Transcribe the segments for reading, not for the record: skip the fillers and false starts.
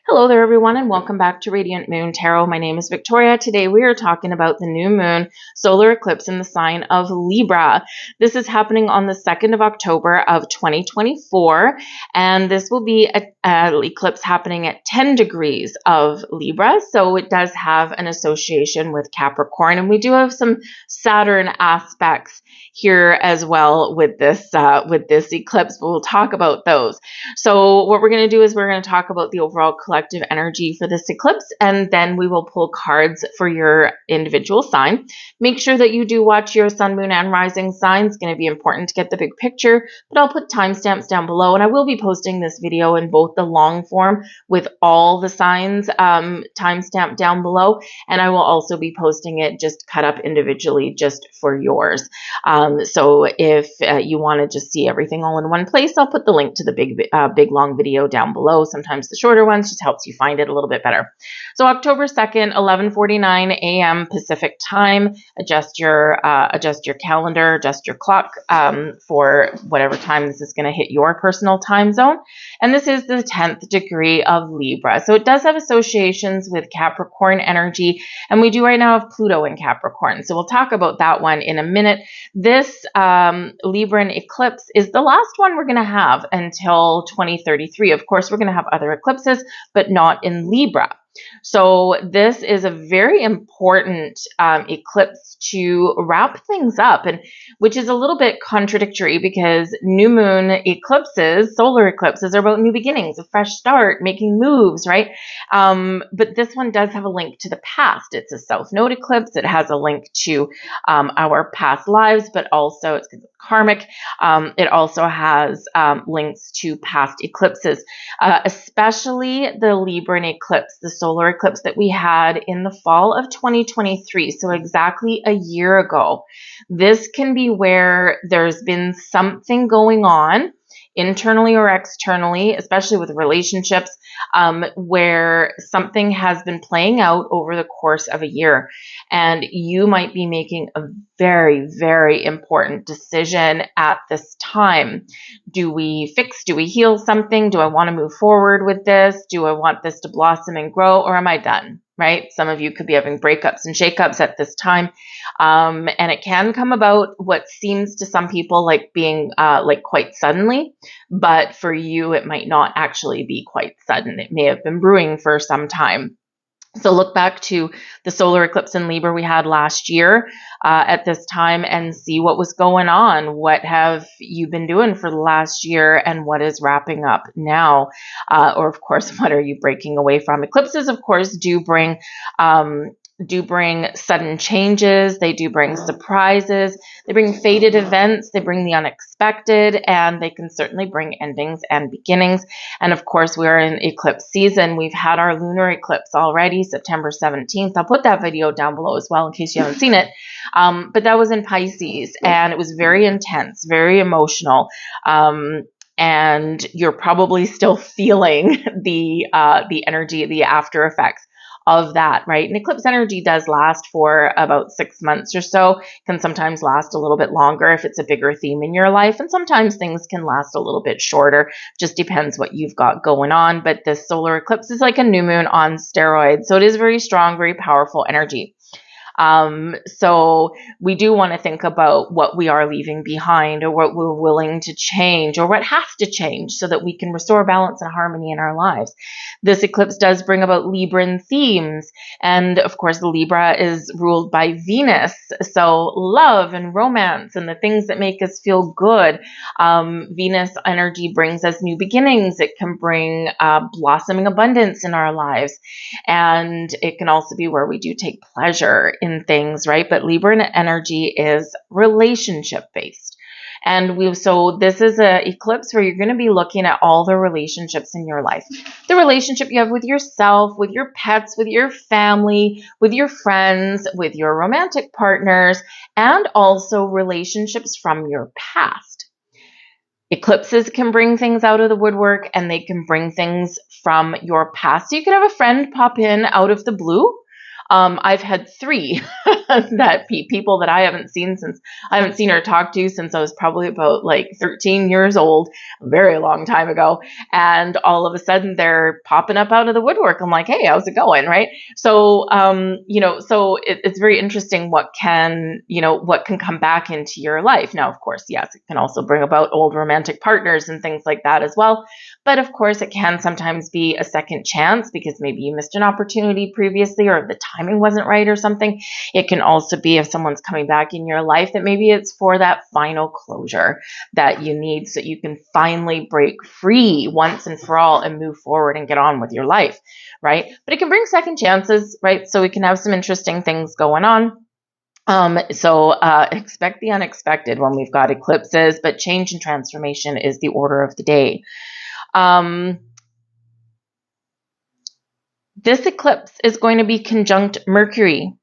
Hello there, everyone, and welcome back to Radiant Moon Tarot. My name is Victoria. Today we are talking about the new moon solar eclipse in the sign of Libra. This is happening on the 2nd of October of 2024, and this will be an eclipse happening at 10 degrees of Libra, so it does have an association with Capricorn, and we do have some Saturn aspects here as well with this eclipse, but we'll talk about those. So what we're going to do is we're going to talk about the overall collective energy for this eclipse, and then we will pull cards for your individual sign. Make sure that you do watch your sun, moon, and rising sign. It's going to be important to get the big picture, but I'll put timestamps down below, and I will be posting this video in both the long form with all the signs timestamped down below, and I will also be posting it just cut up individually just for yours. So if you want to just see everything all in one place, I'll put the link to the big long video down below. Sometimes the shorter ones just helps you find it a little bit better. So October 2nd, 11:49 a.m. Pacific time. Adjust your calendar, adjust your clock for whatever time this is going to hit your personal time zone. And this is the 10th degree of Libra. So it does have associations with Capricorn energy, and we do right now have Pluto in Capricorn. So we'll talk about that one in a minute. This Libran eclipse is the last one we're going to have until 2033. Of course, we're going to have other eclipses, but not in Libra. So this is a very important eclipse to wrap things up, and which is a little bit contradictory because new moon eclipses, solar eclipses, are about new beginnings, a fresh start, making moves, right? But this one does have a link to the past. It's a south node eclipse. It has a link to our past lives, but also it's karmic. It also has links to past eclipses, especially the Libran eclipse, the solar eclipse that we had in the fall of 2023, so exactly a year ago. This can be where there's been something going on internally or externally, especially with relationships, where something has been playing out over the course of a year. And you might be making a very, very important decision at this time. Do we fix? Do we heal something? Do I want to move forward with this? Do I want this to blossom and grow, or am I done? Right? Some of you could be having breakups and shakeups at this time. And it can come about what seems to some people like being like quite suddenly, but for you, it might not actually be quite sudden. It may have been brewing for some time. So look back to the solar eclipse in Libra we had last year at this time and see what was going on. What have you been doing for the last year, and what is wrapping up now? Or of course, what are you breaking away from? Eclipses, of course, do bring sudden changes. They do bring surprises. They bring fated events. They bring the unexpected, and they can certainly bring endings and beginnings. And of course, we're in eclipse season. We've had our lunar eclipse already, September 17th. I'll put that video down below as well in case you haven't seen it. But that was in Pisces, and it was very intense, very emotional. And you're probably still feeling the energy, the after effects of that, right? And eclipse energy does last for about 6 months or so, can sometimes last a little bit longer if it's a bigger theme in your life, and sometimes things can last a little bit shorter, just depends what you've got going on. But this solar eclipse is like a new moon on steroids, so it is very strong, very powerful energy. So we do want to think about what we are leaving behind, or what we're willing to change, or what has to change so that we can restore balance and harmony in our lives. This eclipse does bring about Libran themes. And of course, Libra is ruled by Venus. So love and romance and the things that make us feel good. Venus energy brings us new beginnings. It can bring blossoming abundance in our lives. And it can also be where we do take pleasure in things, right? But Libra energy is relationship based. And so this is an eclipse where you're going to be looking at all the relationships in your life. The relationship you have with yourself, with your pets, with your family, with your friends, with your romantic partners, and also relationships from your past. Eclipses can bring things out of the woodwork, and they can bring things from your past. So you could have a friend pop in out of the blue. I've had three that people that I haven't seen or talked to since I was probably about like 13 years old, a very long time ago. And all of a sudden they're popping up out of the woodwork. I'm like, hey, how's it going? Right. So, it's very interesting what can come back into your life. Now, of course, yes, it can also bring about old romantic partners and things like that as well. But of course, it can sometimes be a second chance because maybe you missed an opportunity previously or the timing wasn't right or something. It can also be if someone's coming back in your life that maybe it's for that final closure that you need so you can finally break free once and for all and move forward and get on with your life, right? But it can bring second chances, right? So we can have some interesting things going on. Expect the unexpected when we've got eclipses, but change and transformation is the order of the day. This eclipse is going to be conjunct Mercury.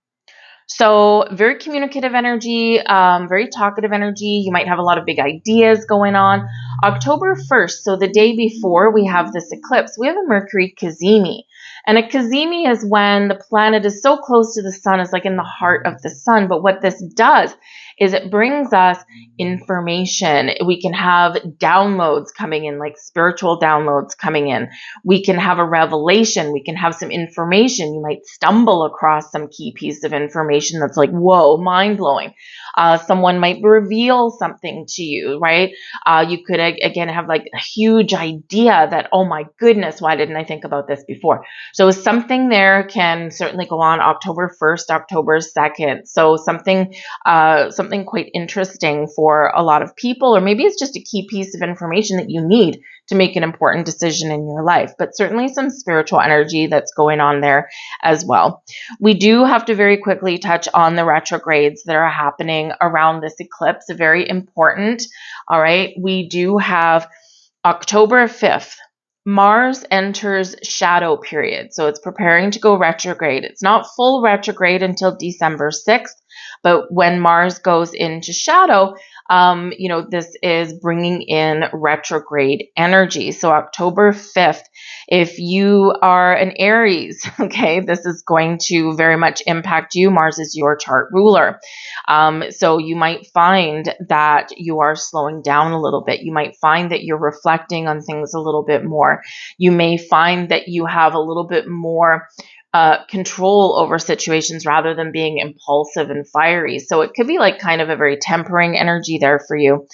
So very communicative energy, very talkative energy. You might have a lot of big ideas going on. October 1st, so the day before we have this eclipse, we have a Mercury cazimi. And a cazimi is when the planet is so close to the sun, it's like in the heart of the sun. But what this does is it brings us information. We can have downloads coming in, like spiritual downloads coming in. We can have a revelation. We can have some information. You might stumble across some key piece of information that's like, whoa, mind-blowing. Someone might reveal something to you, right? You could, again, have like a huge idea that, oh my goodness, why didn't I think about this before? So something there can certainly go on October 1st, October 2nd. So something quite interesting for a lot of people, or maybe it's just a key piece of information that you need to make an important decision in your life, but certainly some spiritual energy that's going on there as well. We do have to very quickly touch on the retrogrades that are happening around this eclipse. Very important. All right. We do have October 5th. Mars enters shadow period. So it's preparing to go retrograde. It's not full retrograde until December 6th, but when Mars goes into shadow, this is bringing in retrograde energy. So October 5th, if you are an Aries, okay, this is going to very much impact you. Mars is your chart ruler. So you might find that you are slowing down a little bit. You might find that you're reflecting on things a little bit more. You may find that you have a little bit more control over situations rather than being impulsive and fiery. So it could be like kind of a very tempering energy there for you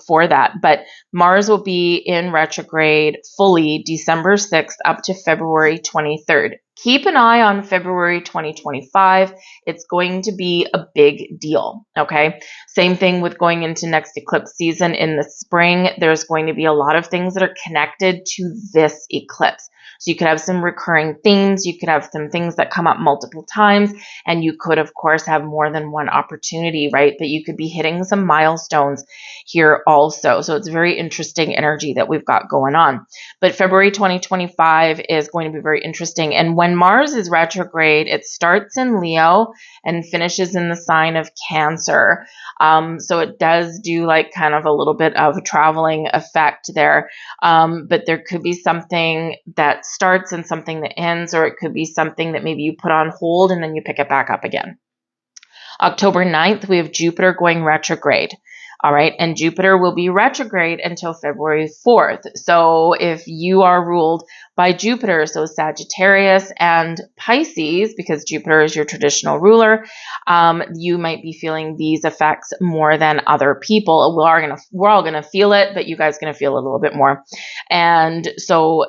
for that. But Mars will be in retrograde fully December 6th up to February 23rd. Keep an eye on February 2025. It's going to be a big deal, okay? Same thing with going into next eclipse season in the spring. There's going to be a lot of things that are connected to this eclipse. So you could have some recurring themes. You could have some things that come up multiple times. And you could, of course, have more than one opportunity, right? But you could be hitting some milestones here also. So it's very interesting energy that we've got going on. But February 2025 is going to be very interesting. And when Mars is retrograde, it starts in Leo and finishes in the sign of Cancer. So it does do like kind of a little bit of a traveling effect there. But there could be something that starts and something that ends, or it could be something that maybe you put on hold and then you pick it back up again. October 9th, we have Jupiter going retrograde. All right. And Jupiter will be retrograde until February 4th. So if you are ruled by Jupiter, so Sagittarius and Pisces, because Jupiter is your traditional ruler, you might be feeling these effects more than other people. We're all gonna feel it, but you guys are gonna feel it a little bit more. And so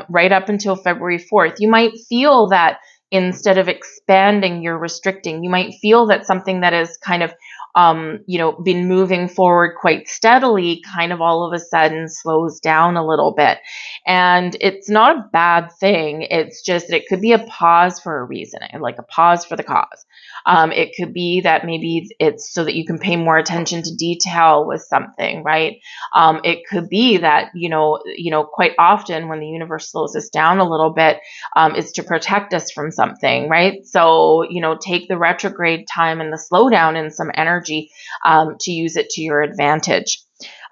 right up until February 4th, you might feel that instead of expanding, you're restricting. You might feel that something that is kind of been moving forward quite steadily kind of all of a sudden slows down a little bit. And it's not a bad thing. It's just that it could be a pause for a reason, like a pause for the cause. It could be that maybe it's so that you can pay more attention to detail with something, right? It could be that, quite often when the universe slows us down a little bit, it's to protect us from something, right? So, take the retrograde time and the slowdown and some energy to use it to your advantage.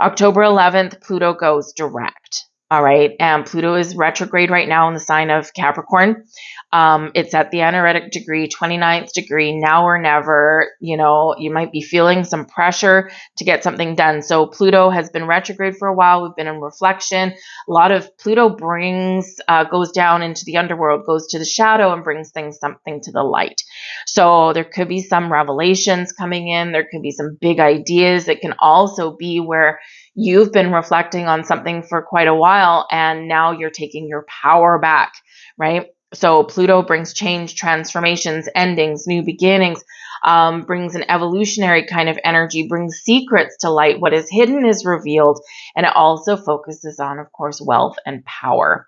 October 11th, Pluto goes direct. All right. And Pluto is retrograde right now in the sign of Capricorn. It's at the anaretic degree, 29th degree, now or never. You know, you might be feeling some pressure to get something done. So Pluto has been retrograde for a while. We've been in reflection. A lot of Pluto goes down into the underworld, goes to the shadow and brings something to the light. So there could be some revelations coming in. There could be some big ideas. It can also be where you've been reflecting on something for quite a while and now you're taking your power back, right? So Pluto brings change, transformations, endings, new beginnings, brings an evolutionary kind of energy, brings secrets to light. What is hidden is revealed, and it also focuses on, of course, wealth and power.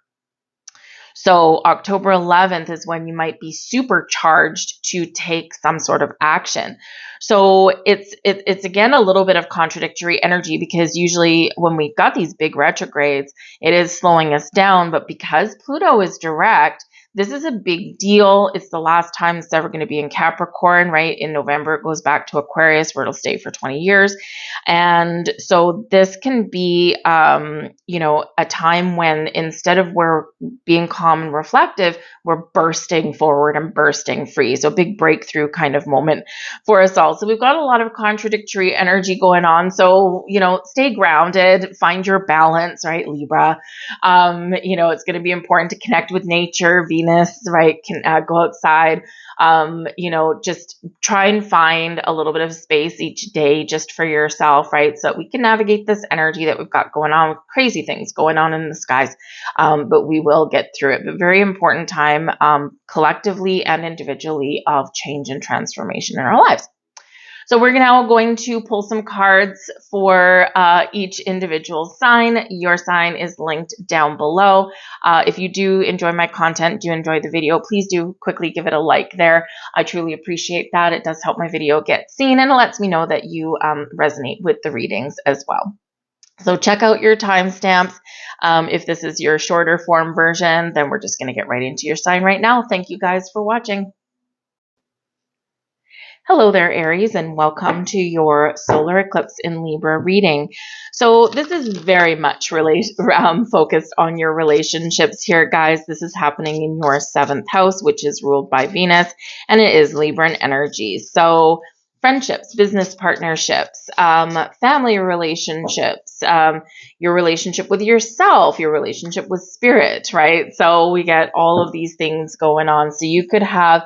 So October 11th is when you might be supercharged to take some sort of action. So it's again a little bit of contradictory energy, because usually when we got these big retrogrades, it is slowing us down. But because Pluto is direct, this is a big deal. It's the last time it's ever going to be in Capricorn, right? In November, it goes back to Aquarius, where it'll stay for 20 years. And so this can be, a time when instead of we're being calm and reflective, we're bursting forward and bursting free. So big breakthrough kind of moment for us all. So we've got a lot of contradictory energy going on. So, stay grounded, find your balance, right, Libra? It's going to be important to connect with nature. Venus, right, can go outside. Just try and find a little bit of space each day just for yourself, right? So that we can navigate this energy that we've got going on, with crazy things going on in the skies. But we will get through it. But very important time, collectively and individually, of change and transformation in our lives. So we're now going to pull some cards for each individual sign. Your sign is linked down below. If you do enjoy my content, do enjoy the video, please do quickly give it a like there. I truly appreciate that. It does help my video get seen, and it lets me know that you resonate with the readings as well. So check out your timestamps. If this is your shorter form version, then we're just going to get right into your sign right now. Thank you guys for watching. Hello there, Aries, and welcome to your solar eclipse in Libra reading. So this is very much focused on your relationships here, guys. This is happening in your 7th house, which is ruled by Venus, and it is Libran energy. So friendships, business partnerships, family relationships, your relationship with yourself, your relationship with spirit, right? So we get all of these things going on. So you could have,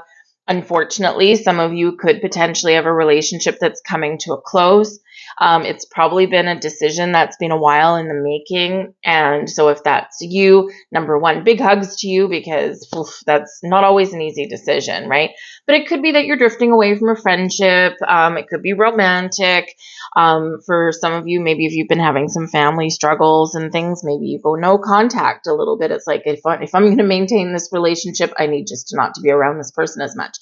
unfortunately, some of you could potentially have a relationship that's coming to a close. It's probably been a decision that's been a while in the making. And so if that's you, number one, big hugs to you, because that's not always an easy decision, right? But it could be that you're drifting away from a friendship. It could be romantic. For some of you, maybe if you've been having some family struggles and things, maybe you go no contact a little bit. It's like, if I'm going to maintain this relationship, I need just not to be around this person as much.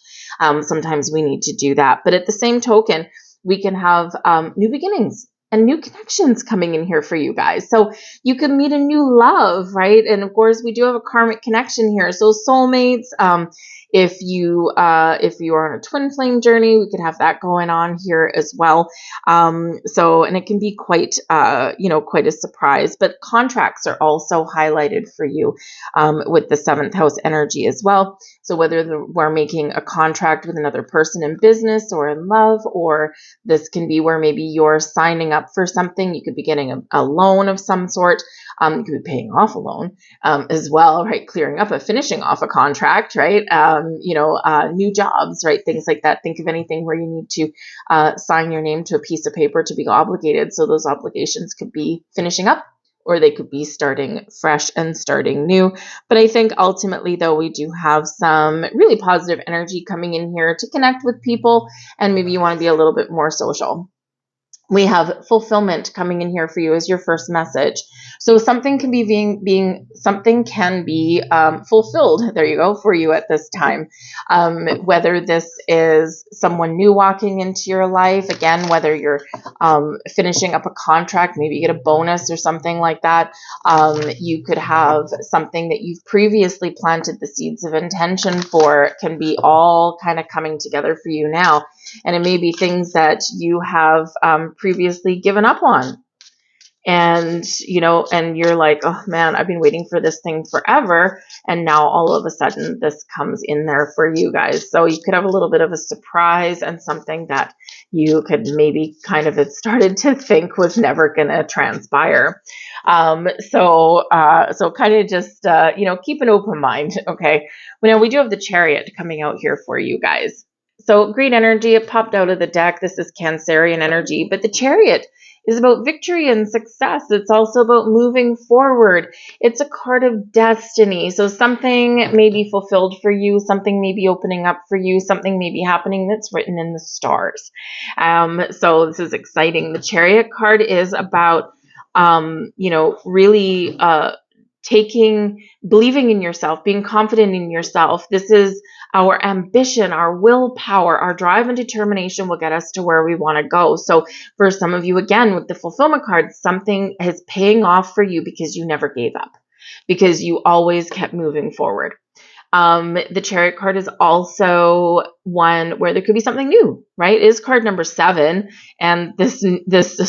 Sometimes we need to do that. But at the same token, we can have new beginnings and new connections coming in here for you guys. So you can meet a new love, right? And of course, we do have a karmic connection here. So soulmates, if you are on a twin flame journey, we could have that going on here as well. And it can be quite a surprise. But contracts are also highlighted for you with the 7th house energy as well. So whether we're making a contract with another person in business or in love, or this can be where maybe you're signing up for something. You could be getting a loan of some sort. You could be paying off a loan as well, right? Finishing off a contract, right? New jobs, right? Things like that. Think of anything where you need to sign your name to a piece of paper to be obligated. So those obligations could be finishing up, or they could be starting fresh and starting new. But I think ultimately, though, we do have some really positive energy coming in here to connect with people, and maybe you want to be a little bit more social. We have fulfillment coming in here for you as your first message. So something can be fulfilled. There you go, for you at this time. Whether this is someone new walking into your life, again, whether you're finishing up a contract, maybe you get a bonus or something like that. You could have something that you've previously planted the seeds of intention for, can be all kind of coming together for you now. And it may be things that you have previously given up on. And, you know, and you're like, oh man, I've been waiting for this thing forever. And now all of a sudden this comes in there for you guys. So you could have a little bit of a surprise and something that you could maybe kind of had started to think was never going to transpire. So kind of just, you know, keep an open mind. Okay. Well, now we do have the Chariot coming out here for you guys. So great energy. It popped out of the deck. This is Cancerian energy, but the Chariot is about victory and success. It's also about moving forward. It's a card of destiny. So something may be fulfilled for you, something may be opening up for you, something may be happening that's written in the stars. So this is exciting. The Chariot card is about, you know, really believing in yourself, being confident in yourself. This is our ambition, our willpower, our drive and determination will get us to where we want to go. So for some of you, again, with the fulfillment card, something is paying off for you because you never gave up, because you always kept moving forward. The Chariot card is also one where there could be something new, right? It is card number 7, and this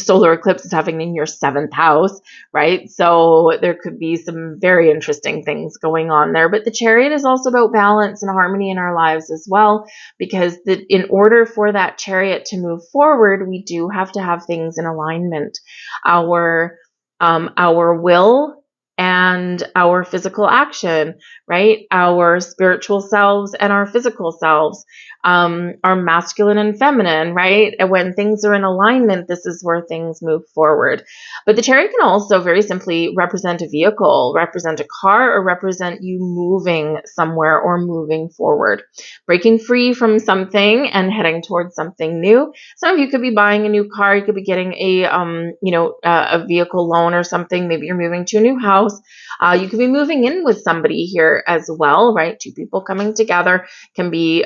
solar eclipse is happening in your 7th house, right? So there could be some very interesting things going on there. But the Chariot is also about balance and harmony in our lives as well, because in order for that Chariot to move forward, we do have to have things in alignment. Our will and our physical action, right? Our spiritual selves and our physical selves, our masculine and feminine, right? And when things are in alignment, this is where things move forward. But the Chariot can also very simply represent a vehicle, represent a car, or represent you moving somewhere or moving forward, breaking free from something and heading towards something new. Some of you could be buying a new car. You could be getting a vehicle loan or something. Maybe you're moving to a new house. You could be moving in with somebody here as well, right? 2 people coming together can be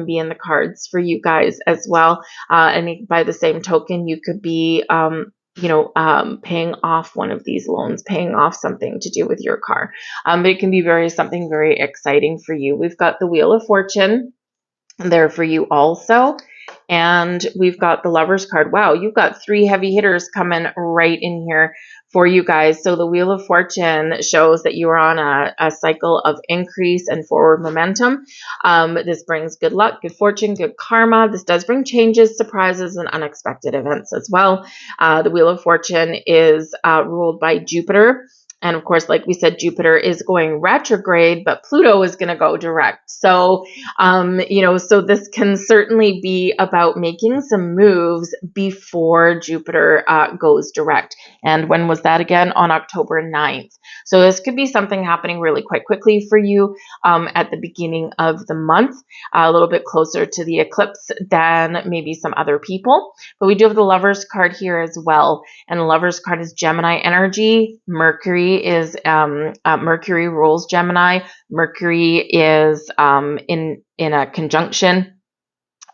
in the cards for you guys as well. And by the same token, you could be paying off one of these loans, paying off something to do with your car. But it can be something very exciting for you. We've got the Wheel of Fortune there for you also. And we've got the Lovers card. Wow, you've got 3 heavy hitters coming right in here for you guys. So the Wheel of Fortune shows that you are on a cycle of increase and forward momentum. This brings good luck, good fortune, good karma. This does bring changes, surprises, and unexpected events as well. The Wheel of Fortune is ruled by Jupiter. And of course, like we said, Jupiter is going retrograde, but Pluto is going to go direct. So, so this can certainly be about making some moves before Jupiter goes direct. And when was that again? On October 9th. So this could be something happening really quite quickly for you at the beginning of the month, a little bit closer to the eclipse than maybe some other people. But we do have the Lovers card here as well. And the Lovers card is Gemini energy. Mercury rules Gemini. Mercury is in a conjunction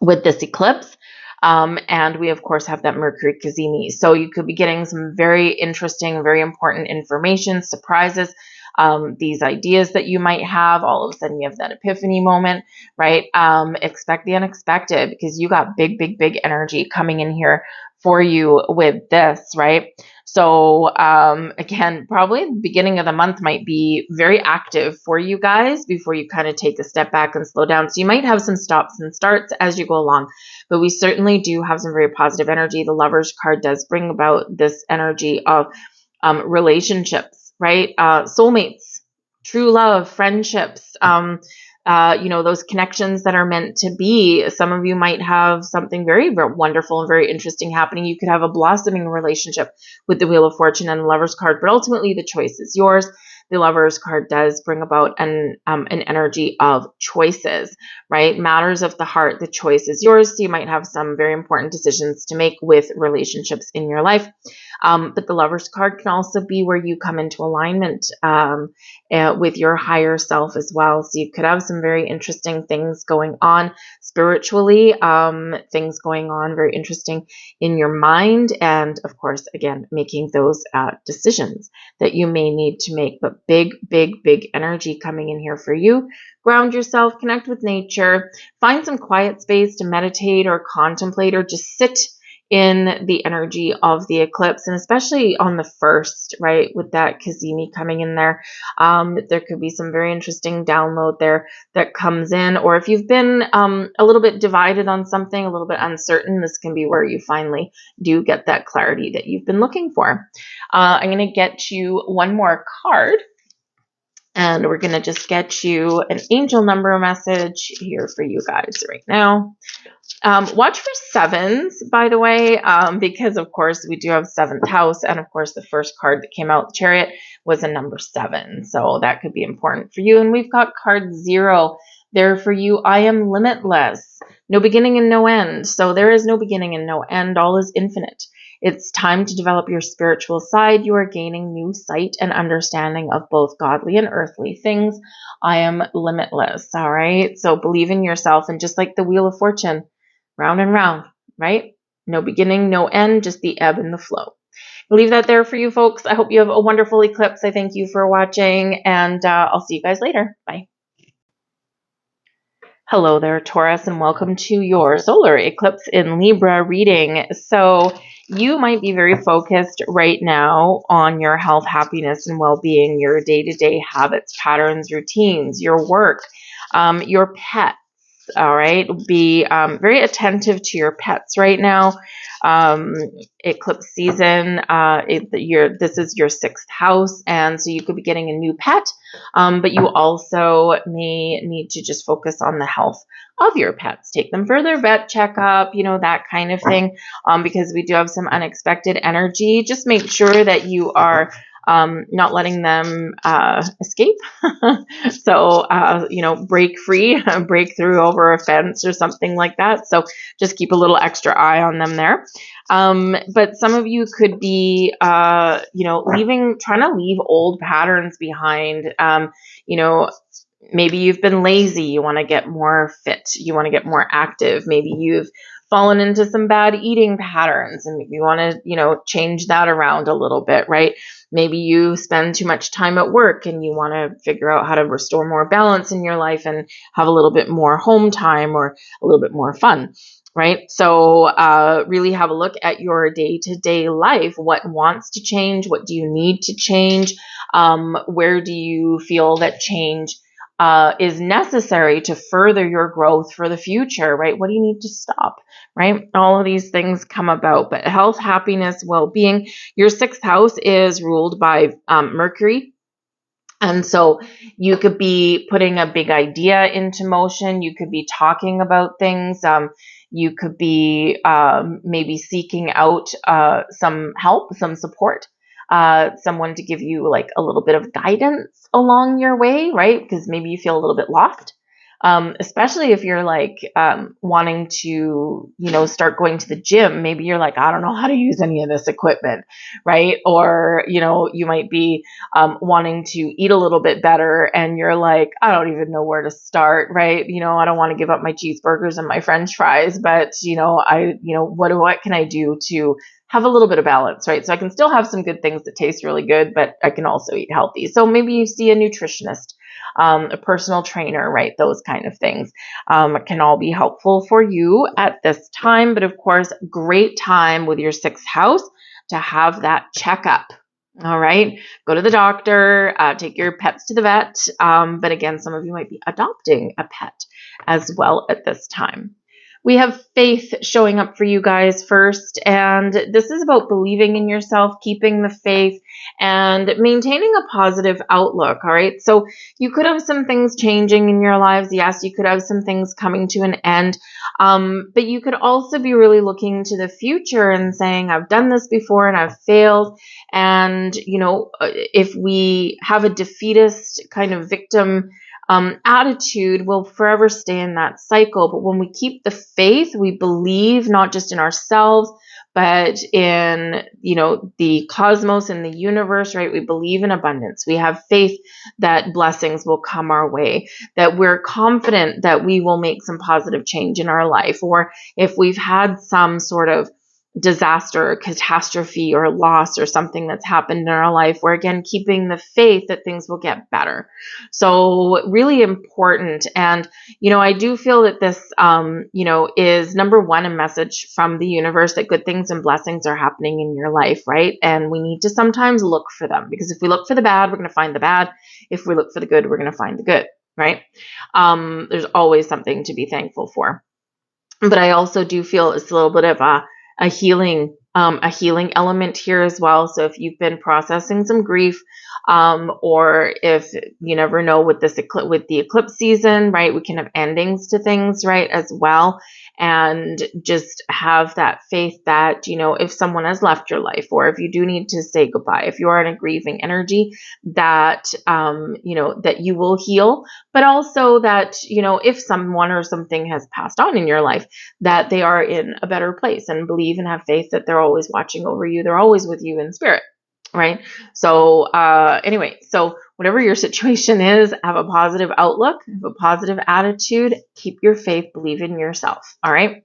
with this eclipse. And we, of course, have that Mercury cazimi. So you could be getting some very interesting, very important information, surprises, these ideas that you might have. All of a sudden, you have that epiphany moment, right? Expect the unexpected, because you got big, big, big energy coming in here for you with this, right? So again, probably the beginning of the month might be very active for you guys before you kind of take a step back and slow down. So you might have some stops and starts as you go along, but we certainly do have some very positive energy. The Lovers card does bring about this energy of relationships, right? Soulmates, true love, friendships, those connections that are meant to be. Some of you might have something very, very wonderful and very interesting happening. You could have a blossoming relationship with the Wheel of Fortune and the Lovers card, but ultimately the choice is yours. The Lovers card does bring about an energy of choices, right? Matters of the heart. The choice is yours. So you might have some very important decisions to make with relationships in your life. But the Lovers card can also be where you come into alignment with your higher self as well. So you could have some very interesting things going on spiritually, things going on very interesting in your mind. And of course, again, making those decisions that you may need to make. But big, big, big energy coming in here for you. Ground yourself, connect with nature, find some quiet space to meditate or contemplate or just sit in the energy of the eclipse, and especially on the 1st, right, with that Cazimi coming in there. There could be some very interesting download there that comes in, or if you've been a little bit divided on something, a little bit uncertain, this can be where you finally do get that clarity that you've been looking for. I'm going to get you one more card, and we're going to just get you an angel number message here for you guys right now. Watch for 7s, by the way, because of course we do have 7th house, and of course the first card that came out, the Chariot, was a number 7, so that could be important for you. And we've got card 0 there for you. I am limitless, no beginning and no end. So there is no beginning and no end. All is infinite. It's time to develop your spiritual side. You are gaining new sight and understanding of both godly and earthly things. I am limitless. All right. So believe in yourself, and just like the Wheel of Fortune, round and round, right? No beginning, no end, just the ebb and the flow. I'll leave that there for you folks. I hope you have a wonderful eclipse. I thank you for watching, and I'll see you guys later. Bye. Hello there, Taurus, and welcome to your solar eclipse in Libra reading. So you might be very focused right now on your health, happiness, and well-being, your day-to-day habits, patterns, routines, your work, your pets. All right, be very attentive to your pets right now. Eclipse season, this is your 6th house, and so you could be getting a new pet, but you also may need to just focus on the health of your pets. Take them for their vet checkup, that kind of thing, because we do have some unexpected energy. Just make sure that you are not letting them escape. So, break free, break through over a fence or something like that. So just keep a little extra eye on them there. But some of you could be, trying to leave old patterns behind. Maybe you've been lazy. You want to get more fit. You want to get more active. Maybe you've fallen into some bad eating patterns, and you want to, change that around a little bit, right? Maybe you spend too much time at work and you want to figure out how to restore more balance in your life and have a little bit more home time or a little bit more fun, right? So really have a look at your day-to-day life. What wants to change? What do you need to change? Where do you feel that change is necessary to further your growth for the future, right? What do you need to stop, right? All of these things come about, but health, happiness, well-being. Your 6th house is ruled by Mercury. And so you could be putting a big idea into motion. You could be talking about things. You could be maybe seeking out some help, some support. Someone to give you like a little bit of guidance along your way, right? Because maybe you feel a little bit lost, especially if you're like wanting to, start going to the gym. Maybe you're like, I don't know how to use any of this equipment, right? Or, you might be wanting to eat a little bit better, and you're like, I don't even know where to start, right? I don't want to give up my cheeseburgers and my French fries, but, what can I do to have a little bit of balance, right? So I can still have some good things that taste really good, but I can also eat healthy. So maybe you see a nutritionist, a personal trainer, right? Those kind of things can all be helpful for you at this time. But of course, great time with your 6th house to have that checkup. All right. Go to the doctor, take your pets to the vet. But again, some of you might be adopting a pet as well at this time. We have faith showing up for you guys first, and this is about believing in yourself, keeping the faith, and maintaining a positive outlook, all right? So you could have some things changing in your lives. Yes, you could have some things coming to an end, but you could also be really looking to the future and saying, I've done this before and I've failed, and, if we have a defeatist kind of victim attitude, will forever stay in that cycle. But when we keep the faith, we believe not just in ourselves, but in, the cosmos and the universe, right? We believe in abundance. We have faith that blessings will come our way, that we're confident that we will make some positive change in our life. Or if we've had some sort of disaster or catastrophe or loss or something that's happened in our life. We're again keeping the faith that things will get better. So really important. And, I do feel that this, is number one, a message from the universe that good things and blessings are happening in your life, right? And we need to sometimes look for them, because if we look for the bad, we're going to find the bad. If we look for the good, we're going to find the good, right? There's always something to be thankful for. But I also do feel it's a little bit of a healing element here as well. So if you've been processing some grief, or if you never know with the eclipse season, right, we can have endings to things, right, as well. And just have that faith that, if someone has left your life, or if you do need to say goodbye, if you are in a grieving energy, that, that you will heal, but also that, if someone or something has passed on in your life, that they are in a better place, and believe and have faith that they're always watching over you. They're always with you in spirit, right? So anyway, so whatever your situation is, have a positive outlook, have a positive attitude, keep your faith, believe in yourself. All right.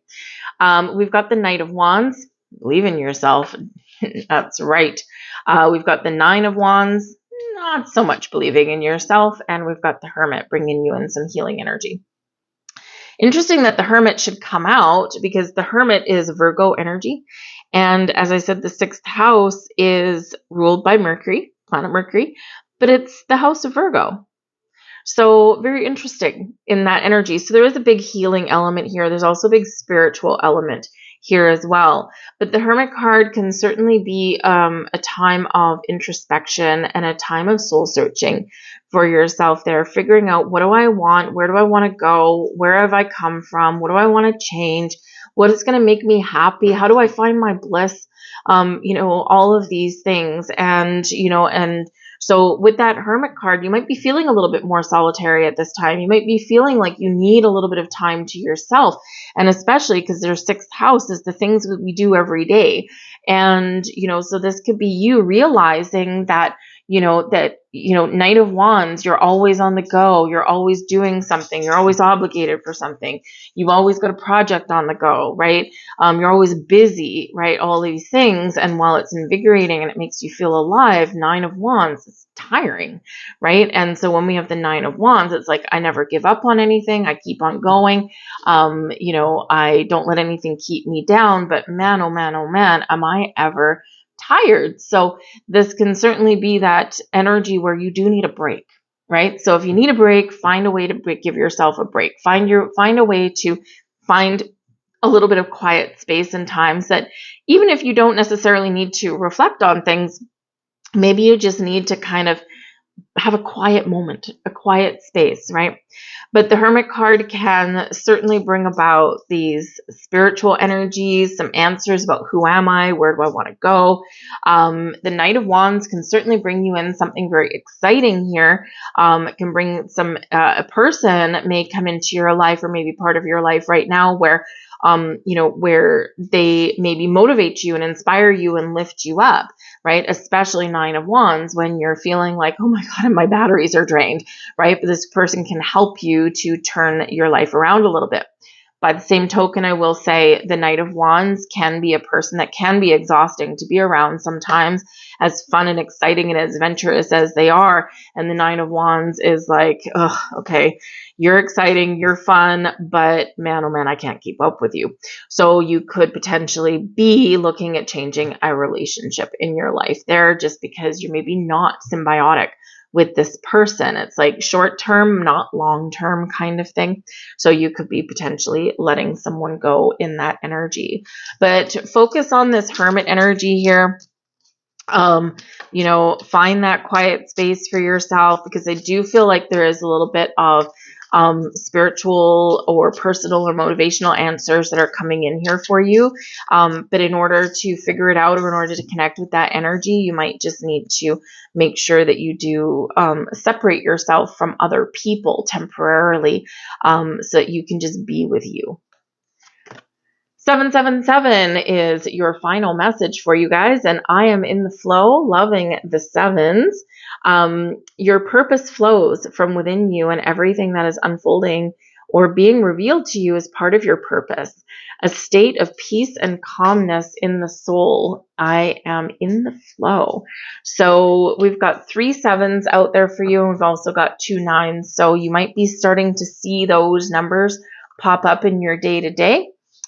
We've got the Knight of Wands, believe in yourself. That's right. We've got the Nine of Wands, not so much believing in yourself. And we've got the Hermit, bringing you in some healing energy. Interesting that the Hermit should come out, because the Hermit is Virgo energy. And as I said, the 6th house is ruled by Mercury, planet Mercury, but it's the house of Virgo. So very interesting in that energy. So there is a big healing element here. There's also a big spiritual element here as well. But the Hermit card can certainly be a time of introspection and a time of soul searching for yourself there, figuring out, what do I want? Where do I want to go? Where have I come from? What do I want to change? What is going to make me happy? How do I find my bliss? All of these things. And so with that Hermit card, you might be feeling a little bit more solitary at this time. You might be feeling like you need a little bit of time to yourself. And especially because their 6th house is the things that we do every day. And, so this could be you realizing that, Knight of Wands, you're always on the go. You're always doing something. You're always obligated for something. You've always got a project on the go, right? You're always busy, right? All these things. And while it's invigorating and it makes you feel alive, 9 of Wands is tiring, right? And so when we have the 9 of Wands, it's like, I never give up on anything. I keep on going. I don't let anything keep me down, but man, oh man, oh man, am I ever tired. So this can certainly be that energy where you do need a break, right? So if you need a break, find a way to give yourself a break. Find a way to find a little bit of quiet space and times that, even if you don't necessarily need to reflect on things, maybe you just need to kind of have a quiet moment, a quiet space, right? But the Hermit card can certainly bring about these spiritual energies, some answers about who am I, where do I want to go. The Knight of Wands can certainly bring you in something very exciting here. It can bring a person may come into your life, or maybe part of your life right now, where where they maybe motivate you and inspire you and lift you up, right? Especially 9 of Wands, when you're feeling like, oh my God, my batteries are drained, right? But this person can help you to turn your life around a little bit. By the same token, I will say the Knight of Wands can be a person that can be exhausting to be around sometimes, as fun and exciting and as adventurous as they are. And the 9 of Wands is like, oh, okay, you're exciting, you're fun, but man, oh man, I can't keep up with you. So you could potentially be looking at changing a relationship in your life there, just because you're maybe not symbiotic with this person. It's like short term, not long term kind of thing. So you could be potentially letting someone go in that energy. But focus on this Hermit energy here. Find that quiet space for yourself, because I do feel like there is a little bit of spiritual or personal or motivational answers that are coming in here for you. But in order to figure it out, or in order to connect with that energy, you might just need to make sure that you do separate yourself from other people temporarily, so that you can just be with you. 777 is your final message for you guys, and I am in the flow, loving the sevens. Your purpose flows from within you, and everything that is unfolding or being revealed to you as part of your purpose. A state of peace and calmness in the soul. I am in the flow. So we've got 3 sevens out there for you, and we've also got 2 nines. So you might be starting to see those numbers pop up in your day-to-day.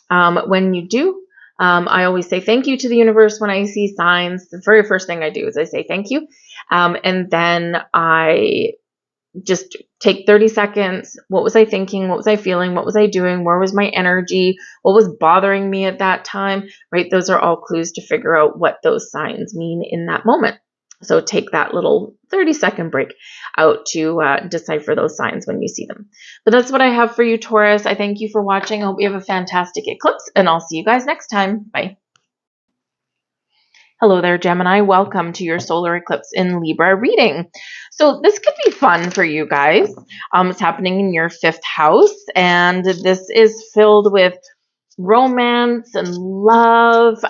When you do, I always say thank you to the universe when I see signs. The very first thing I do is I say thank you. And then I just take 30 seconds. What was I thinking? What was I feeling? What was I doing? Where was my energy? What was bothering me at that time? Right? Those are all clues to figure out what those signs mean in that moment. So take that little 30-second break out to decipher those signs when you see them. But that's what I have for you, Taurus. I thank you for watching. I hope you have a fantastic eclipse, and I'll see you guys next time. Bye. Hello there, Gemini. Welcome to your solar eclipse in Libra reading. So this could be fun for you guys. It's happening in your 5th house, and this is filled with romance and love,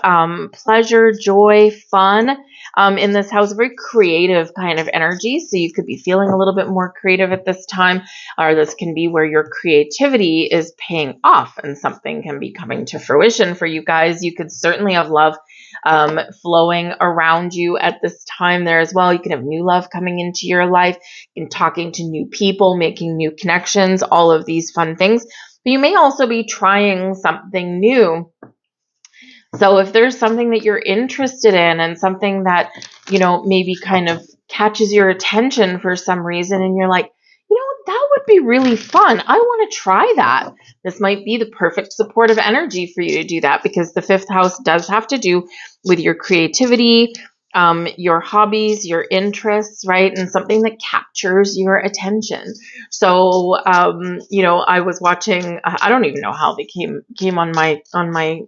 pleasure, joy, fun. In this house, very creative kind of energy. So you could be feeling a little bit more creative at this time, or this can be where your creativity is paying off and something can be coming to fruition for you guys. You could certainly have love flowing around you at this time there as well. You can have new love coming into your life, in talking to new people, making new connections, all of these fun things. But you may also be trying something new. So if there's something that you're interested in and something that, maybe kind of catches your attention for some reason, and you're like, that would be really fun. I want to try that. This might be the perfect supportive energy for you to do that, because the 5th house does have to do with your creativity, your hobbies, your interests, right? And something that captures your attention. So, I was watching, I don't even know how they came on my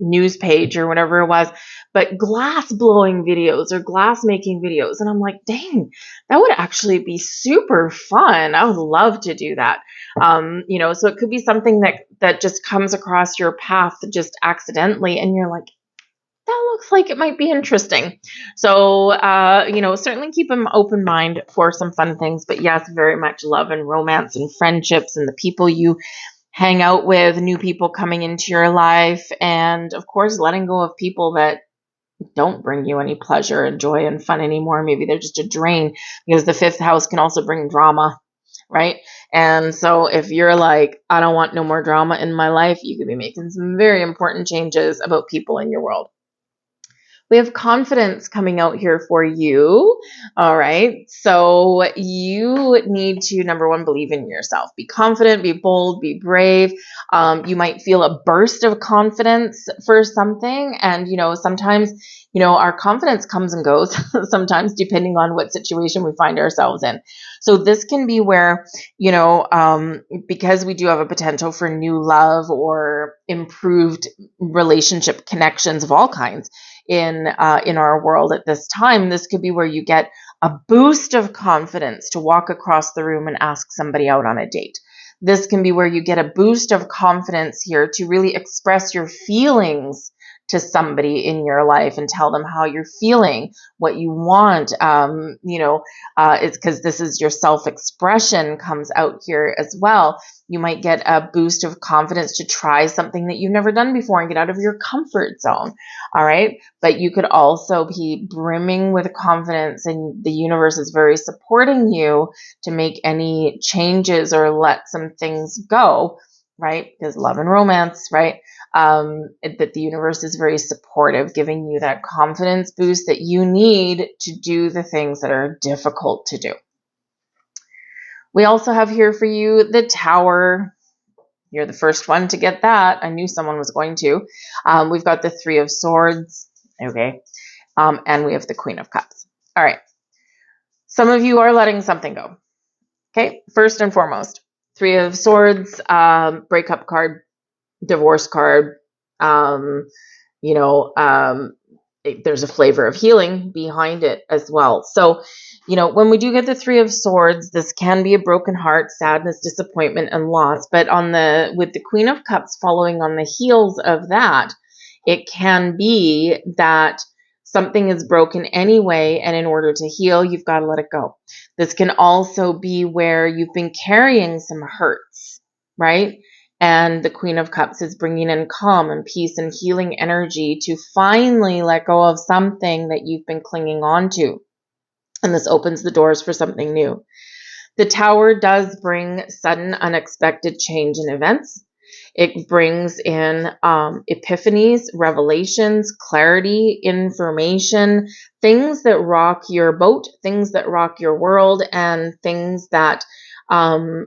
news page or whatever it was, but glass blowing videos or glass making videos. And I'm like, dang, that would actually be super fun. I would love to do that. So it could be something that just comes across your path just accidentally, and you're like, that looks like it might be interesting. So, certainly keep an open mind for some fun things. But yes, very much love and romance and friendships and the people you hang out with, new people coming into your life, and of course, letting go of people that don't bring you any pleasure and joy and fun anymore. Maybe they're just a drain, because the 5th house can also bring drama, right? And so if you're like, I don't want no more drama in my life, you could be making some very important changes about people in your world. We have confidence coming out here for you. All right. So you need to, number one, believe in yourself. Be confident, be bold, be brave. You might feel a burst of confidence for something. And, sometimes, our confidence comes and goes sometimes, depending on what situation we find ourselves in. So this can be where, because we do have a potential for new love or improved relationship connections of all kinds in our world at this time, this could be where you get a boost of confidence to walk across the room and ask somebody out on a date. This can be where you get a boost of confidence here to really express your feelings to somebody in your life and tell them how you're feeling, what you want. It's because this is your self-expression comes out here as well. You might get a boost of confidence to try something that you've never done before and get out of your comfort zone. All right. But you could also be brimming with confidence, and the universe is very supporting you to make any changes or let some things go, right? Because love and romance, right? That the universe is very supportive, giving you that confidence boost that you need to do the things that are difficult to do. We also have here for you the Tower. You're the first one to get that. I knew someone was going to. We've got the 3 of Swords. Okay. And we have the Queen of Cups. All right. Some of you are letting something go. Okay. First and foremost, 3 of Swords, breakup card, divorce card. There's a flavor of healing behind it as well. So, when we do get the 3 of Swords, this can be a broken heart, sadness, disappointment, and loss. But with the Queen of Cups following on the heels of that, it can be that something is broken anyway, and in order to heal, you've got to let it go. This can also be where you've been carrying some hurts, right? And the Queen of Cups is bringing in calm and peace and healing energy to finally let go of something that you've been clinging on to. And this opens the doors for something new. The Tower does bring sudden, unexpected change in events. It brings in epiphanies, revelations, clarity, information, things that rock your boat, things that rock your world, and things that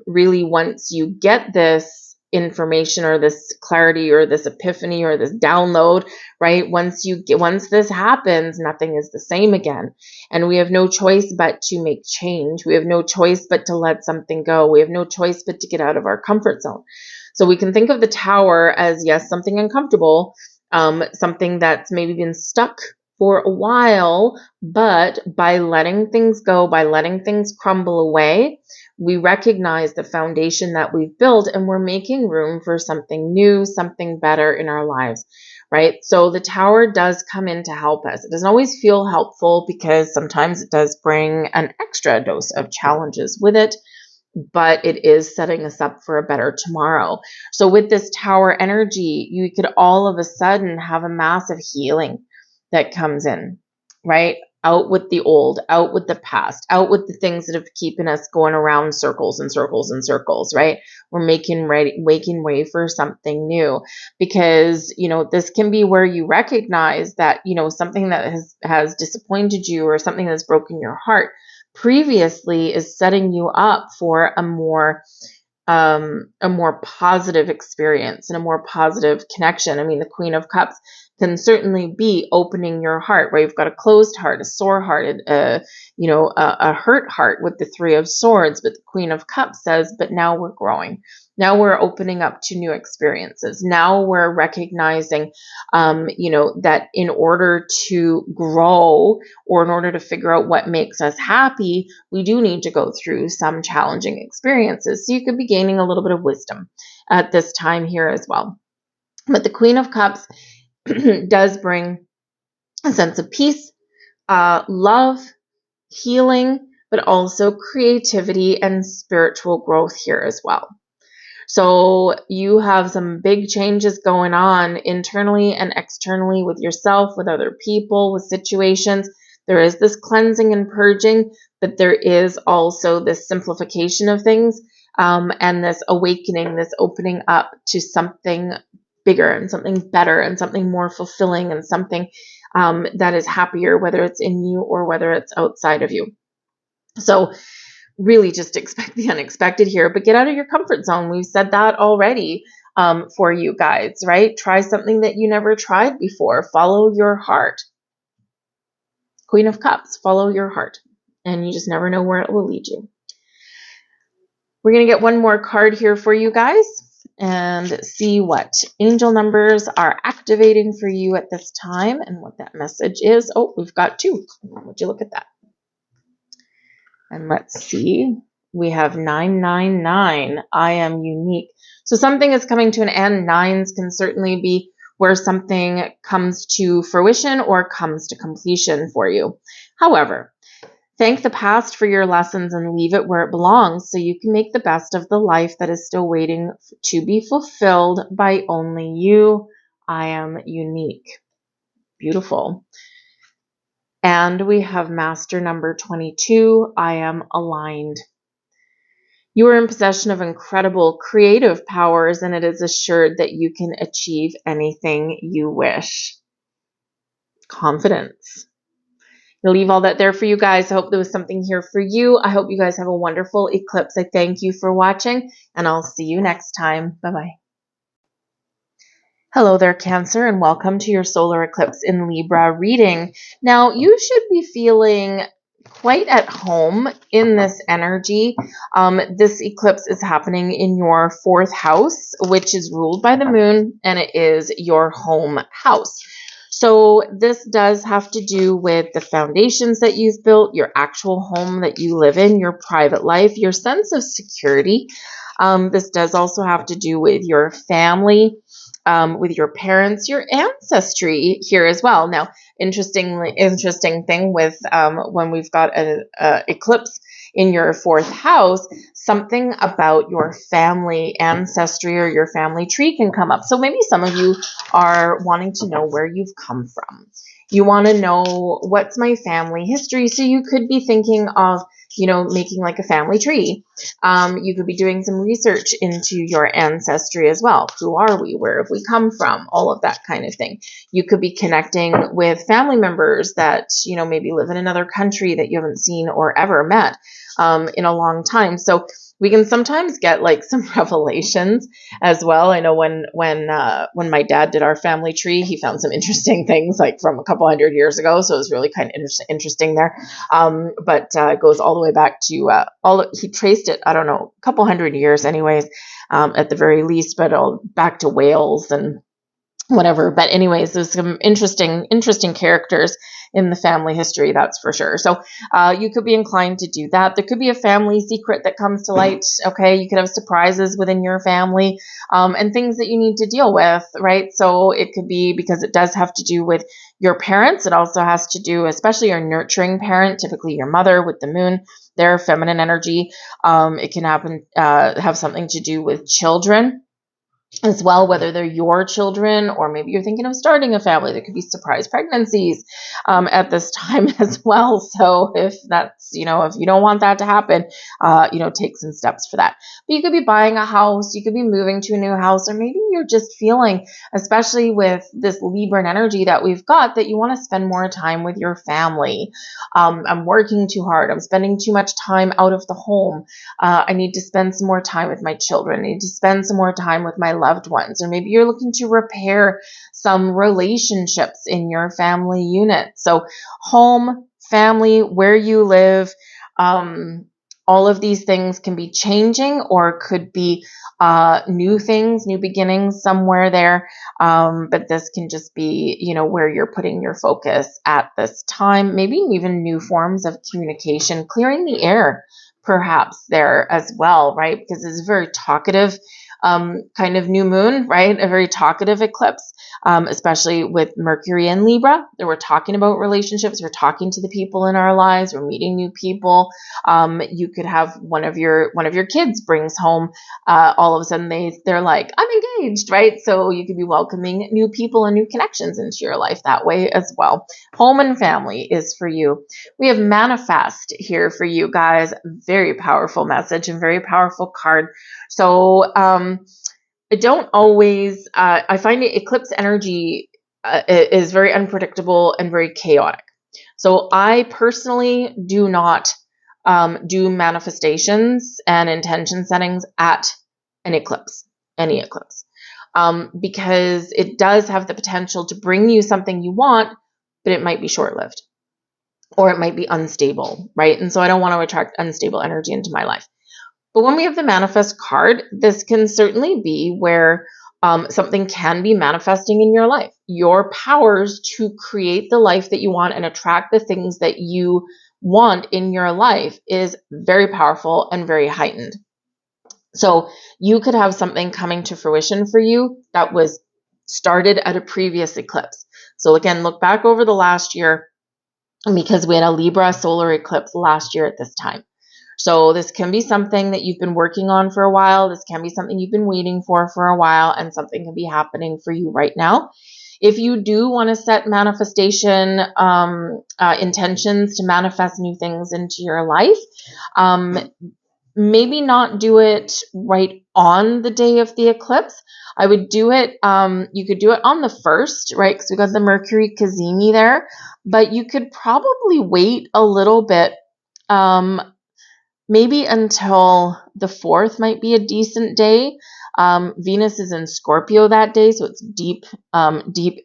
really, once you get this information or this clarity or this epiphany or this download, right? Once this happens, nothing is the same again. And we have no choice but to make change. We have no choice but to let something go. We have no choice but to get out of our comfort zone. So we can think of the Tower as, yes, something uncomfortable, something that's maybe been stuck for a while, but by letting things go, by letting things crumble away, we recognize the foundation that we've built, and we're making room for something new, something better in our lives, right? So the Tower does come in to help us. It doesn't always feel helpful because sometimes it does bring an extra dose of challenges with it, but it is setting us up for a better tomorrow. So with this Tower energy, you could all of a sudden have a massive healing that comes in, right? Out with the old, out with the past, out with the things that have keeping us going around circles and circles and circles, right? We're making way for something new, because, this can be where you recognize that, something that has disappointed you or something that's broken your heart previously is setting you up for a more positive experience and a more positive connection. I mean, the Queen of Cups can certainly be opening your heart, where you've got a closed heart, a sore heart, a hurt heart with the Three of Swords. But the Queen of Cups says, but now we're growing. Now we're opening up to new experiences. Now we're recognizing, that in order to grow, or in order to figure out what makes us happy, we do need to go through some challenging experiences. So you could be gaining a little bit of wisdom at this time here as well. But the Queen of Cups does bring a sense of peace, love, healing, but also creativity and spiritual growth here as well. So you have some big changes going on internally and externally with yourself, with other people, with situations. There is this cleansing and purging, but there is also this simplification of things, and this awakening, this opening up to something bigger and something better and something more fulfilling and something that is happier, whether it's in you or whether it's outside of you. So really just expect the unexpected here, but get out of your comfort zone. We've said that already for you guys, right? Try something that you never tried before. Follow your heart. Queen of Cups, follow your heart. And you just never know where it will lead you. We're going to get one more card here for you guys and see what angel numbers are activating for you at this time and what that message is. Oh, we've got two. Would you look at that? And let's see. We have 999. I am unique. So something is coming to an end. Nines can certainly be where something comes to fruition or comes to completion for you. However, thank the past for your lessons and leave it where it belongs so you can make the best of the life that is still waiting to be fulfilled by only you. I am unique. Beautiful. And we have master number 22. I am aligned. You are in possession of incredible creative powers, and it is assured that you can achieve anything you wish. Confidence. I'll leave all that there for you guys. I hope there was something here for you. I hope you guys have a wonderful eclipse. I thank you for watching, and I'll see you next time. Bye-bye. Hello there, Cancer, and welcome to your solar eclipse in Libra reading. Now, you should be feeling quite at home in this energy. This eclipse is happening in your 4th house, which is ruled by the moon, and it is your home house. So this does have to do with the foundations that you've built, your actual home that you live in, your private life, your sense of security. This does also have to do with your family. with your parents, your ancestry here as well. Now, interesting thing with when we've got an eclipse in your fourth house, something about your family ancestry or your family tree can come up. So maybe some of you are wanting to know where you've come from. You want to know, what's my family history? So you could be thinking of, making like a family tree. You could be doing some research into your ancestry as well. Who are we? Where have we come from? All of that kind of thing. You could be connecting with family members that, maybe live in another country that you haven't seen or ever met in a long time. So we can sometimes get like some revelations as well. I know when my dad did our family tree, he found some interesting things like from a couple hundred years ago. So it was really kind of interesting there. But it goes all the way back to he traced it, I don't know, a couple hundred years anyways, at the very least, but back to Wales and whatever. But anyways, there's some interesting characters in the family history, that's for sure. So you could be inclined to do that. There could be a family secret that comes to light. Okay, you could have surprises within your family and things that you need to deal with, right? So it could be, because it does have to do with your parents. It also has to do, especially your nurturing parent, typically your mother with the moon, their feminine energy. It can have something to do with children as well, whether they're your children or maybe you're thinking of starting a family. There could be surprise pregnancies at this time as well. So if that's, if you don't want that to happen, take some steps for that. But you could be buying a house, you could be moving to a new house, or maybe you're just feeling, especially with this Libran energy that we've got, that you want to spend more time with your family. I'm working too hard. I'm spending too much time out of the home. I need to spend some more time with my children. I need to spend some more time with my loved ones. Or maybe you're looking to repair some relationships in your family unit. So home, family, where you live, all of these things can be changing or could be new things, new beginnings somewhere there. But this can just be, where you're putting your focus at this time. Maybe even new forms of communication, clearing the air perhaps there as well, right? Because it's a very talkative kind of new moon, right? A very talkative eclipse, especially with Mercury and Libra. That we're talking about relationships. We're talking to the people in our lives. We're meeting new people. You could have one of your kids brings home, all of a sudden they're like, I'm engaged, right? So you could be welcoming new people and new connections into your life that way as well. Home and family is for you. We have manifest here for you guys. Very powerful message and very powerful card. So I don't always, I find eclipse energy is very unpredictable and very chaotic. So I personally do not do manifestations and intention settings at an eclipse, any eclipse, because it does have the potential to bring you something you want, but it might be short-lived or it might be unstable, right? And so I don't want to attract unstable energy into my life. But when we have the manifest card, this can certainly be where something can be manifesting in your life. Your powers to create the life that you want and attract the things that you want in your life is very powerful and very heightened. So you could have something coming to fruition for you that was started at a previous eclipse. So again, look back over the last year, because we had a Libra solar eclipse last year at this time. So this can be something that you've been working on for a while. This can be something you've been waiting for a while, and something can be happening for you right now. If you do want to set manifestation intentions to manifest new things into your life, maybe not do it right on the day of the eclipse. I would do it, you could do it on the 1st, right? Because we got the Mercury Cazimi there, but you could probably wait a little bit, maybe until the 4th might be a decent day. Venus is in Scorpio that day, so it's deep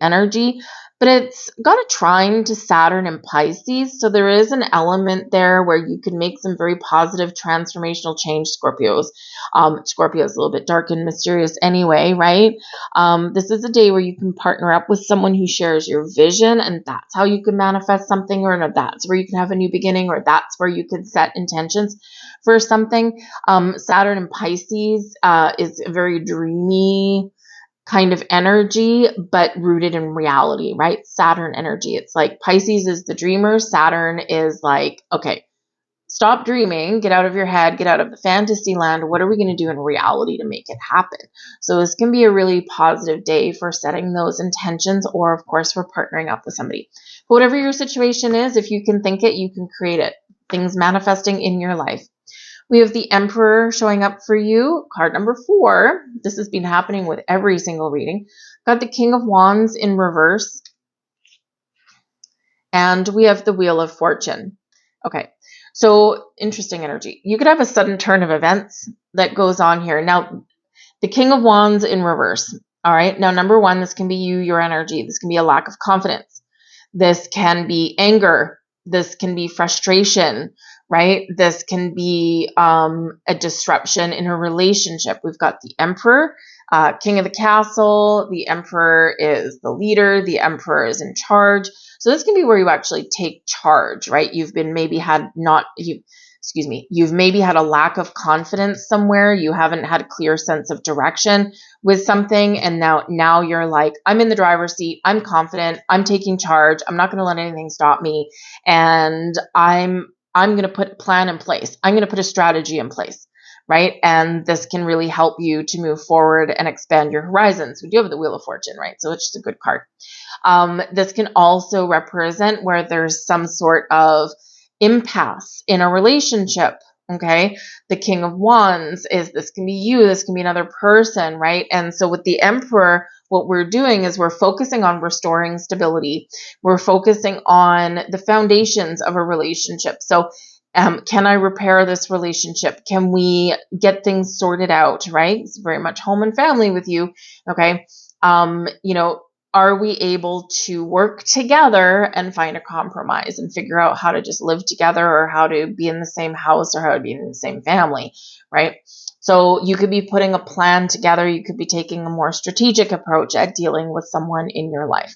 energy. But it's got a trine to Saturn and Pisces, so there is an element there where you can make some very positive transformational change. Scorpio is a little bit dark and mysterious anyway, right? This is a day where you can partner up with someone who shares your vision, and that's how you can manifest something, or that's where you can have a new beginning, or that's where you can set intentions for something. Saturn and Pisces is a very dreamy kind of energy, but rooted in reality, right? Saturn energy. It's like Pisces is the dreamer. Saturn is like, okay, stop dreaming, get out of your head, get out of the fantasy land. What are we going to do in reality to make it happen? So this can be a really positive day for setting those intentions, or of course for partnering up with somebody. But whatever your situation is, if you can think it, you can create it. Things manifesting in your life. We have the Emperor showing up for you, card number 4. This has been happening with every single reading. Got the King of Wands in reverse. And we have the Wheel of Fortune. Okay, so interesting energy. You could have a sudden turn of events that goes on here. Now, the King of Wands in reverse. All right, now number 1, this can be you, your energy. This can be a lack of confidence. This can be anger. This can be frustration, right? This can be a disruption in a relationship. We've got the Emperor, King of the Castle. The Emperor is the leader. The Emperor is in charge. So this can be where you actually take charge, right? You've maybe had a lack of confidence somewhere. You haven't had a clear sense of direction with something. And now you're like, I'm in the driver's seat. I'm confident. I'm taking charge. I'm not going to let anything stop me. And I'm going to put a plan in place. I'm going to put a strategy in place, right? And this can really help you to move forward and expand your horizons. We do have the Wheel of Fortune, right? So it's just a good card. This can also represent where there's some sort of impasse in a relationship. Okay. The King of Wands this can be you, this can be another person, right? And so with the Emperor, what we're doing is we're focusing on restoring stability. We're focusing on the foundations of a relationship. So can I repair this relationship? Can we get things sorted out, right? It's very much home and family with you. Okay. Are we able to work together and find a compromise and figure out how to just live together, or how to be in the same house, or how to be in the same family, right? So you could be putting a plan together. You could be taking a more strategic approach at dealing with someone in your life.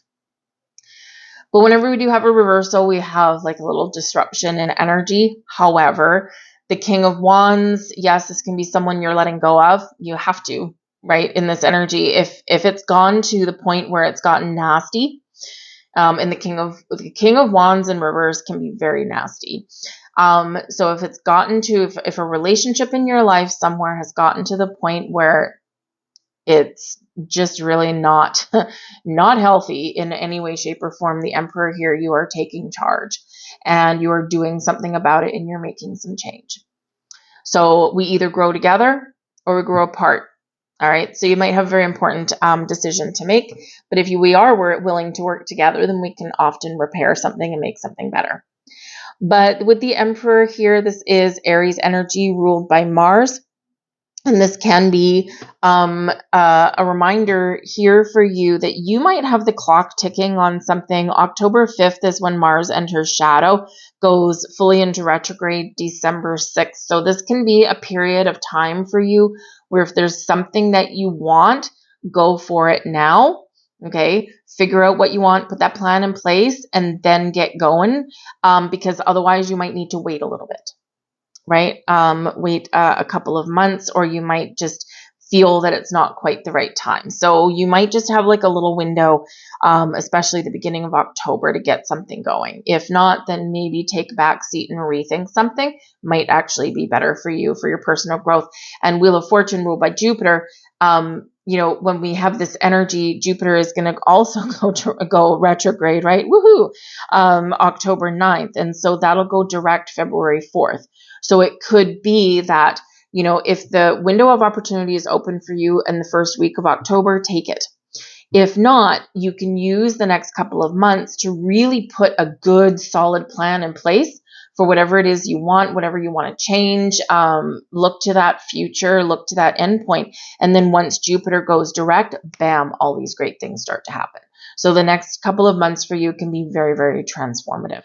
But whenever we do have a reversal, we have like a little disruption in energy. However, the King of Wands, yes, this can be someone you're letting go of. You have to, right, in this energy. If it's gone to the point where it's gotten nasty, and the King of Wands in reverse can be very nasty. So if it's gotten to, if a relationship in your life somewhere has gotten to the point where it's just really not healthy in any way, shape, or form, the Emperor here, you are taking charge and you are doing something about it, and you're making some change. So we either grow together or we grow apart. All right. So you might have a very important decision to make, but if we are willing to work together, then we can often repair something and make something better. But with the Emperor here, this is Aries energy ruled by Mars. And this can be a reminder here for you that you might have the clock ticking on something. October 5th is when Mars enters shadow, goes fully into retrograde December 6th. So this can be a period of time for you where if there's something that you want, go for it now. Okay, figure out what you want, put that plan in place, and then get going, because otherwise you might need to wait a little bit. Right? Wait a couple of months, or you might just feel that it's not quite the right time. So you might just have like a little window, especially the beginning of October, to get something going. If not, then maybe take a back seat and rethink something. Might actually be better for you, for your personal growth. And Wheel of Fortune ruled by Jupiter, when we have this energy, Jupiter is going to also go retrograde, right? Woohoo! October 9th. And so that'll go direct February 4th. So it could be that, if the window of opportunity is open for you in the first week of October, take it. If not, you can use the next couple of months to really put a good, solid plan in place for whatever it is you want, whatever you want to change. Look to that future, look to that endpoint. And then once Jupiter goes direct, bam, all these great things start to happen. So the next couple of months for you can be very, very transformative.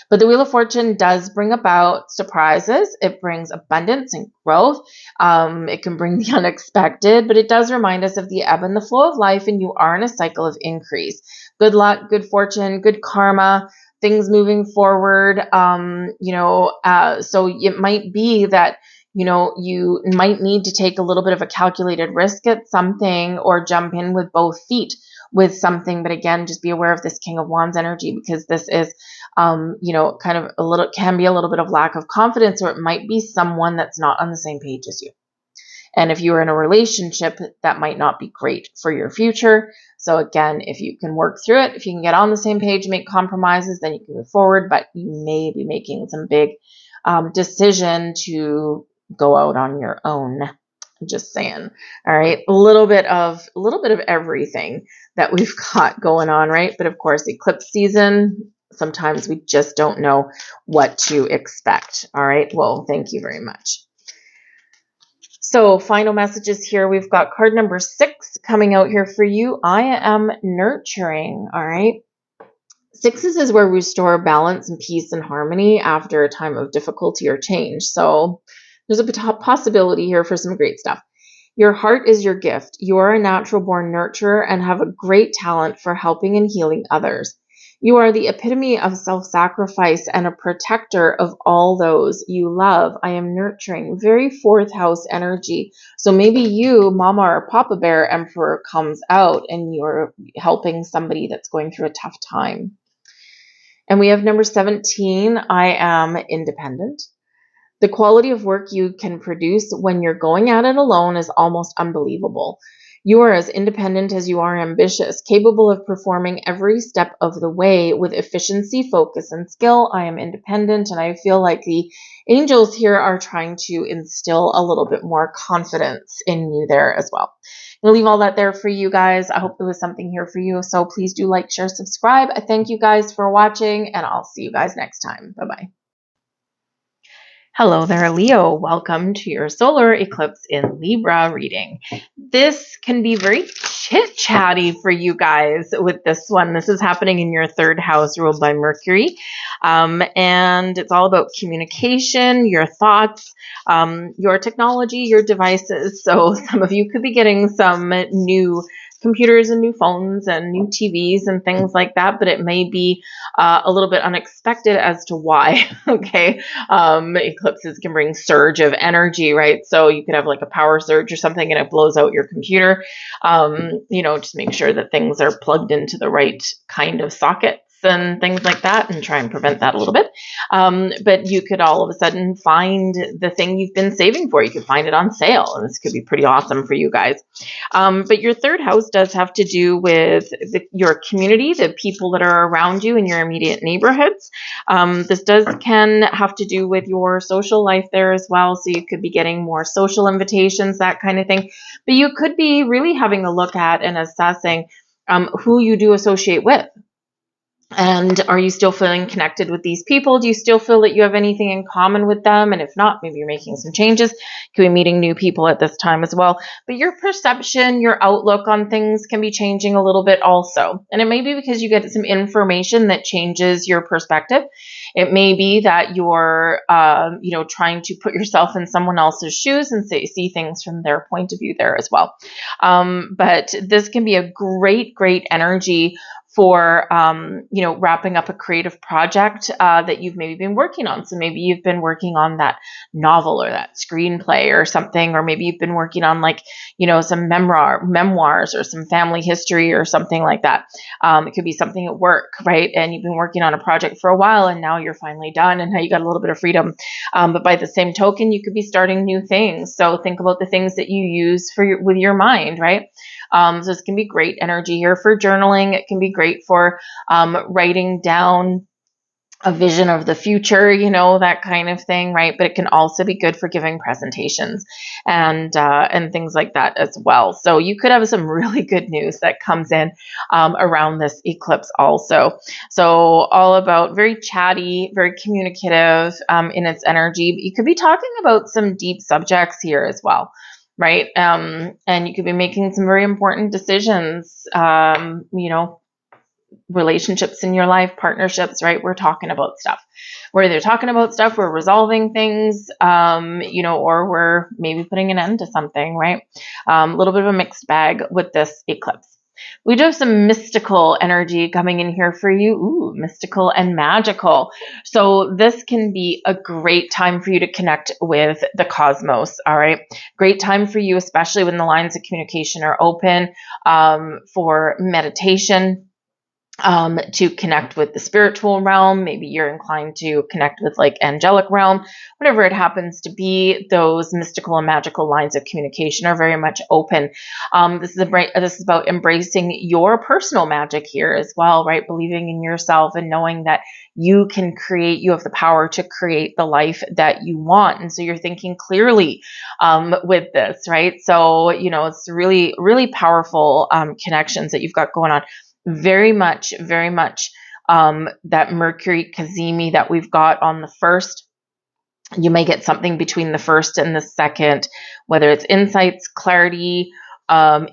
But the Wheel of Fortune does bring about surprises. It brings abundance and growth. It can bring the unexpected, but it does remind us of the ebb and the flow of life, and you are in a cycle of increase. Good luck, good fortune, good karma, things moving forward. So it might be that you might need to take a little bit of a calculated risk at something or jump in with both feet with something. But again, just be aware of this King of Wands energy, because this is, kind of can be a little bit of lack of confidence, or it might be someone that's not on the same page as you. And if you're in a relationship, that might not be great for your future. So again, if you can work through it, if you can get on the same page, make compromises, then you can move forward. But you may be making some big decision to go out on your own. Just saying. All right. A little bit of everything that we've got going on, right? But of course, eclipse season, sometimes we just don't know what to expect. All right. Well, thank you very much. So final messages here. We've got card number 6 coming out here for you. I am nurturing. All right. 6s is where we restore balance and peace and harmony after a time of difficulty or change. So there's a possibility here for some great stuff. Your heart is your gift. You are a natural born nurturer and have a great talent for helping and healing others. You are the epitome of self-sacrifice and a protector of all those you love. I am nurturing. Very 4th house energy. So maybe you, Mama or Papa Bear Emperor, comes out and you're helping somebody that's going through a tough time. And we have number 17. I am independent. The quality of work you can produce when you're going at it alone is almost unbelievable. You are as independent as you are ambitious, capable of performing every step of the way with efficiency, focus, and skill. I am independent, and I feel like the angels here are trying to instill a little bit more confidence in you there as well. I'm going to leave all that there for you guys. I hope there was something here for you. So please do like, share, subscribe. I thank you guys for watching, and I'll see you guys next time. Bye-bye. Hello there, Leo. Welcome to your solar eclipse in Libra reading. This can be very chit-chatty for you guys with this one. This is happening in your 3rd house ruled by Mercury. And it's all about communication, your thoughts, your technology, your devices. So some of you could be getting some new computers and new phones and new TVs and things like that, but it may be a little bit unexpected as to why. Okay. Eclipses can bring surge of energy, right? So you could have like a power surge or something and it blows out your computer. Just make sure that things are plugged into the right kind of sockets and things like that, and try and prevent that a little bit. But you could all of a sudden find the thing you've been saving for. You could find it on sale, and this could be pretty awesome for you guys. But your 3rd house does have to do with your community, the people that are around you in your immediate neighborhoods. This can have to do with your social life there as well. So you could be getting more social invitations, that kind of thing. But you could be really having a look at and assessing who you do associate with. And are you still feeling connected with these people? Do you still feel that you have anything in common with them? And if not, maybe you're making some changes. You could be meeting new people at this time as well. But your perception, your outlook on things can be changing a little bit also. And it may be because you get some information that changes your perspective. It may be that you're, trying to put yourself in someone else's shoes and see things from their point of view there as well. But this can be a great, great energy for, wrapping up a creative project that you've maybe been working on. So maybe you've been working on that novel or that screenplay or something, or maybe you've been working on some memoirs or some family history or something like that. It could be something at work, right? And you've been working on a project for a while and now you're finally done and now you got a little bit of freedom. But by the same token, you could be starting new things. So think about the things that you use with your mind, right? So this can be great energy here for journaling. It can be great for writing down a vision of the future, that kind of thing, right? But it can also be good for giving presentations and things like that as well. So you could have some really good news that comes in around this eclipse also. So all about very chatty, very communicative in its energy. But you could be talking about some deep subjects here as well. Right. And you could be making some very important decisions, relationships in your life, partnerships, right? We're talking about stuff. We're either talking about stuff, we're resolving things, or we're maybe putting an end to something, right? A little bit of a mixed bag with this eclipse. We do have some mystical energy coming in here for you. Ooh, mystical and magical. So this can be a great time for you to connect with the cosmos. All right. Great time for you, especially when the lines of communication are open, for meditation, to connect with the spiritual realm. Maybe you're inclined to connect with like angelic realm, whatever it happens to be. Those mystical and magical lines of communication are very much open. This is about embracing your personal magic here as well, right? Believing in yourself and knowing that you can create, you have the power to create the life that you want. And so you're thinking clearly with this, right? So, it's really, really powerful connections that you've got going on. Very much that Mercury Cazimi that we've got on the 1st. You may get something between the 1st and the 2nd, whether it's insights, clarity,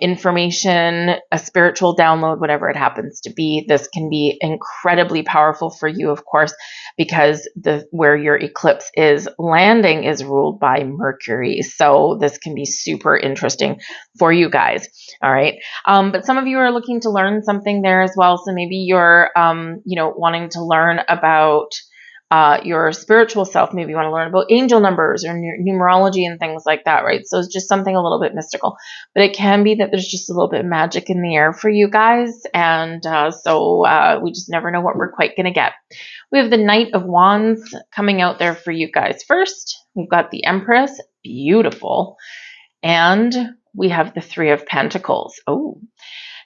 information, a spiritual download, whatever it happens to be. This can be incredibly powerful for you, of course, because where your eclipse is landing is ruled by Mercury. So this can be super interesting for you guys. All right. But some of you are looking to learn something there as well. So maybe you're, wanting to learn about your spiritual self. Maybe you want to learn about angel numbers or numerology and things like that, right? So it's just something a little bit mystical, but it can be that there's just a little bit of magic in the air for you guys. And so we just never know what we're quite going to get. We have the Knight of Wands coming out there for you guys. First, we've got the Empress, beautiful. And we have the Three of Pentacles. Oh,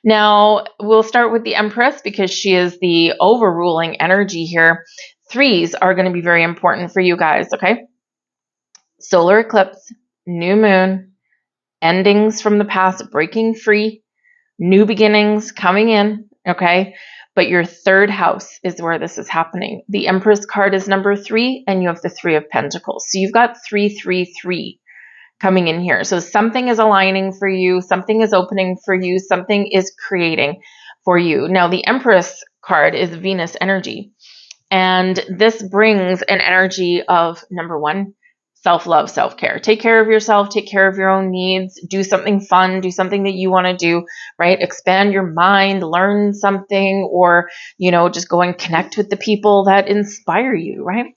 now we'll start with the Empress because she is the overruling energy here. Threes are going to be very important for you guys, okay? Solar eclipse, new moon, endings from the past, breaking free, new beginnings coming in, okay? But your 3rd house is where this is happening. The Empress card is number 3, and you have the Three of Pentacles. So you've got 333 coming in here. So something is aligning for you, something is opening for you, something is creating for you. Now, the Empress card is Venus energy. And this brings an energy of, number 1, self-love, self-care. Take care of yourself, take care of your own needs, do something fun, do something that you want to do, right? Expand your mind, learn something, or, just go and connect with the people that inspire you, right?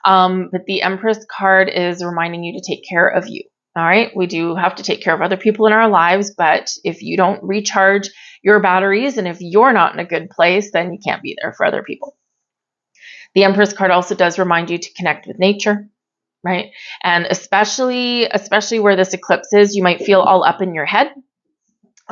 But the Empress card is reminding you to take care of you. All right. We do have to take care of other people in our lives, but if you don't recharge your batteries and if you're not in a good place, then you can't be there for other people. The Empress card also does remind you to connect with nature, right? And especially where this eclipse is, you might feel all up in your head.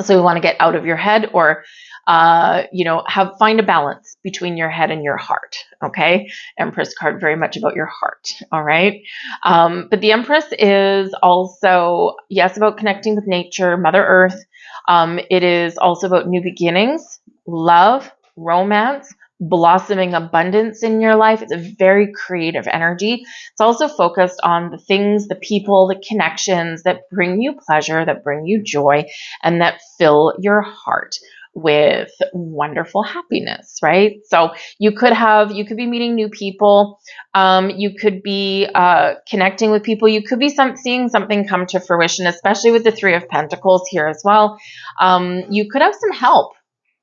So we want to get out of your head or, find a balance between your head and your heart. Okay. Empress card, very much about your heart. All right. But the Empress is also, yes, about connecting with nature, Mother Earth. It is also about new beginnings, love, romance, blossoming abundance in your life. It's a very creative energy. It's also focused on the things, the people, the connections that bring you pleasure, that bring you joy, and that fill your heart with wonderful happiness, right? So you could be meeting new people. You could be connecting with people. You could be seeing something come to fruition, especially with the Three of Pentacles here as well. You could have some help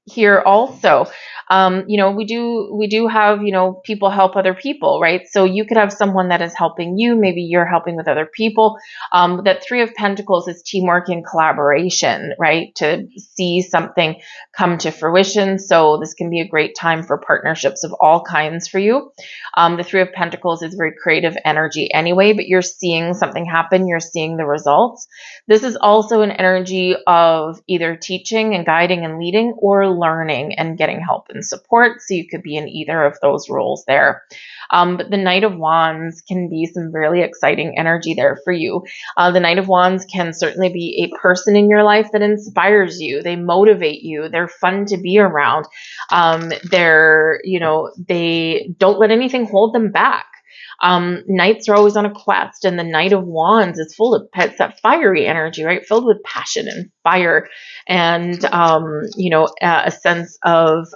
here also. We do have, people help other people, right? So you could have someone that is helping you. Maybe you're helping with other people. That Three of Pentacles is teamwork and collaboration, right? To see something come to fruition. So this can be a great time for partnerships of all kinds for you. The Three of Pentacles is very creative energy anyway, but you're seeing something happen. You're seeing the results. This is also an energy of either teaching and guiding and leading or learning and getting help and support. So you could be in either of those roles there. But the Knight of Wands can be some really exciting energy there for you. The Knight of Wands can certainly be a person in your life that inspires you. They motivate you. They're fun to be around. They don't let anything hold them back. Knights are always on a quest, and the Knight of Wands is full of pets, that fiery energy, right? Filled with passion and fire, and a sense of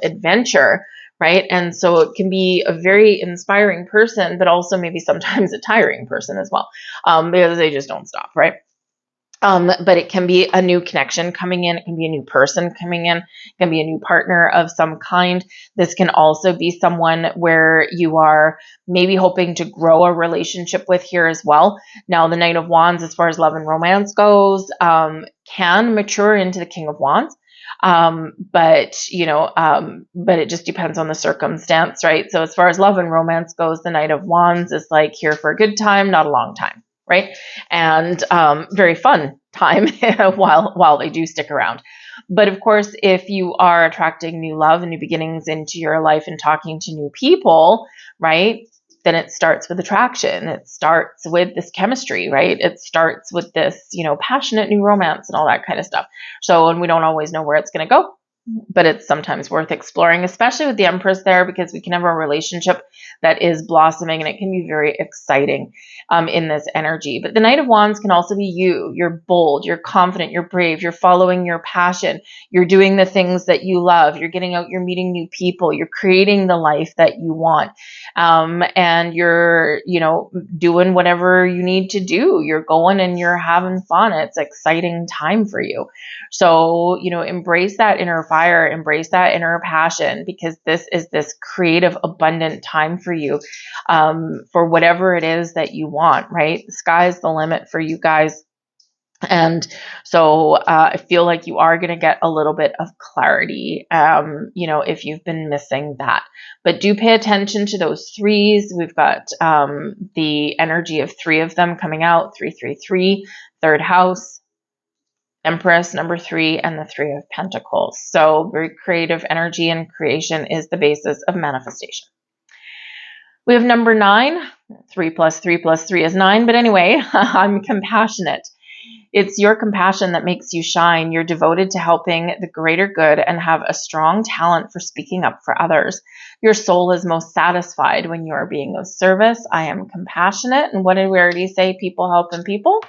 adventure, right? And so it can be a very inspiring person, but also maybe sometimes a tiring person as well, because they just don't stop, right? But it can be a new connection coming in. It can be a new person coming in. It can be a new partner of some kind. This can also be someone where you are maybe hoping to grow a relationship with here as well. Now, the Knight of Wands, as far as love and romance goes, can mature into the King of Wands. But it just depends on the circumstance, right? So as far as love and romance goes, the Knight of Wands is like here for a good time, not a long time. Right. And very fun time while they do stick around. But of course, if you are attracting new love and new beginnings into your life and talking to new people, right, then it starts with attraction. It starts with this chemistry, right? It starts with this, passionate new romance and all that kind of stuff. So, and we don't always know where it's going to go, but it's sometimes worth exploring, especially with the Empress there, because we can have a relationship that is blossoming and it can be very exciting in this energy. But the Knight of Wands can also be you. You're bold, you're confident, you're brave, you're following your passion, you're doing the things that you love, you're getting out, you're meeting new people, you're creating the life that you want. And you're, doing whatever you need to do. You're going and you're having fun. It's an exciting time for you. So, embrace that inner fire, embrace that inner passion, because this is this creative, abundant time for you, for whatever it is that you want, right? The sky's the limit for you guys. And so I feel like you are going to get a little bit of clarity, if you've been missing that. But do pay attention to those threes. We've got the energy of three of them coming out, 333, third house, Empress, number 3, and the 3 of Pentacles. So very creative energy, and creation is the basis of manifestation. We have number 9. 3 plus 3 plus 3 is 9. But anyway, I'm compassionate. It's your compassion that makes you shine. You're devoted to helping the greater good and have a strong talent for speaking up for others. Your soul is most satisfied when you are being of service. I am compassionate. And what did we already say? People helping people.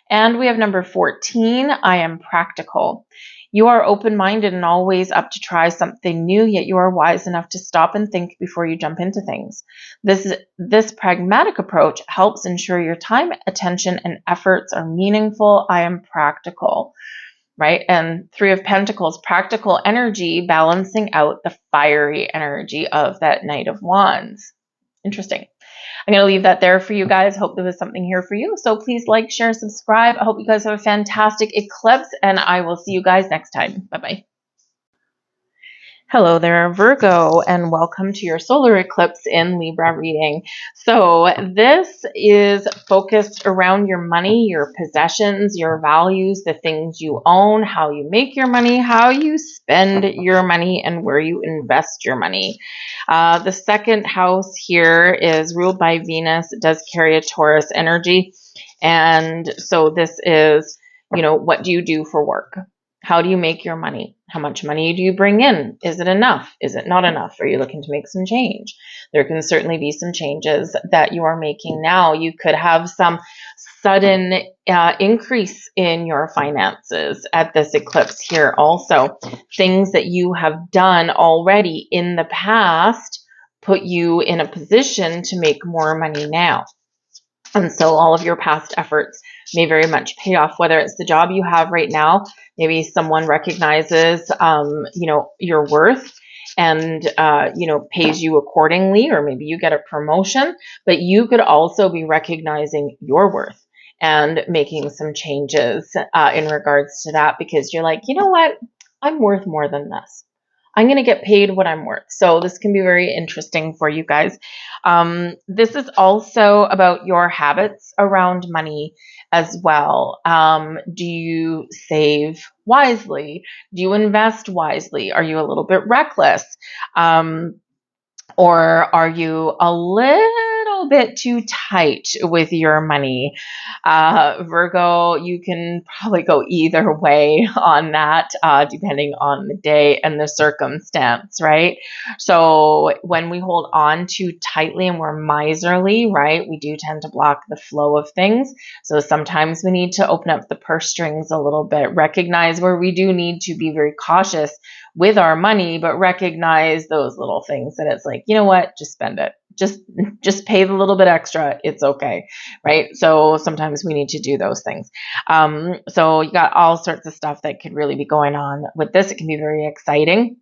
And we have number 14, I am practical. You are open-minded and always up to try something new, yet you are wise enough to stop and think before you jump into things. This pragmatic approach helps ensure your time, attention, and efforts are meaningful. I am practical, right? And 3 of Pentacles, practical energy balancing out the fiery energy of that Knight of Wands. Interesting. I'm going to leave that there for you guys. Hope there was something here for you. So please like, share, subscribe. I hope you guys have a fantastic eclipse, and I will see you guys next time. Bye-bye. Hello there, Virgo, and welcome to your solar eclipse in Libra reading. So this is focused around your money, your possessions, your values, the things you own, how you make your money, how you spend your money, and where you invest your money. The second house here is ruled by Venus. It does carry a Taurus energy. And so this is, what do you do for work? How do you make your money? How much money do you bring in? Is it enough? Is it not enough? Are you looking to make some change? There can certainly be some changes that you are making now. You could have some sudden increase in your finances at this eclipse here also. Things that you have done already in the past put you in a position to make more money now. And so all of your past efforts may very much pay off, whether it's the job you have right now. Maybe someone recognizes, your worth and, pays you accordingly, or maybe you get a promotion, but you could also be recognizing your worth and making some changes in regards to that, because you're like, you know what? I'm worth more than this. I'm going to get paid what I'm worth. So this can be very interesting for you guys. This is also about your habits around money as well. Do you save wisely? Do you invest wisely? Are you a little bit reckless? Or are you a little bit too tight with your money? Virgo, you can probably go either way on that, depending on the day and the circumstance, right? So when we hold on too tightly and we're miserly, right, we do tend to block the flow of things. So sometimes we need to open up the purse strings a little bit, recognize where we do need to be very cautious with our money, but recognize those little things that it's like, you know what, just spend it. just pay the little bit extra. It's okay, right? So sometimes we need to do those things. So you got all sorts of stuff that could really be going on with this. It can be very exciting.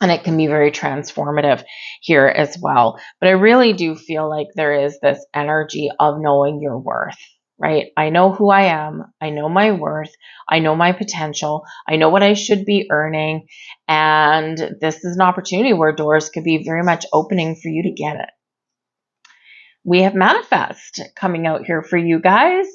And it can be very transformative here as well. But I really do feel like there is this energy of knowing your worth, right? I know who I am. I know my worth. I know my potential. I know what I should be earning. And this is an opportunity where doors could be very much opening for you to get it. We have manifest coming out here for you guys.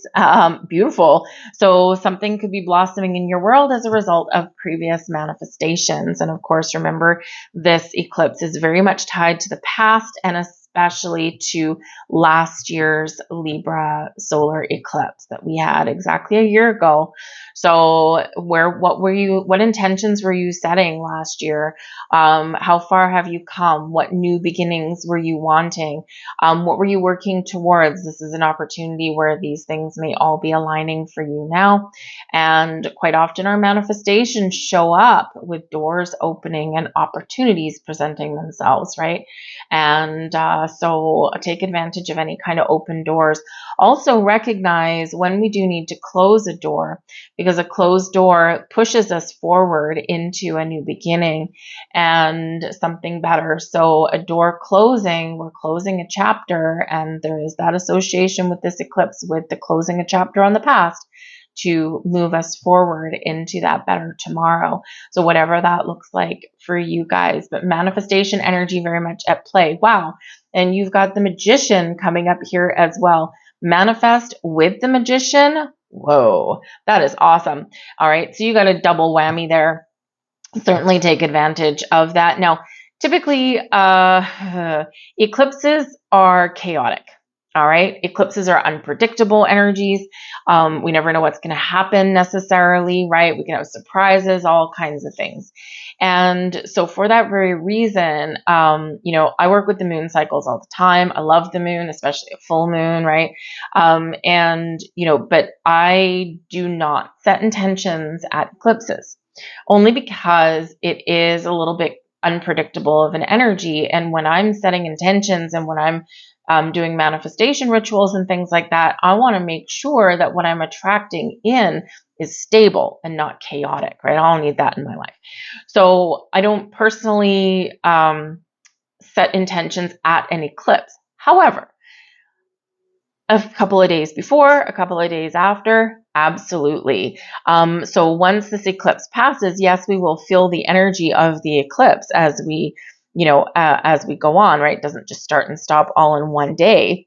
Beautiful. So something could be blossoming in your world as a result of previous manifestations. And of course, remember, this eclipse is very much tied to the past and especially to last year's Libra solar eclipse that we had exactly a year ago. So what intentions were you setting last year? How far have you come? What new beginnings were you wanting? What were you working towards? This is an opportunity where these things may all be aligning for you now. And quite often our manifestations show up with doors opening and opportunities presenting themselves, right? And so take advantage of any kind of open doors. Also recognize when we do need to close a door, because a closed door pushes us forward into a new beginning and something better. So a door closing, we're closing a chapter, and there is that association with this eclipse with the closing a chapter on the past to move us forward into that better tomorrow. So whatever that looks like for you guys, but manifestation energy very much at play. Wow. And you've got the Magician coming up here as well. Manifest with the Magician. Whoa, that is awesome. All right. So you got a double whammy there. Certainly take advantage of that. Now, typically, eclipses are chaotic. All right. Eclipses are unpredictable energies. We never know what's going to happen necessarily, right? We can have surprises, all kinds of things. And so for that very reason, I work with the moon cycles all the time. I love the moon, especially a full moon, right? But I do not set intentions at eclipses, only because it is a little bit unpredictable of an energy. And when I'm setting intentions and when I'm doing manifestation rituals and things like that, I want to make sure that what I'm attracting in is stable and not chaotic, right? I don't need that in my life. So I don't personally set intentions at an eclipse. However, a couple of days before, a couple of days after, absolutely. So once this eclipse passes, yes, we will feel the energy of the eclipse as we go on, right? It doesn't just start and stop all in one day.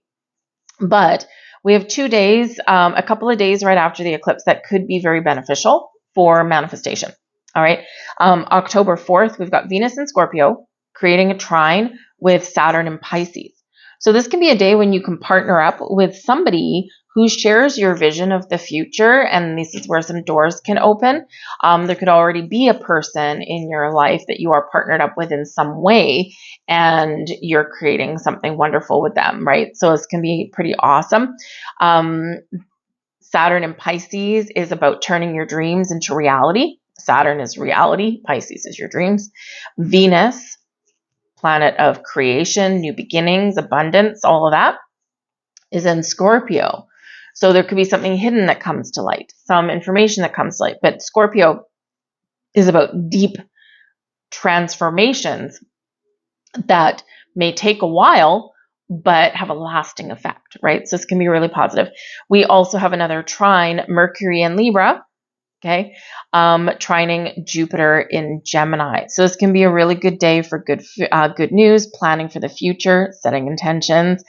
But we have 2 days, a couple of days right after the eclipse that could be very beneficial for manifestation. All right. October 4th, we've got Venus in Scorpio creating a trine with Saturn in Pisces. So this can be a day when you can partner up with somebody who shares your vision of the future, and this is where some doors can open. There could already be a person in your life that you are partnered up with in some way, and you're creating something wonderful with them, right? So this can be pretty awesome. Saturn in Pisces is about turning your dreams into reality. Saturn is reality. Pisces is your dreams. Venus, planet of creation, new beginnings, abundance, all of that, is in Scorpio. So there could be something hidden that comes to light, some information that comes to light. But Scorpio is about deep transformations that may take a while, but have a lasting effect, right? So this can be really positive. We also have another trine, Mercury in Libra, okay, trining Jupiter in Gemini. So this can be a really good day for good news, planning for the future, setting intentions,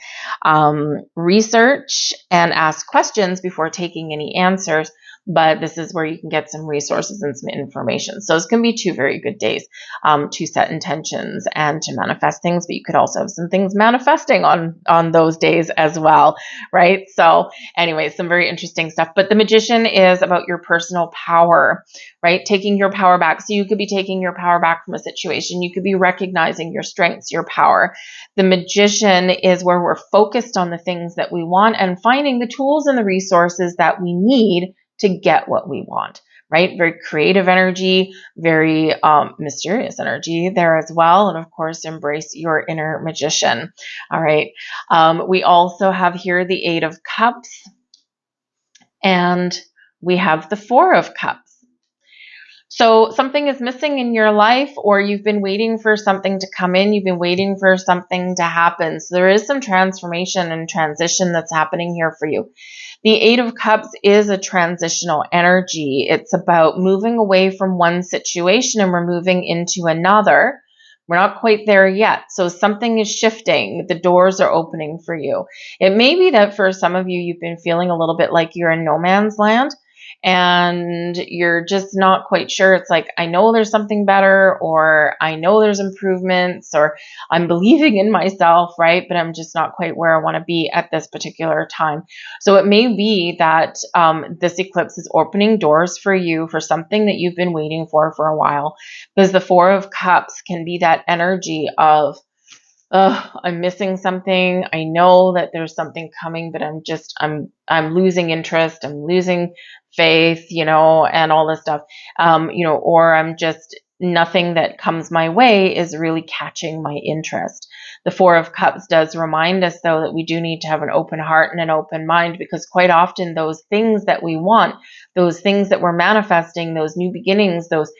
research, and ask questions before taking any answers. But this is where you can get some resources and some information. So it's going to be 2 very good days to set intentions and to manifest things. But you could also have some things manifesting on those days as well, right? So anyway, some very interesting stuff. But the Magician is about your personal power, right? Taking your power back. So you could be taking your power back from a situation. You could be recognizing your strengths, your power. The Magician is where we're focused on the things that we want and finding the tools and the resources that we need to get what we want, right? Very creative energy, very mysterious energy there as well. And of course, embrace your inner magician. All right. We also have here the Eight of Cups, and we have the Four of Cups. So something is missing in your life, or you've been waiting for something to come in. You've been waiting for something to happen. So there is some transformation and transition that's happening here for you. The Eight of Cups is a transitional energy. It's about moving away from one situation and we're moving into another. We're not quite there yet. So something is shifting. The doors are opening for you. It may be that for some of you, you've been feeling a little bit like you're in no man's land and you're just not quite sure. It's like, I know there's something better, or I know there's improvements, or I'm believing in myself, right? But I'm just not quite where I want to be at this particular time. So it may be that this eclipse is opening doors for you for something that you've been waiting for a while, because the Four of Cups can be that energy of, I'm missing something. I know that there's something coming, but I'm losing interest. I'm losing faith, and all this stuff, or I'm just, nothing that comes my way is really catching my interest. The Four of Cups does remind us, though, that we do need to have an open heart and an open mind, because quite often those things that we want, those things that we're manifesting, those new beginnings, those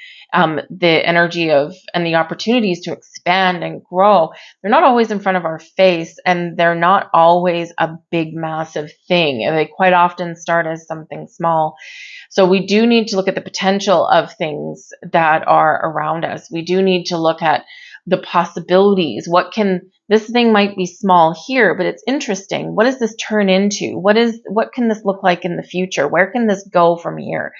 the energy of and the opportunities to expand and grow, they're not always in front of our face, and they're not always a big, massive thing. They quite often start as something small. So we do need to look at the potential of things that are around us. We do need to look at the possibilities. This thing might be small here, but it's interesting. What does this turn into? What can this look like in the future? Where can this go from here?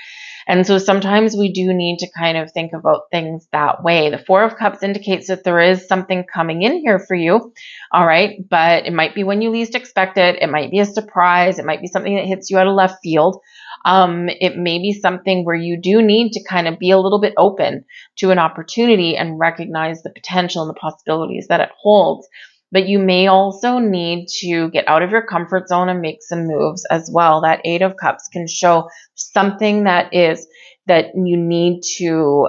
And so sometimes we do need to kind of think about things that way. The Four of Cups indicates that there is something coming in here for you. All right. But it might be when you least expect it. It might be a surprise. It might be something that hits you out of left field. It may be something where you do need to kind of be a little bit open to an opportunity and recognize the potential and the possibilities that it holds. But you may also need to get out of your comfort zone and make some moves as well. That Eight of Cups can show something that you need to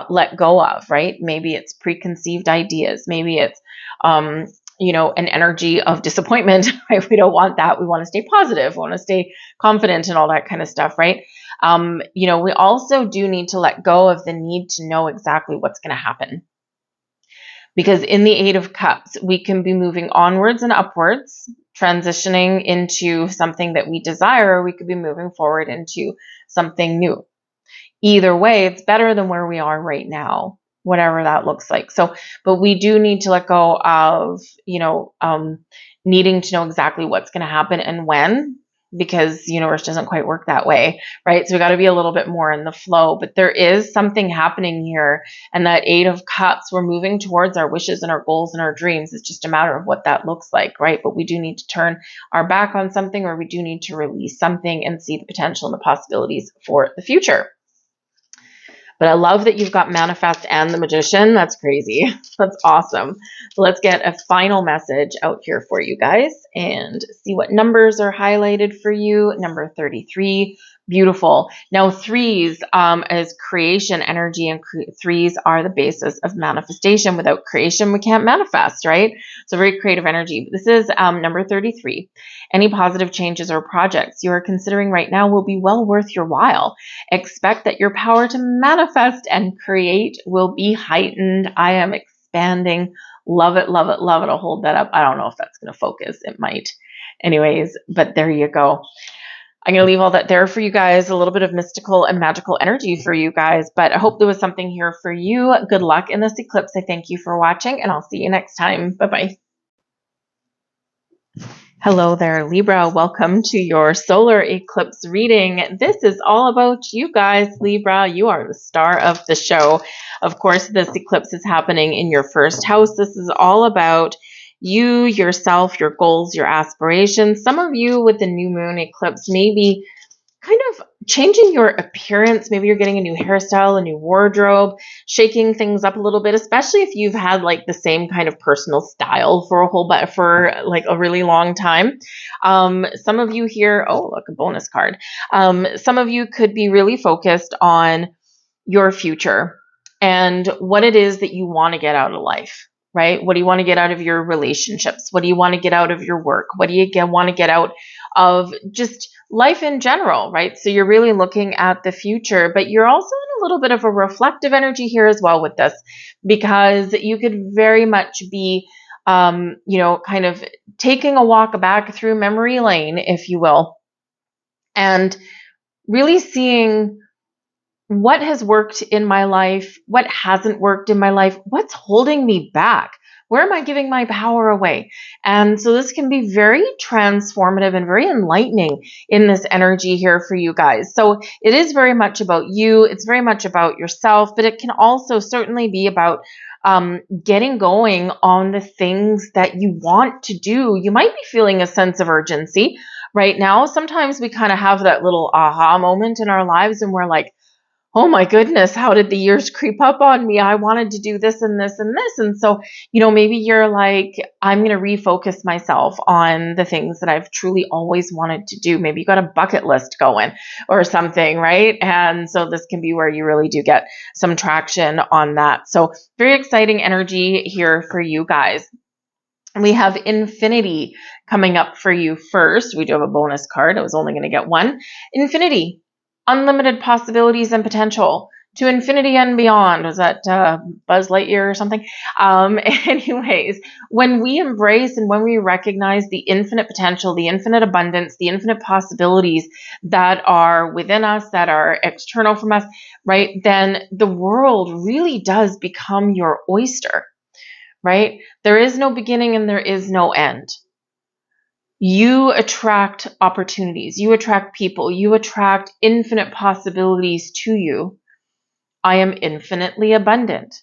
let go of, right? Maybe it's preconceived ideas. Maybe it's, an energy of disappointment, right? We don't want that. We want to stay positive. We want to stay confident and all that kind of stuff, right? We also do need to let go of the need to know exactly what's going to happen. Because in the Eight of Cups, we can be moving onwards and upwards, transitioning into something that we desire, or we could be moving forward into something new. Either way, it's better than where we are right now, whatever that looks like. So, but we do need to let go of, needing to know exactly what's going to happen and when, because the universe doesn't quite work that way, right? So we got to be a little bit more in the flow, but there is something happening here. And that Eight of Cups, we're moving towards our wishes and our goals and our dreams. It's just a matter of what that looks like, right? But we do need to turn our back on something, or we do need to release something and see the potential and the possibilities for the future. But I love that you've got Manifest and the Magician. That's crazy. That's awesome. So let's get a final message out here for you guys and see what numbers are highlighted for you. Number 33. Beautiful. Now, threes is creation energy, and threes are the basis of manifestation. Without creation, we can't manifest, right? So very creative energy. This is number 33. Any positive changes or projects you are considering right now will be well worth your while. Expect that your power to manifest and create will be heightened. I am expanding. Love it, love it, love it. I'll hold that up. I don't know if that's going to focus. It might. Anyways, but there you go. I'm going to leave all that there for you guys, a little bit of mystical and magical energy for you guys, but I hope there was something here for you. Good luck in this eclipse. I thank you for watching, and I'll see you next time. Bye-bye. Hello there, Libra. Welcome to your solar eclipse reading. This is all about you guys, Libra. You are the star of the show. Of course, this eclipse is happening in your first house. This is all about you, yourself, your goals, your aspirations. Some of you with the new moon eclipse may be kind of changing your appearance. Maybe you're getting a new hairstyle, a new wardrobe, shaking things up a little bit, especially if you've had like the same kind of personal style for like a really long time. Some of you here, oh, look, a bonus card. Some of you could be really focused on your future and what it is that you want to get out of life, right? What do you want to get out of your relationships? What do you want to get out of your work? What do you want to get out of just life in general, right? So you're really looking at the future, but you're also in a little bit of a reflective energy here as well with this, because you could very much be, kind of taking a walk back through memory lane, if you will, and really seeing what has worked in my life, what hasn't worked in my life, what's holding me back, where am I giving my power away? And so this can be very transformative and very enlightening in this energy here for you guys. So it is very much about you. It's very much about yourself, but it can also certainly be about getting going on the things that you want to do. You might be feeling a sense of urgency right now. Sometimes we kind of have that little aha moment in our lives and we're like, oh my goodness, how did the years creep up on me? I wanted to do this and this and this. And so, maybe you're like, I'm going to refocus myself on the things that I've truly always wanted to do. Maybe you got a bucket list going or something, right? And so this can be where you really do get some traction on that. So very exciting energy here for you guys. We have infinity coming up for you first. We do have a bonus card. I was only going to get one. Infinity. Unlimited possibilities and potential to infinity and beyond. Was that Buzz Lightyear or something? Anyways, when we embrace and when we recognize the infinite potential, the infinite abundance, the infinite possibilities that are within us, that are external from us, right, then the world really does become your oyster, right? There is no beginning and there is no end. You attract opportunities, you attract people, you attract infinite possibilities to you. I am infinitely abundant,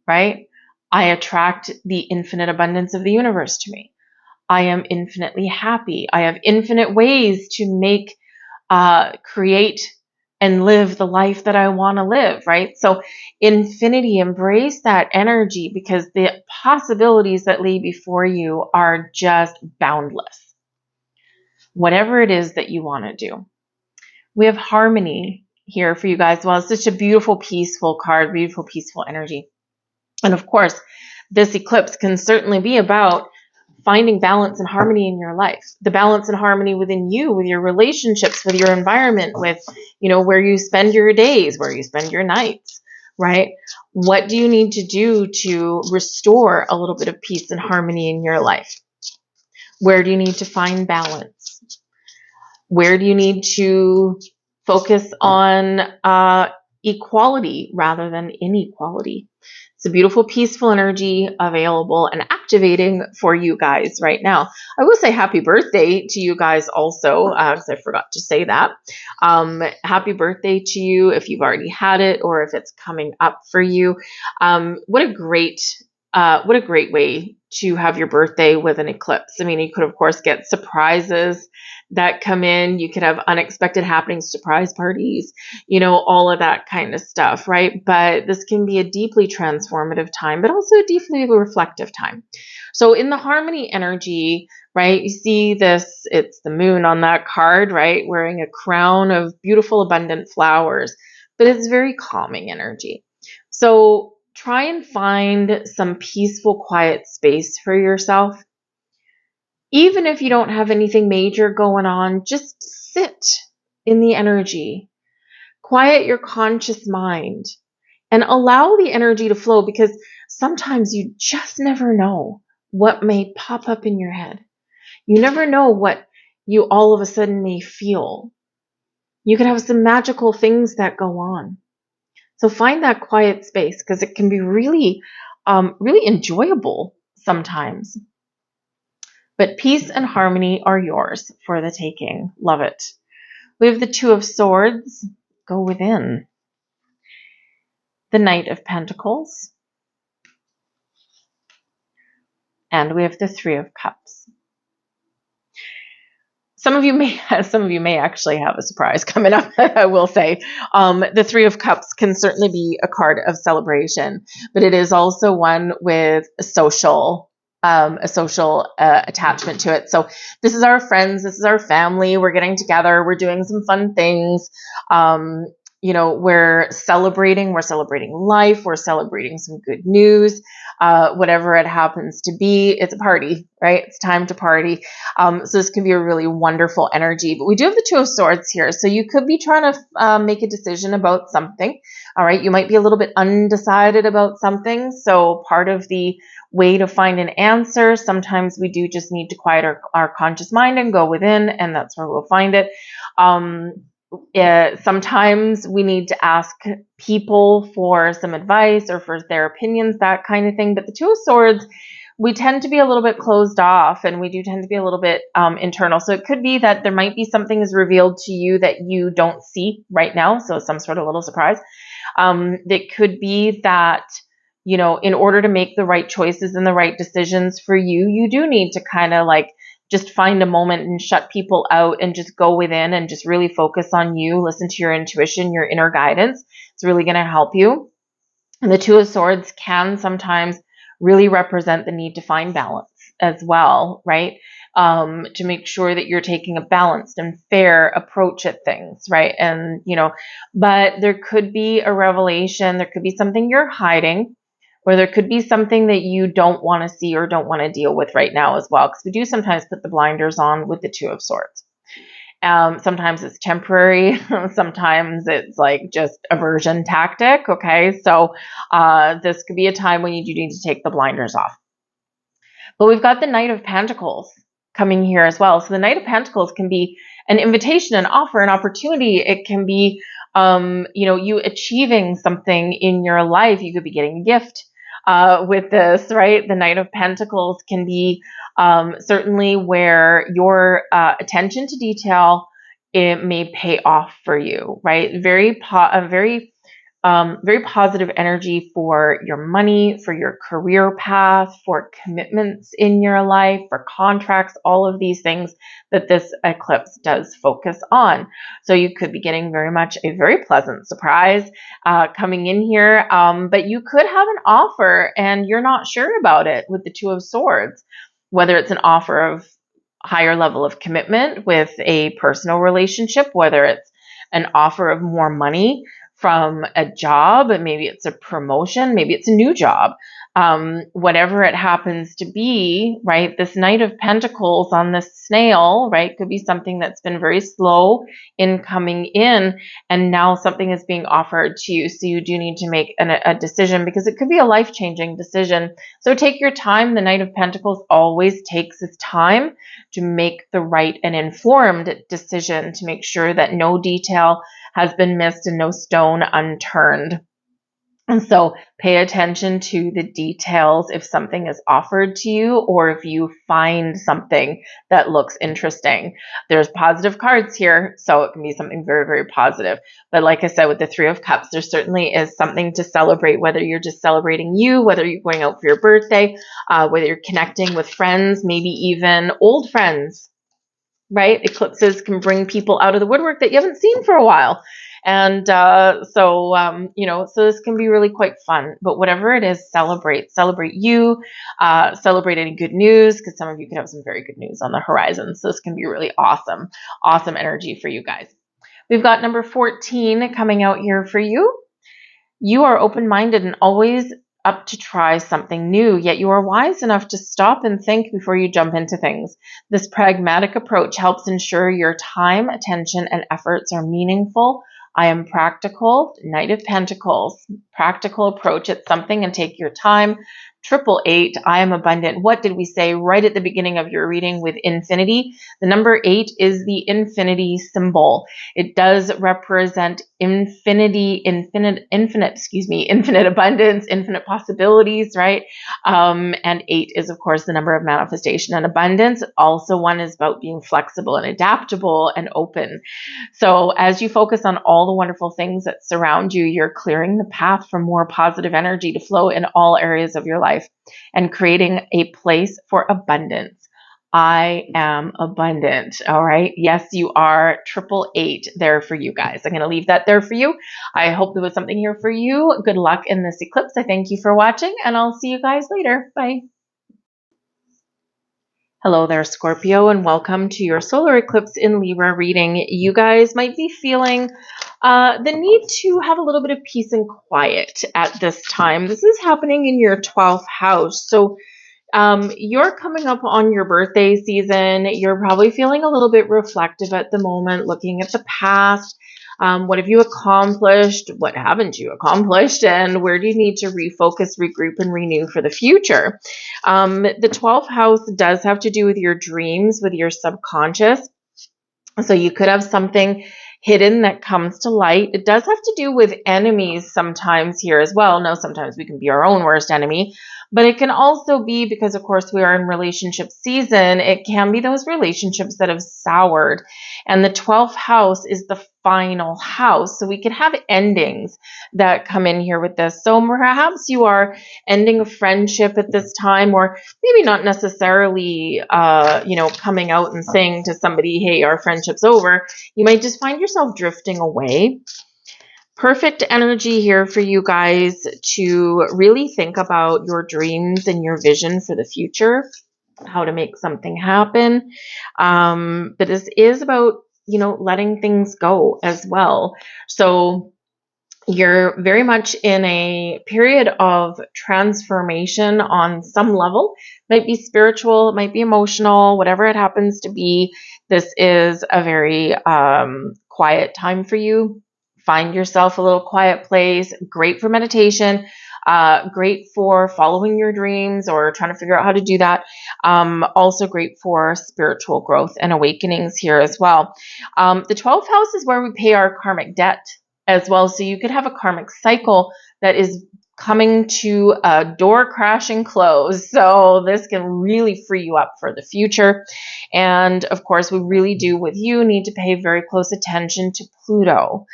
right? I attract the infinite abundance of the universe to me. I am infinitely happy. I have infinite ways to make, create, and live the life that I want to live, right? So infinity, embrace that energy because the possibilities that lay before you are just boundless. Whatever it is that you want to do. We have harmony here for you guys. Well, it's such a beautiful, peaceful card, beautiful, peaceful energy. And of course, this eclipse can certainly be about finding balance and harmony in your life, the balance and harmony within you, with your relationships, with your environment, with, where you spend your days, where you spend your nights, right? What do you need to do to restore a little bit of peace and harmony in your life? Where do you need to find balance? Where do you need to focus on equality rather than inequality? It's a beautiful, peaceful energy available and activating for you guys right now. I will say happy birthday to you guys also, because I forgot to say that. Happy birthday to you if you've already had it or if it's coming up for you. What a great way to have your birthday with an eclipse. I mean, you could, of course, get surprises that come in. You could have unexpected happenings, surprise parties, all of that kind of stuff, right? But this can be a deeply transformative time, but also a deeply reflective time. So in the harmony energy, right, you see this, it's the moon on that card, right, wearing a crown of beautiful, abundant flowers, but it's very calming energy. So try and find some peaceful, quiet space for yourself. Even if you don't have anything major going on, just sit in the energy. Quiet your conscious mind and allow the energy to flow, because sometimes you just never know what may pop up in your head. You never know what you all of a sudden may feel. You could have some magical things that go on. So find that quiet space because it can be really, really enjoyable sometimes. But peace and harmony are yours for the taking. Love it. We have the Two of Swords. Go within. The Knight of Pentacles. And we have the Three of Cups. some of you may actually have a surprise coming up. I will say, the Three of Cups can certainly be a card of celebration, but it is also one with a social attachment to it. So this is our friends, this is our family. We're getting together. We're doing some fun things. We're celebrating life. We're celebrating some good news, whatever it happens to be. It's a party, right? It's time to party. So this can be a really wonderful energy, but we do have the Two of Swords here. So you could be trying to make a decision about something. All right. You might be a little bit undecided about something. So part of the way to find an answer, sometimes we do just need to quiet our conscious mind and go within, and that's where we'll find it. Sometimes we need to ask people for some advice or for their opinions, that kind of thing. But the Two of Swords, we tend to be a little bit closed off, and we do tend to be a little bit internal. So it could be that there might be something is revealed to you that you don't see right now. So some sort of little surprise. It could be that, in order to make the right choices and the right decisions for you, you do need to kind of just find a moment and shut people out and just go within and just really focus on you, listen to your intuition, your inner guidance. It's really going to help you. And the Two of Swords can sometimes really represent the need to find balance as well, right? To make sure that you're taking a balanced and fair approach at things, right? And, but there could be a revelation, there could be something you're hiding, or there could be something that you don't want to see or don't want to deal with right now as well. Because we do sometimes put the blinders on with the Two of Swords. Sometimes it's temporary. Sometimes it's just aversion tactic. Okay. So this could be a time when you do need to take the blinders off. But we've got the Knight of Pentacles coming here as well. So the Knight of Pentacles can be an invitation, an offer, an opportunity. It can be, you achieving something in your life. You could be getting a gift with this, right? The Knight of Pentacles can be certainly where your attention to detail, it may pay off for you, right? Very positive energy for your money, for your career path, for commitments in your life, for contracts, all of these things that this eclipse does focus on. So you could be getting very much a very pleasant surprise coming in here, but you could have an offer and you're not sure about it with the Two of Swords, whether it's an offer of higher level of commitment with a personal relationship, whether it's an offer of more money from a job, maybe it's a promotion, maybe it's a new job, whatever it happens to be, right? This Knight of Pentacles on this snail, right, could be something that's been very slow in coming in, and now something is being offered to you. So you do need to make a decision, because it could be a life-changing decision. So take your time. The Knight of Pentacles always takes his time to make the right and informed decision, to make sure that no detail has been missed and no stone unturned. And so pay attention to the details if something is offered to you, or if you find something that looks interesting. There's positive cards here, so it can be something very, very positive. But like I said, with the Three of Cups, there certainly is something to celebrate, whether you're just celebrating you, whether you're going out for your birthday, whether you're connecting with friends, maybe even old friends. Right? Eclipses can bring people out of the woodwork that you haven't seen for a while. And so this can be really quite fun. But whatever it is, celebrate you, celebrate any good news, because some of you could have some very good news on the horizon. So this can be really awesome energy for you guys. We've got number 14 coming out here for you. You are open-minded and always up to try something new, yet you are wise enough to stop and think before you jump into things. This pragmatic approach helps ensure your time, attention, and efforts are meaningful. I am practical. Knight of Pentacles, practical approach at something and take your time. 888, I am abundant. What did we say right at the beginning of your reading with infinity? The number 8 is the infinity symbol. It does represent infinite abundance, infinite possibilities, right? And 8 is, of course, the number of manifestation and abundance. Also, one is about being flexible and adaptable and open. So as you focus on all the wonderful things that surround you, you're clearing the path for more positive energy to flow in all areas of your life and creating a place for abundance. I am abundant. All right. Yes, you are. 888 there for you guys. I'm going to leave that there for you. I hope there was something here for you. Good luck in this eclipse. I thank you for watching, and I'll see you guys later. Bye. Hello there, Scorpio, and welcome to your solar eclipse in Libra reading. You guys might be feeling the need to have a little bit of peace and quiet at this time. This is happening in your 12th house. So you're coming up on your birthday season. You're probably feeling a little bit reflective at the moment, looking at the past. What have you accomplished? What haven't you accomplished? And where do you need to refocus, regroup, and renew for the future? The 12th house does have to do with your dreams, with your subconscious. So you could have something hidden that comes to light. It does have to do with enemies sometimes here as well. Now, sometimes we can be our own worst enemy, but it can also be because, of course, we are in relationship season. It can be those relationships that have soured. And the 12th house is the final house. So we could have endings that come in here with this. So perhaps you are ending a friendship at this time, or maybe not necessarily, coming out and saying to somebody, hey, our friendship's over. You might just find yourself drifting away. Perfect energy here for you guys to really think about your dreams and your vision for the future, how to make something happen. But this is about, letting things go as well. So you're very much in a period of transformation on some level. It might be spiritual, it might be emotional, whatever it happens to be. This is a very quiet time for you. Find yourself a little quiet place. Great for meditation. Great for following your dreams or trying to figure out how to do that. Also great for spiritual growth and awakenings here as well. The 12th house is where we pay our karmic debt as well. So you could have a karmic cycle that is coming to a door crashing close. So this can really free you up for the future. And of course, we really do with you need to pay very close attention to Pluto.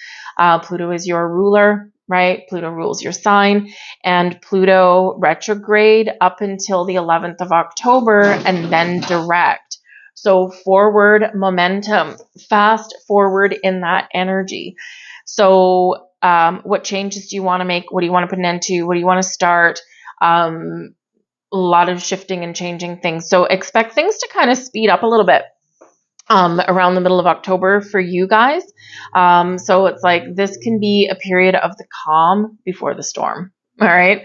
Pluto is your ruler, right? Pluto rules your sign, and Pluto retrograde up until the 11th of October and then direct. So forward momentum, fast forward in that energy. So what changes do you want to make? What do you want to put an end to? What do you want to start? A lot of shifting and changing things. So expect things to kind of speed up a little bit around the middle of October for you guys. So it's like this can be a period of the calm before the storm. All right.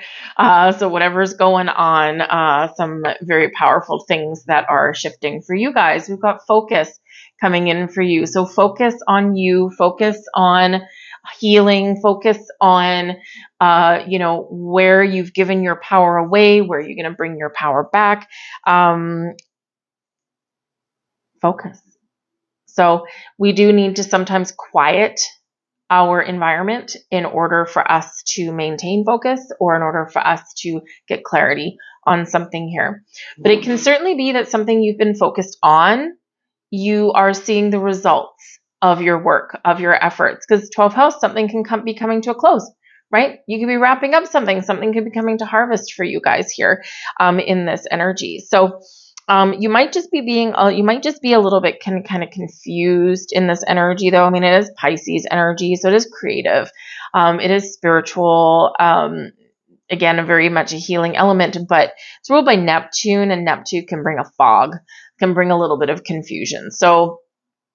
So whatever's going on, some very powerful things that are shifting for you guys. We've got focus coming in for you. So focus on you, focus on healing, focus on, where you've given your power away, where you're going to bring your power back. Focus. So we do need to sometimes quiet our environment in order for us to maintain focus or in order for us to get clarity on something here. But it can certainly be that something you've been focused on, you are seeing the results of your work, of your efforts, because 12th house, something can be coming to a close, right? You could be wrapping up something could be coming to harvest for you guys here in this energy. So you might just be a little bit kind of confused in this energy, though. I mean, it is Pisces energy, so it is creative. It is spiritual. Again, very much a healing element, but it's ruled by Neptune, and Neptune can bring a fog, can bring a little bit of confusion. So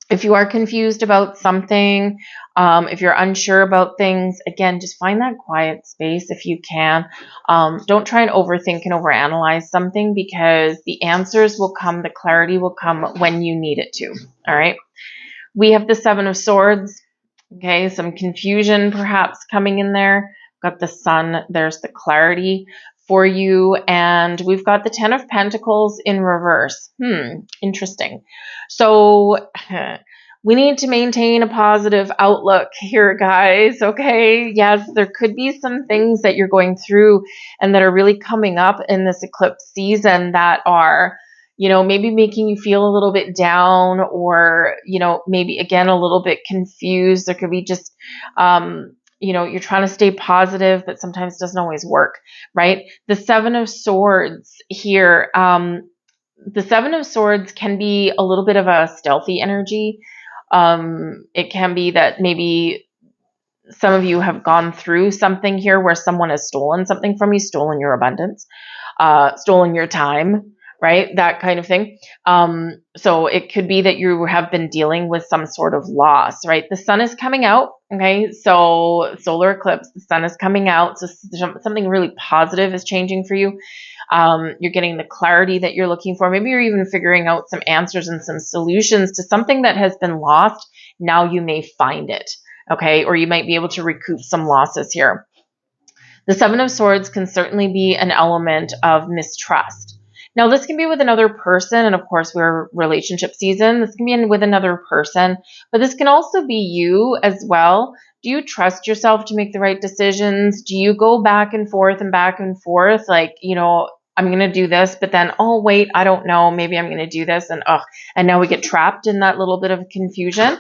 if you are confused about something, if you're unsure about things, again, just find that quiet space if you can. Don't try and overthink and overanalyze something, because the answers will come, the clarity will come when you need it to. All right. We have the 7 of Swords. Okay. Some confusion perhaps coming in there. Got the Sun. There's the clarity for you. And we've got the 10 of Pentacles in reverse. Interesting. So we need to maintain a positive outlook here, guys. Okay. Yes, there could be some things that you're going through and that are really coming up in this eclipse season that are, maybe making you feel a little bit down, or, maybe again, a little bit confused. There could be just, you're trying to stay positive, but sometimes it doesn't always work, right? The 7 of Swords here, the Seven of Swords can be a little bit of a stealthy energy. It can be that maybe some of you have gone through something here where someone has stolen something from you, stolen your abundance, stolen your time, right? That kind of thing. So it could be that you have been dealing with some sort of loss, right? The sun is coming out. Okay. So solar eclipse, the sun is coming out. So something really positive is changing for you. You're getting the clarity that you're looking for. Maybe you're even figuring out some answers and some solutions to something that has been lost. Now you may find it. Okay. Or you might be able to recoup some losses here. The Seven of Swords can certainly be an element of mistrust. Now, this can be with another person, and of course, we're relationship season. This can be with another person, but this can also be you as well. Do you trust yourself to make the right decisions? Do you go back and forth and back and forth? Like, I'm going to do this, but then, oh, wait, I don't know. Maybe I'm going to do this. And now we get trapped in that little bit of confusion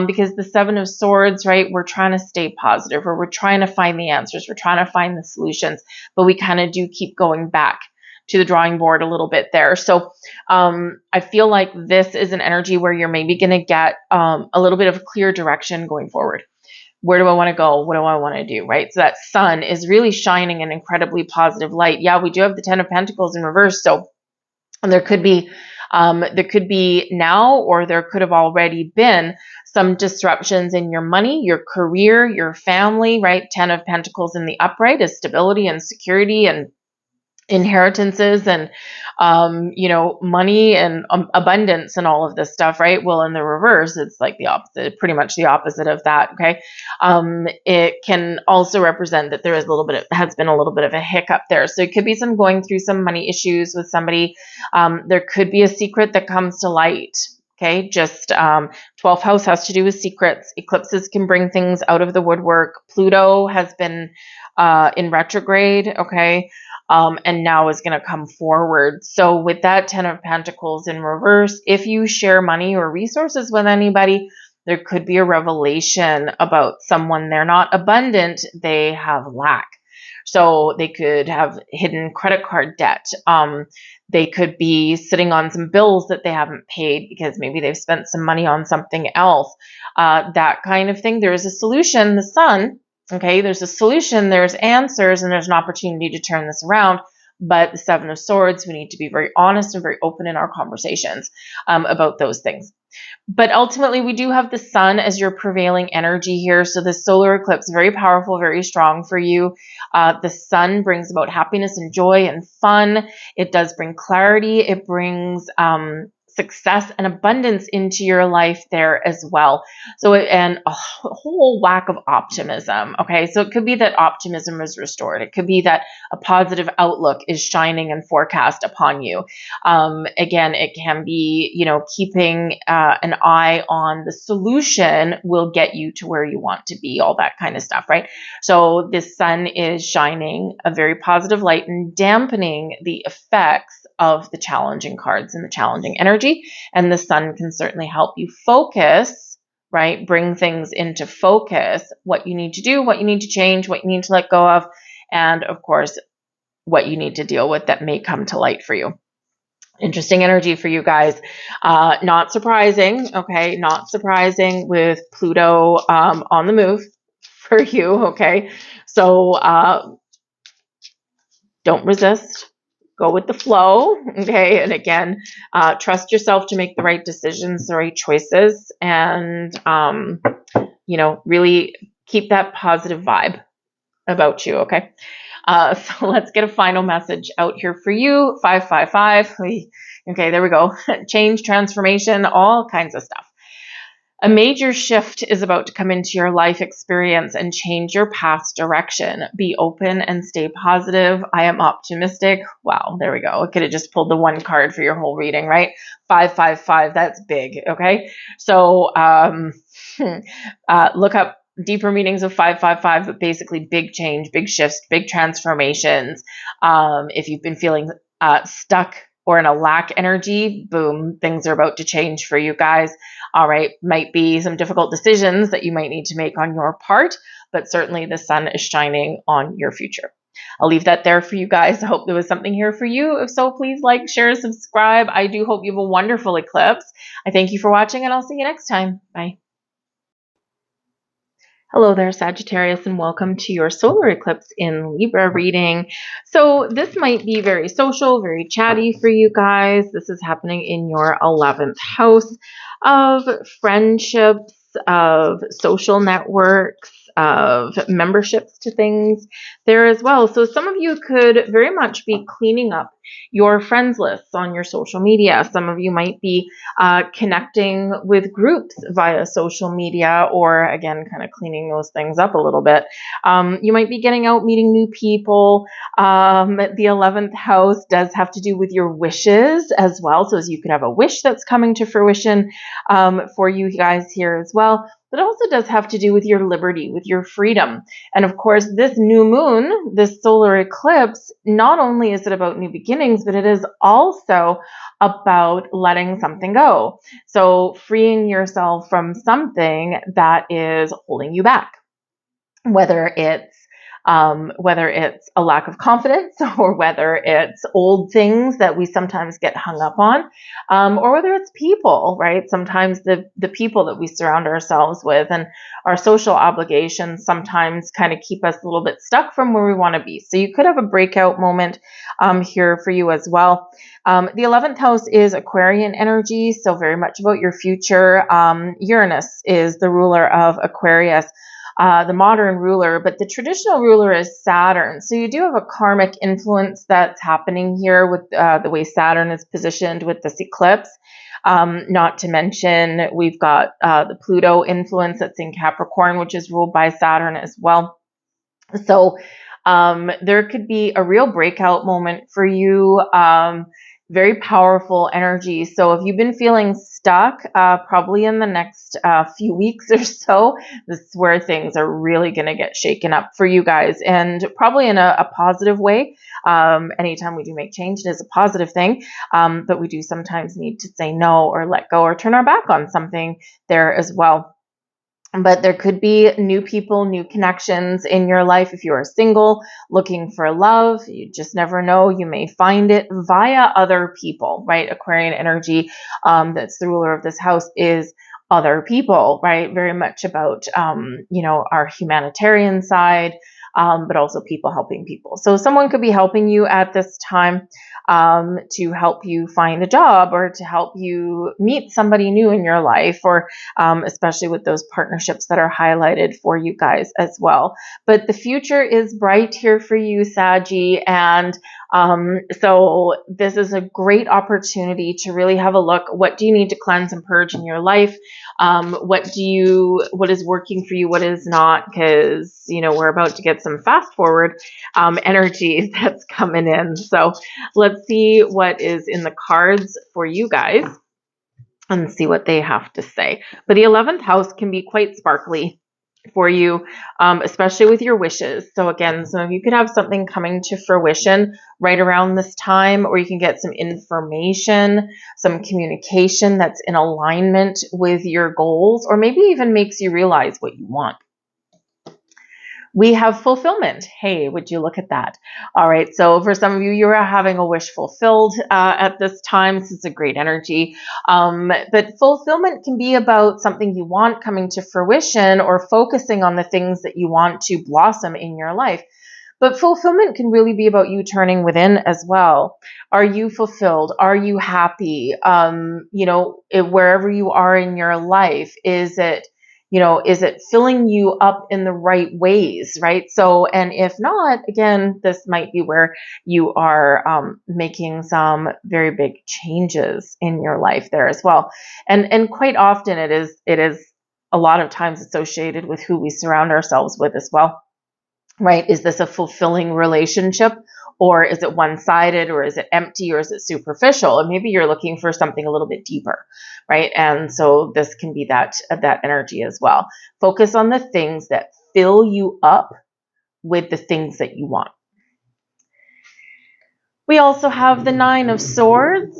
because the Seven of Swords, right? We're trying to stay positive, or we're trying to find the answers. We're trying to find the solutions, but we kind of do keep going back to the drawing board a little bit there. So I feel like this is an energy where you're maybe going to get a little bit of clear direction going forward. Where do I want to go? What do I want to do? Right. So that sun is really shining an incredibly positive light. Yeah, we do have the Ten of Pentacles in reverse. So there could be now, or there could have already been some disruptions in your money, your career, your family, right? Ten of Pentacles in the upright is stability and security and inheritances and money and abundance and all of this stuff, right? Well, in the reverse, it's like the opposite, pretty much the opposite of that. Okay. It can also represent that there is has been a little bit of a hiccup there. So it could be going through some money issues with somebody. There could be a secret that comes to light. Okay, just 12th house has to do with secrets. Eclipses can bring things out of the woodwork. Pluto has been in retrograde. Okay. And now is going to come forward. So with that Ten of Pentacles in reverse, if you share money or resources with anybody, there could be a revelation about someone. They're not abundant, they have lack. So they could have hidden credit card debt. They could be sitting on some bills that they haven't paid because maybe they've spent some money on something else. That kind of thing. There is a solution, the sun. Okay, there's a solution, there's answers, and there's an opportunity to turn this around. But the Seven of Swords, we need to be very honest and very open in our conversations about those things. But ultimately, we do have the sun as your prevailing energy here. So the solar eclipse, very powerful, very strong for you. The sun brings about happiness and joy and fun. It does bring clarity. It brings success and abundance into your life there as well. So, and a whole whack of optimism. Okay. So it could be that optimism is restored. It could be that a positive outlook is shining and forecast upon you. Again, it can be, keeping an eye on the solution will get you to where you want to be, all that kind of stuff, right? So this sun is shining a very positive light and dampening the effects of the challenging cards and the challenging energy. And the sun can certainly help you focus, right? Bring things into focus, what you need to do, what you need to change, what you need to let go of, and of course, what you need to deal with that may come to light for you. Interesting energy for you guys. Not surprising, okay? Not surprising with Pluto on the move for you, okay? So don't resist. Go with the flow, okay? And again, trust yourself to make the right decisions, the right choices, and, really keep that positive vibe about you, okay? So let's get a final message out here for you. 555. Okay, there we go. Change, transformation, all kinds of stuff. A major shift is about to come into your life experience and change your path's direction. Be open and stay positive. I am optimistic. Wow, there we go. I could have just pulled the one card for your whole reading, right? 555, that's big, okay? So look up deeper meanings of 555, but basically big change, big shifts, big transformations. If you've been feeling stuck or in a lack energy, boom, things are about to change for you guys. All right, might be some difficult decisions that you might need to make on your part, but certainly the sun is shining on your future. I'll leave that there for you guys. I hope there was something here for you. If so, please like, share, subscribe. I do hope you have a wonderful eclipse. I thank you for watching, and I'll see you next time. Bye. Hello there, Sagittarius, and welcome to your solar eclipse in Libra reading. So this might be very social, very chatty for you guys. This is happening in your 11th house of friendships, of social networks, of memberships to things there as well. So some of you could very much be cleaning up your friends lists on your social media. Some of you might be connecting with groups via social media, or again, kind of cleaning those things up a little bit. You might be getting out, meeting new people. The 11th house does have to do with your wishes as well. So as you could have a wish that's coming to fruition for you guys here as well. But it also does have to do with your liberty, with your freedom. And of course, this new moon, this solar eclipse, not only is it about new beginnings, but it is also about letting something go. So freeing yourself from something that is holding you back, whether it's a lack of confidence, or whether it's old things that we sometimes get hung up on, or whether it's people, right? Sometimes the people that we surround ourselves with and our social obligations sometimes kind of keep us a little bit stuck from where we want to be. So you could have a breakout moment here for you as well. The 11th house is Aquarian energy, so very much about your future. Uranus is the ruler of Aquarius. The modern ruler, but the traditional ruler is Saturn. So you do have a karmic influence that's happening here with the way Saturn is positioned with this eclipse. Not to mention, we've got the Pluto influence that's in Capricorn, which is ruled by Saturn as well. So there could be a real breakout moment for you. Very powerful energy. So if you've been feeling stuck, probably in the next few weeks or so, this is where things are really going to get shaken up for you guys, and probably in a positive way. Anytime we do make change, it is a positive thing, but we do sometimes need to say no, or let go, or turn our back on something there as well. But there could be new people, new connections in your life. If you are single, looking for love, you just never know. You may find it via other people, right? Aquarian energy, that's the ruler of this house, is other people, right? Very much about, our humanitarian side, but also people helping people. So someone could be helping you at this time to help you find a job, or to help you meet somebody new in your life, or especially with those partnerships that are highlighted for you guys as well. But the future is bright here for you, Saggy, and so this is a great opportunity to really have a look. What do you need to cleanse and purge in your life? What is working for you? What is not? Because, we're about to get some fast forward energy that's coming in. So let's see what is in the cards for you guys and see what they have to say. But the 11th house can be quite sparkly for you, especially with your wishes. So again, some of you could have something coming to fruition right around this time, or you can get some information, some communication that's in alignment with your goals, or maybe even makes you realize what you want. We have fulfillment. Hey, would you look at that? All right. So for some of you, you're having a wish fulfilled at this time. This is a great energy. But fulfillment can be about something you want coming to fruition, or focusing on the things that you want to blossom in your life. But fulfillment can really be about you turning within as well. Are you fulfilled? Are you happy? Wherever you are in your life, is it filling you up in the right ways, right? So, and if not, again, this might be where you are making some very big changes in your life there as well. And quite often it is a lot of times associated with who we surround ourselves with as well, right? Is this a fulfilling relationship? Or is it one-sided, or is it empty, or is it superficial? And maybe you're looking for something a little bit deeper, right? And so this can be that energy as well. Focus on the things that fill you up with the things that you want. We also have the 9 of Swords.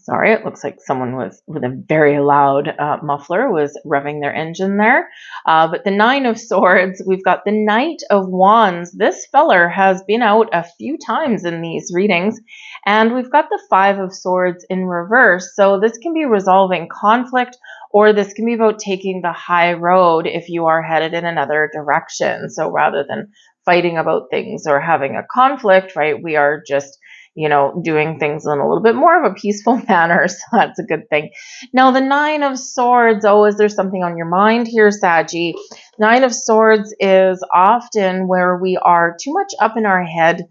Sorry, it looks like someone was with a very loud muffler was revving their engine there. But the Nine of Swords, we've got the Knight of Wands. This feller has been out a few times in these readings. And we've got the Five of Swords in reverse. So this can be resolving conflict, or this can be about taking the high road if you are headed in another direction. So rather than fighting about things or having a conflict, right, we are just doing things in a little bit more of a peaceful manner. So that's a good thing. Now, the Nine of Swords, is there something on your mind here, Saggy? Nine of Swords is often where we are too much up in our head,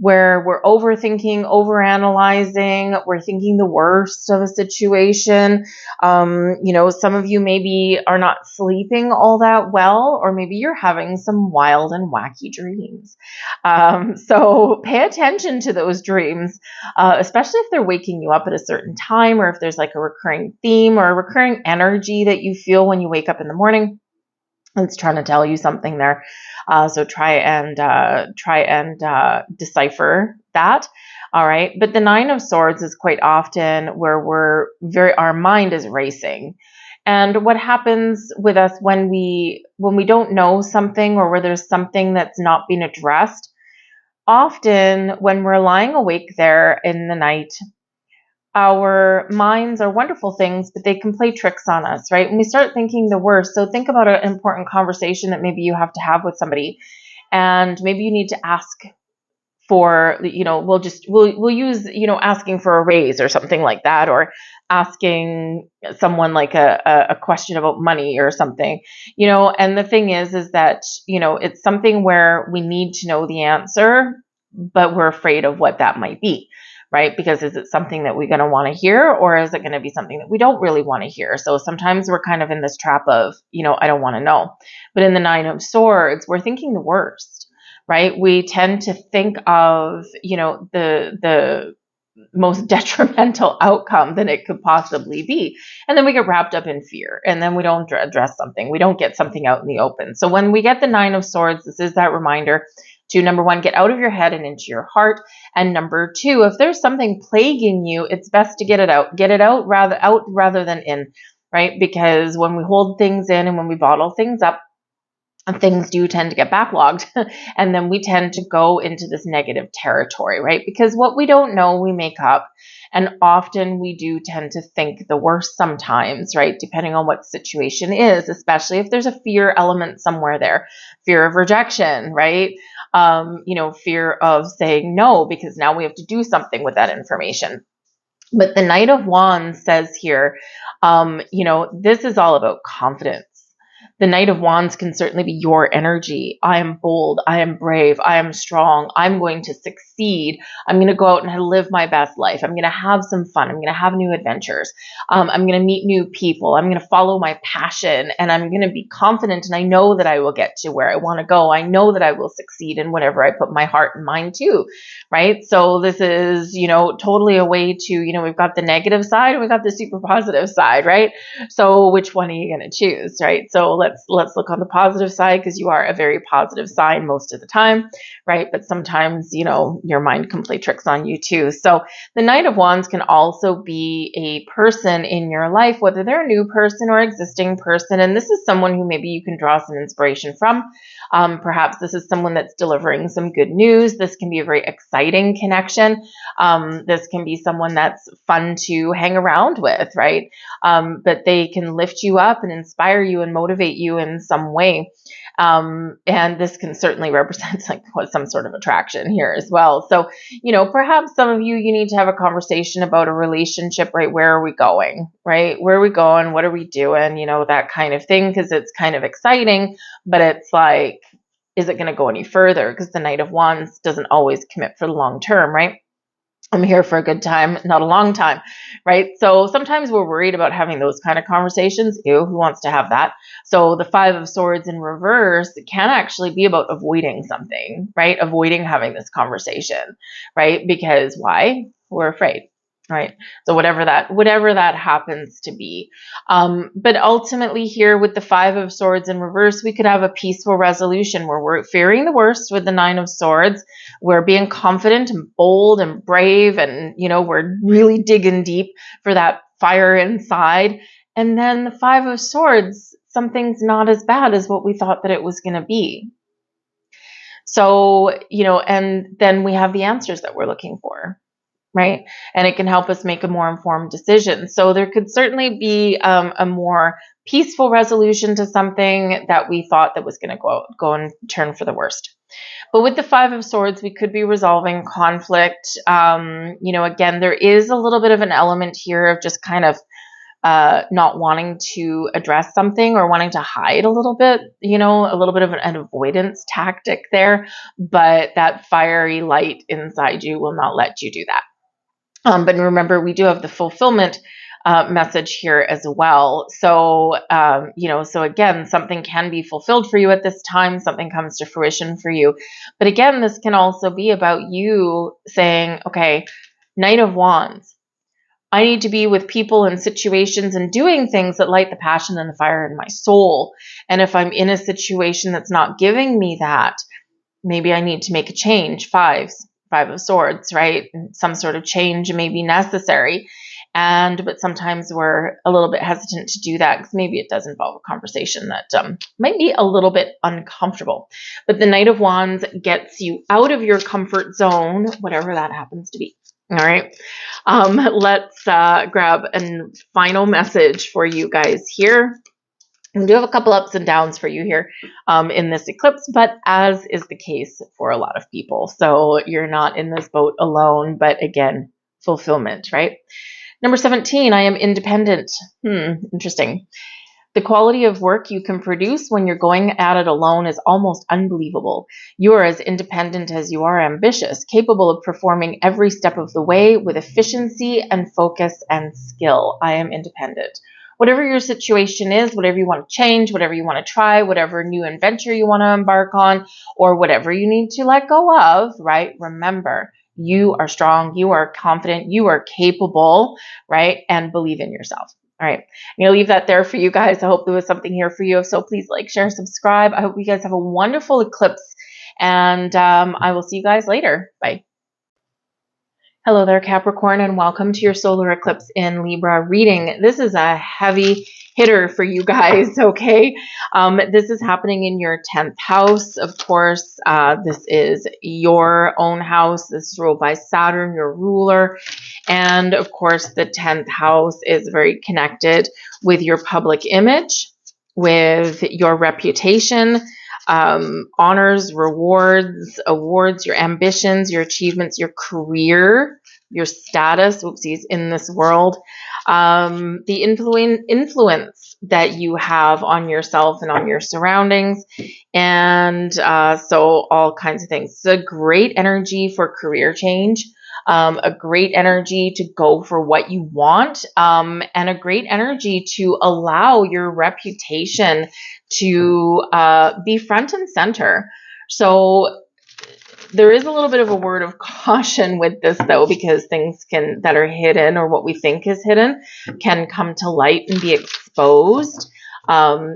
where we're overthinking, overanalyzing, we're thinking the worst of a situation. Some of you maybe are not sleeping all that well, or maybe you're having some wild and wacky dreams. So pay attention to those dreams, especially if they're waking you up at a certain time, or if there's like a recurring theme or a recurring energy that you feel when you wake up in the morning. It's trying to tell you something there. So try and decipher that. All right. But the Nine of Swords is quite often where our mind is racing. And what happens with us when we don't know something, or where there's something that's not being addressed, often when we're lying awake there in the night, our minds are wonderful things, but they can play tricks on us, right? When we start thinking the worst, so think about an important conversation that maybe you have to have with somebody, and maybe you need to ask for, we'll use, asking for a raise or something like that, or asking someone like a question about money or something, and the thing is that, it's something where we need to know the answer, but we're afraid of what that might be. Right? Because is it something that we're going to want to hear, or is it going to be something that we don't really want to hear? So sometimes we're kind of in this trap of, I don't want to know. But in the Nine of Swords, we're thinking the worst, right? We tend to think of, the most detrimental outcome that it could possibly be. And then we get wrapped up in fear, and then we don't address something. We don't get something out in the open. So when we get the Nine of Swords, this is that reminder to, number one, get out of your head and into your heart. And number two, if there's something plaguing you, it's best to get it out rather than in, right? Because when we hold things in and when we bottle things up, things do tend to get backlogged, and then we tend to go into this negative territory, right? Because what we don't know, we make up. And often we do tend to think the worst sometimes, right? Depending on what the situation is, especially if there's a fear element somewhere there, fear of rejection, right? Fear of saying no, because now we have to do something with that information. But the Knight of Wands says here, this is all about confidence. The Knight of Wands can certainly be your energy. I am bold. I am brave. I am strong. I'm going to succeed. I'm going to go out and live my best life. I'm going to have some fun. I'm going to have new adventures. I'm going to meet new people. I'm going to follow my passion, and I'm going to be confident, and I know that I will get to where I want to go. I know that I will succeed in whatever I put my heart and mind to, right? So this is, totally a way to, we've got the negative side and we've got the super positive side, right? So which one are you going to choose, right? So let's look on the positive side, because you are a very positive sign most of the time, right? But sometimes, your mind can play tricks on you too. So the Knight of Wands can also be a person in your life, whether they're a new person or existing person. And this is someone who maybe you can draw some inspiration from. Perhaps this is someone that's delivering some good news. This can be a very exciting connection. This can be someone that's fun to hang around with, right? But they can lift you up and inspire you and motivate you in some way. And this can certainly represent some sort of attraction here as well. So, perhaps some of you need to have a conversation about a relationship, right? Where are we going, right? Where are we going? What are we doing? That kind of thing, because it's kind of exciting, but it's like, is it going to go any further? Because the Knight of Wands doesn't always commit for the long term, right? I'm here for a good time, not a long time, right? So sometimes we're worried about having those kind of conversations. Ew, who wants to have that? So the Five of Swords in reverse can actually be about avoiding something, right? Avoiding having this conversation, right? Because why? We're afraid. right? So whatever that happens to be. But ultimately here with the Five of Swords in reverse, we could have a peaceful resolution where we're fearing the worst with the Nine of Swords. We're being confident and bold and brave, and, you know, we're really digging deep for that fire inside. And then the Five of Swords, something's not as bad as what we thought that it was going to be. So, you know, and then we have the answers that we're looking for. Right. And it can help us make a more informed decision. So there could certainly be a more peaceful resolution to something that we thought that was going to go and turn for the worst. But with the Five of Swords, we could be resolving conflict. You know, again, there is a little bit of an element here of just kind of not wanting to address something or wanting to hide a little bit, you know, a little bit of an avoidance tactic there. But that fiery light inside you will not let you do that. But remember, we do have the fulfillment message here as well. So, you know, so again, something can be fulfilled for you at this time. Something comes to fruition for you. But again, this can also be about you saying, okay, Knight of Wands, I need to be with people and situations and doing things that light the passion and the fire in my soul. And if I'm in a situation that's not giving me that, maybe I need to make a change. Five of Swords, right? Some sort of change may be necessary. But sometimes we're a little bit hesitant to do that because maybe it does involve a conversation that might be a little bit uncomfortable. But the Knight of Wands gets you out of your comfort zone, whatever that happens to be. All right. Let's grab a final message for you guys here. We do have a couple ups and downs for you here in this eclipse, but as is the case for a lot of people. So you're not in this boat alone, but again, fulfillment, right? Number 17, I am independent. Interesting. The quality of work you can produce when you're going at it alone is almost unbelievable. You are as independent as you are ambitious, capable of performing every step of the way with efficiency and focus and skill. I am independent. Whatever your situation is, whatever you want to change, whatever you want to try, whatever new adventure you want to embark on, or whatever you need to let go of, right? Remember, you are strong, you are confident, you are capable, right? And believe in yourself. All right. I'm going to leave that there for you guys. I hope there was something here for you. So please like, share, subscribe. I hope you guys have a wonderful eclipse, and I will see you guys later. Bye. Hello there, Capricorn, and welcome to your solar eclipse in Libra reading. This is a heavy hitter for you guys, okay? This is happening in your 10th house, of course. This is your own house. This is ruled by Saturn, your ruler. And of course, the 10th house is very connected with your public image, with your reputation, honors, rewards, awards, your ambitions, your achievements, your career, your status, in this world, the influence that you have on yourself and on your surroundings, and so all kinds of things. It's a great energy for career change. A great energy to go for what you want, and a great energy to allow your reputation to be front and center. So there is a little bit of a word of caution with this, though, because things that are hidden, or what we think is hidden, can come to light and be exposed.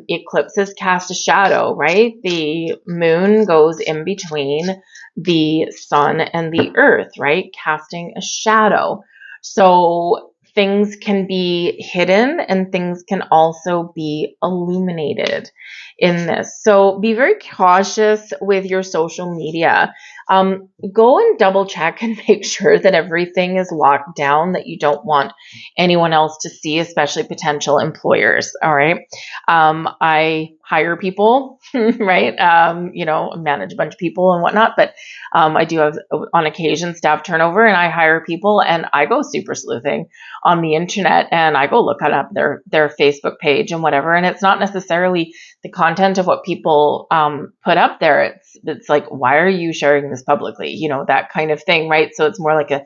Eclipses cast a shadow, right? The moon goes in between the sun and the earth, right? Casting a shadow. So things can be hidden and things can also be illuminated in this. So be very cautious with your social media. Go and double check and make sure that everything is locked down, that you don't want anyone else to see, especially potential employers. All right. I hire people, right? Manage a bunch of people and whatnot, but I do have on occasion staff turnover, and I hire people and I go super sleuthing on the internet and I go look up their Facebook page and whatever. And it's not necessarily the content of what people put up there. It's like, why are you sharing this publicly? You know, that kind of thing, right? So it's more like do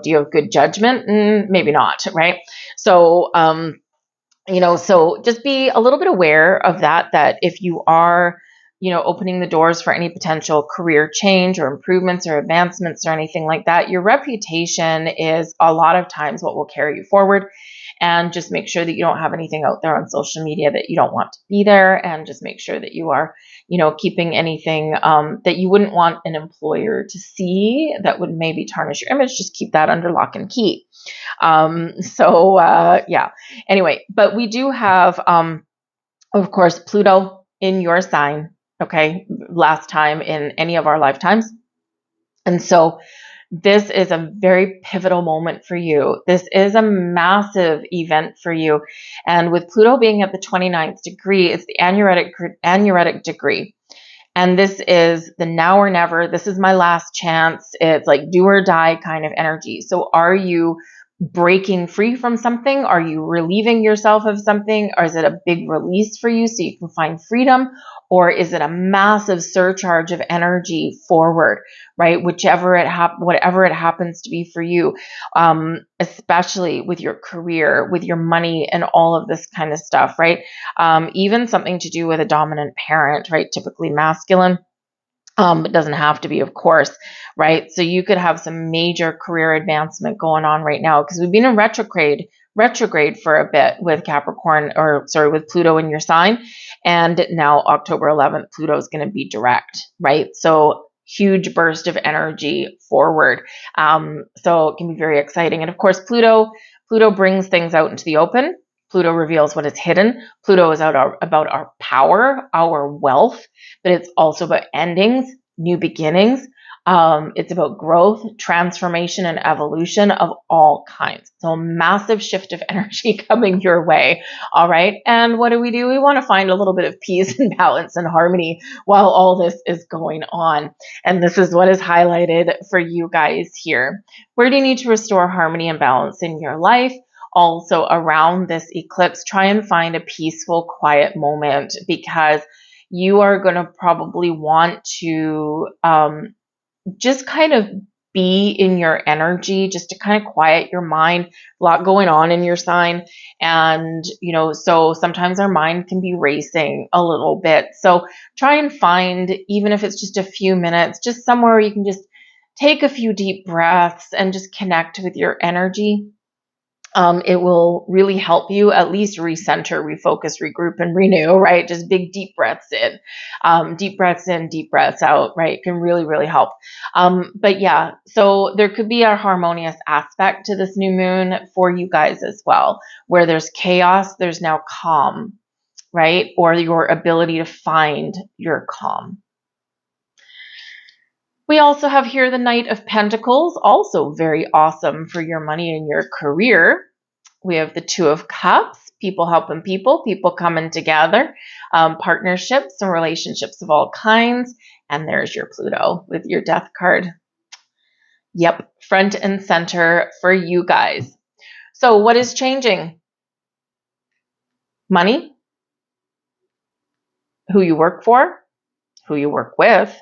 you have good judgment? Maybe not, right? So, so just be a little bit aware of that if you are opening the doors for any potential career change or improvements or advancements or anything like that. Your reputation is a lot of times what will carry you forward. And just make sure that you don't have anything out there on social media that you don't want to be there. And just make sure that you are, keeping anything that you wouldn't want an employer to see that would maybe tarnish your image. Just keep that under lock and key. Yeah. Anyway, but we do have, of course, Pluto in your sign. Okay. Last time in any of our lifetimes. And so this is a very pivotal moment for you. This is a massive event for you. And with Pluto being at the 29th degree, it's the aneretic degree. And this is the now or never. This is my last chance. It's like do or die kind of energy. So are you breaking free from something? Are you relieving yourself of something? Or is it a big release for you so you can find freedom? Or is it a massive surcharge of energy forward, right? Whatever it happens to be for you, especially with your career, with your money and all of this kind of stuff, right? Even something to do with a dominant parent, right? Typically masculine. It doesn't have to be, of course, right? So you could have some major career advancement going on right now because we've been in retrograde for a bit with with Pluto in your sign. And now October 11th, Pluto is going to be direct, right? So huge burst of energy forward. So it can be very exciting. And of course, Pluto brings things out into the open. Pluto reveals what is hidden. Pluto is about our power, our wealth, but it's also about endings, new beginnings. It's about growth, transformation, and evolution of all kinds. So a massive shift of energy coming your way. All right. And what do? We want to find a little bit of peace and balance and harmony while all this is going on. And this is what is highlighted for you guys here. Where do you need to restore harmony and balance in your life? Also around this eclipse, try and find a peaceful, quiet moment because you are going to probably want to just kind of be in your energy, just to kind of quiet your mind. A lot going on in your sign. And, so sometimes our mind can be racing a little bit. So try and find, even if it's just a few minutes, just somewhere you can just take a few deep breaths and just connect with your energy. It will really help you at least recenter, refocus, regroup, and renew, right? Just big, deep breaths in, deep breaths out, right? It can really, really help. But yeah, so there could be a harmonious aspect to this new moon for you guys as well, where there's chaos, there's now calm, right? Or your ability to find your calm. We also have here the Knight of Pentacles, also very awesome for your money and your career. We have the Two of Cups, people helping people coming together, partnerships and relationships of all kinds. And there's your Pluto with your Death card. Yep, front and center for you guys. So what is changing? Money, who you work for, who you work with.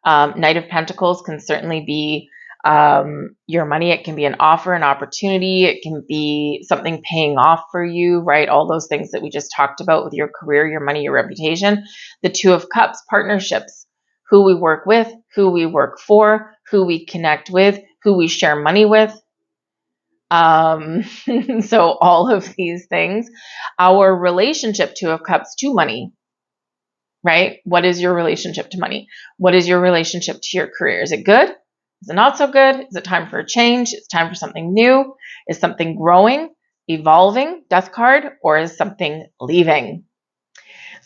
Knight of Pentacles can certainly be your money. It can be an offer, an opportunity. It can be something paying off for you, right? All those things that we just talked about with your career, your money, your reputation. The Two of Cups, partnerships, who we work with, who we work for, who we connect with, who we share money with. So all of these things. Our relationship, Two of Cups, to money. Right? What is your relationship to money? What is your relationship to your career? Is it good? Is it not so good? Is it time for a change? Is it time for something new? Is something growing, evolving, Death card, or is something leaving?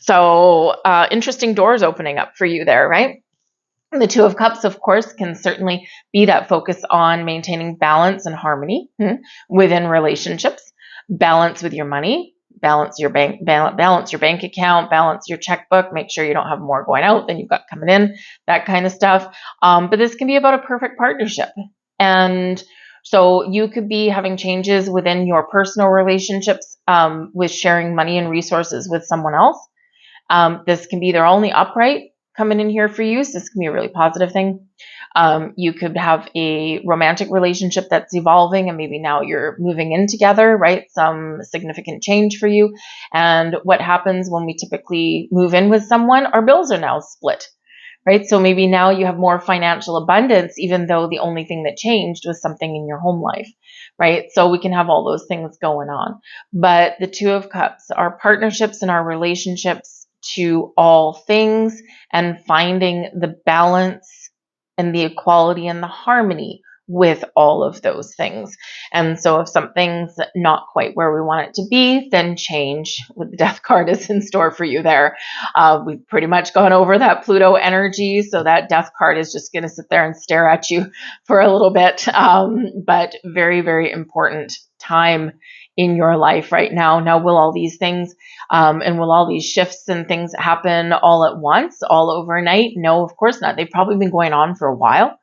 So interesting doors opening up for you there, right? And the Two of Cups, of course, can certainly be that focus on maintaining balance and harmony within relationships, balance with your money, balance your bank account, balance your checkbook, make sure you don't have more going out than you've got coming in, that kind of stuff. But this can be about a perfect partnership. And so you could be having changes within your personal relationships with sharing money and resources with someone else. This can be they're only upright coming in here for you. So this can be a really positive thing. You could have a romantic relationship that's evolving and maybe now you're moving in together, right? Some significant change for you. And what happens when we typically move in with someone, our bills are now split, right? So maybe now you have more financial abundance, even though the only thing that changed was something in your home life, right? So we can have all those things going on. But the Two of Cups, our partnerships and our relationships to all things and finding the balance and the equality and the harmony with all of those things. And so if something's not quite where we want it to be, then change with the Death card is in store for you there. We've pretty much gone over that Pluto energy, so that Death card is just going to sit there and stare at you for a little bit. But very, very important time in your life right now. Now, will all these things and will all these shifts and things happen all at once, all overnight? No, of course not. They've probably been going on for a while,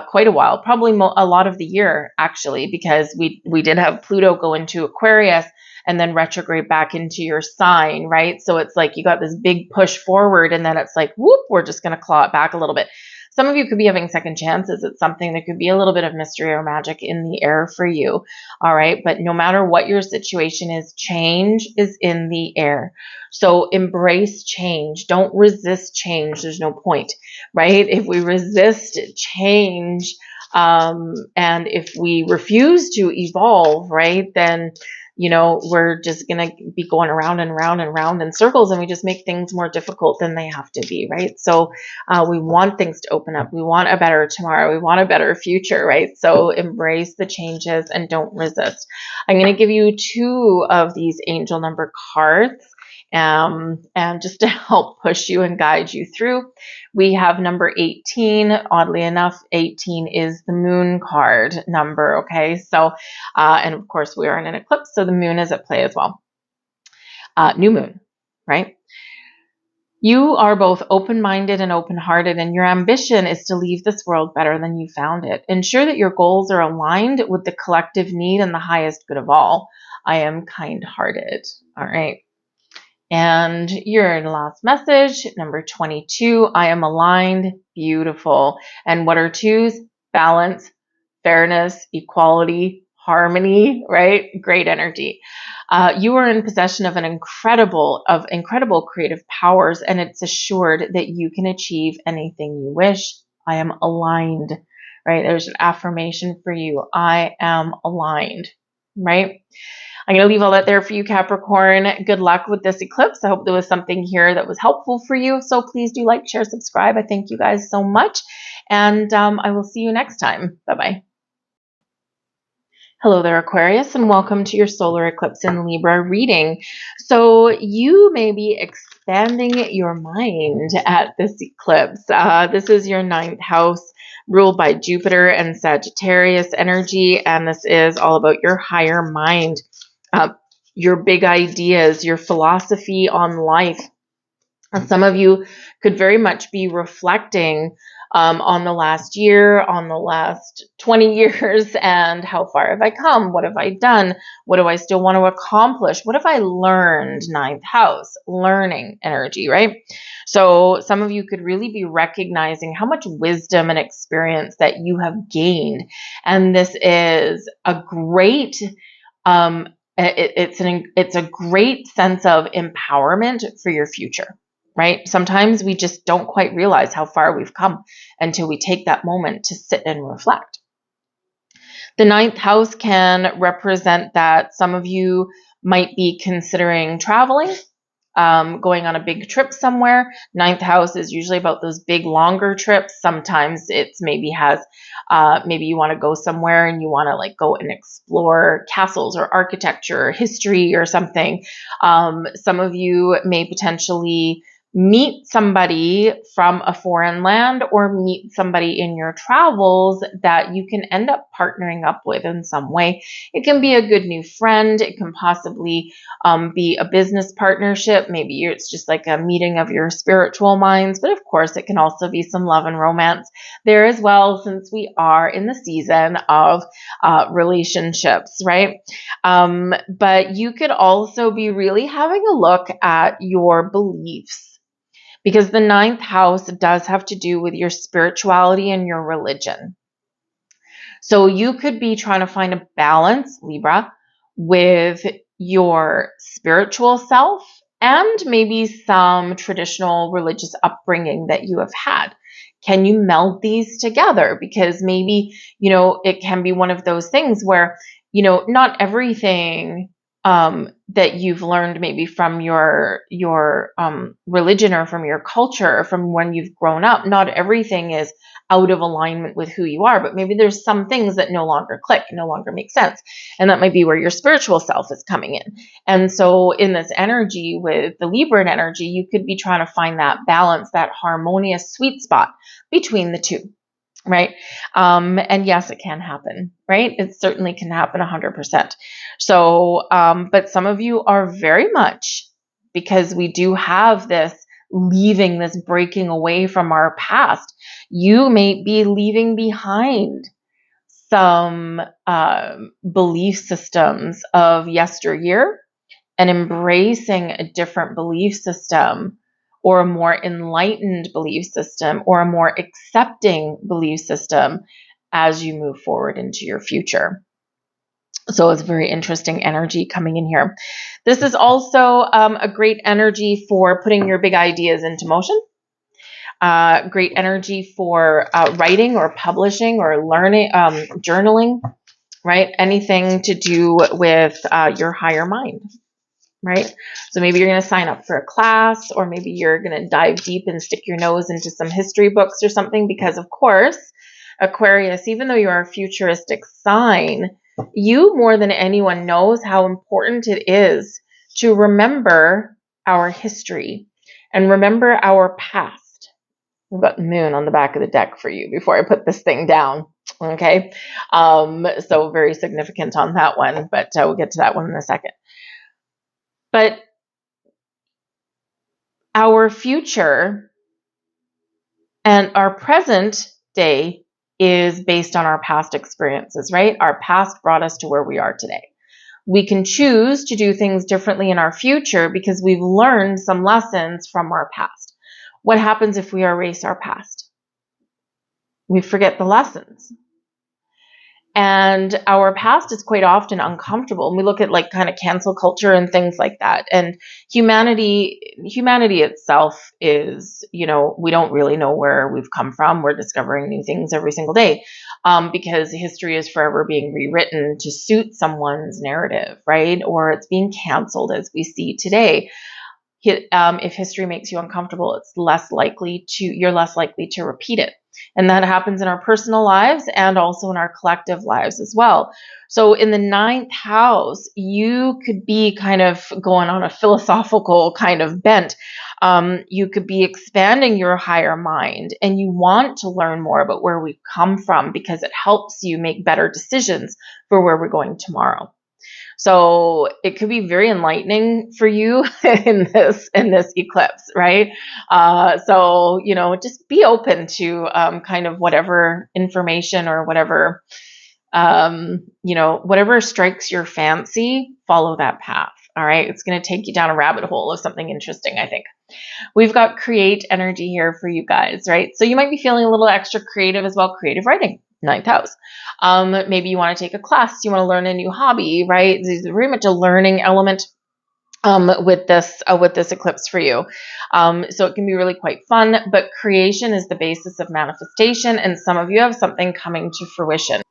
quite a while, probably a lot of the year, actually, because we did have Pluto go into Aquarius and then retrograde back into your sign, right? So it's like you got this big push forward and then it's like, whoop, we're just going to claw it back a little bit. Some of you could be having second chances. It's something that could be a little bit of mystery or magic in the air for you. All right. But no matter what your situation is, change is in the air. So embrace change. Don't resist change. There's no point, right? If we resist change, and if we refuse to evolve, right, then we're just going to be going around and round and round in circles, and we just make things more difficult than they have to be, right? So we want things to open up. We want a better tomorrow. We want a better future, right? So embrace the changes and don't resist. I'm going to give you 2 of these angel number cards. And just to help push you and guide you through, we have number 18. Oddly enough, 18 is the moon card number. Okay. So, and of course we are in an eclipse, so the moon is at play as well. New moon, right? You are both open-minded and open-hearted, and your ambition is to leave this world better than you found it. Ensure that your goals are aligned with the collective need and the highest good of all. I am kind-hearted. All right. And your last message, number 22, I am aligned, beautiful. And what are 2s? Balance, fairness, equality, harmony, right? Great energy. You are in possession of incredible creative powers, and it's assured that you can achieve anything you wish. I am aligned, right? There's an affirmation for you. I am aligned, right? I'm going to leave all that there for you, Capricorn. Good luck with this eclipse. I hope there was something here that was helpful for you. So please do like, share, subscribe. I thank you guys so much. And I will see you next time. Bye-bye. Hello there, Aquarius, and welcome to your solar eclipse in Libra reading. So you may be expanding your mind at this eclipse. This is your 9th house, ruled by Jupiter and Sagittarius energy, and this is all about your higher mind. Your big ideas, your philosophy on life. Some of you could very much be reflecting on the last year, on the last 20 years, and how far have I come? What have I done? What do I still want to accomplish? What have I learned? 9th house, learning energy, right? So some of you could really be recognizing how much wisdom and experience that you have gained. And this is a great it's a great sense of empowerment for your future, right? Sometimes we just don't quite realize how far we've come until we take that moment to sit and reflect. The 9th house can represent that some of you might be considering traveling, going on a big trip somewhere. 9th house is usually about those big, longer trips. Sometimes it's maybe you want to go somewhere and you want to like go and explore castles or architecture or history or something. Some of you may potentially meet somebody from a foreign land or meet somebody in your travels that you can end up partnering up with in some way. It can be a good new friend. It can possibly be a business partnership. Maybe it's just like a meeting of your spiritual minds, but of course it can also be some love and romance there as well, since we are in the season of relationships, right? But you could also be really having a look at your beliefs. because the ninth house does have to do with your spirituality and your religion. So you could be trying to find a balance, Libra, with your spiritual self and maybe some traditional religious upbringing that you have had. Can you meld these together? Because maybe, it can be one of those things where, not everything that you've learned maybe from your religion or from your culture or from when you've grown up, not everything is out of alignment with who you are, but maybe there's some things that no longer click, no longer make sense. And that might be where your spiritual self is coming in. And so in this energy with the Libran energy, you could be trying to find that balance, that harmonious sweet spot between the two. Right. And yes, it can happen, right? It certainly can happen 100%. So, but some of you are very much, because we do have this leaving, this breaking away from our past. You may be leaving behind some belief systems of yesteryear and embracing a different belief system, or a more enlightened belief system, or a more accepting belief system as you move forward into your future. So it's very interesting energy coming in here. This is also a great energy for putting your big ideas into motion. Great energy for writing or publishing or learning, journaling, right? Anything to do with your higher mind. Right? So maybe you're going to sign up for a class, or maybe you're going to dive deep and stick your nose into some history books or something, because of course, Aquarius, even though you are a futuristic sign, you more than anyone knows how important it is to remember our history and remember our past. We've got the moon on the back of the deck for you before I put this thing down. Okay. So very significant on that one, but we'll get to that one in a second. But our future and our present day is based on our past experiences, right? Our past brought us to where we are today. We can choose to do things differently in our future because we've learned some lessons from our past. What happens if we erase our past? We forget the lessons. And our past is quite often uncomfortable. And we look at like kind of cancel culture and things like that. And humanity itself is, we don't really know where we've come from. We're discovering new things every single day, because history is forever being rewritten to suit someone's narrative, right? Or it's being canceled as we see today. If history makes you uncomfortable, you're less likely to repeat it. And that happens in our personal lives and also in our collective lives as well. So in the ninth house, you could be kind of going on a philosophical kind of bent. You could be expanding your higher mind, and you want to learn more about where we've come from because it helps you make better decisions for where we're going tomorrow. So it could be very enlightening for you in this eclipse, right? So, just be open to kind of whatever information or whatever, whatever strikes your fancy, follow that path. All right. It's going to take you down a rabbit hole of something interesting, I think. We've got create energy here for you guys, right? So you might be feeling a little extra creative as well, creative writing. Ninth house. Maybe you want to take a class, you want to learn a new hobby, right? There's very much a learning element with this eclipse for you. So it can be really quite fun, but creation is the basis of manifestation, and some of you have something coming to fruition.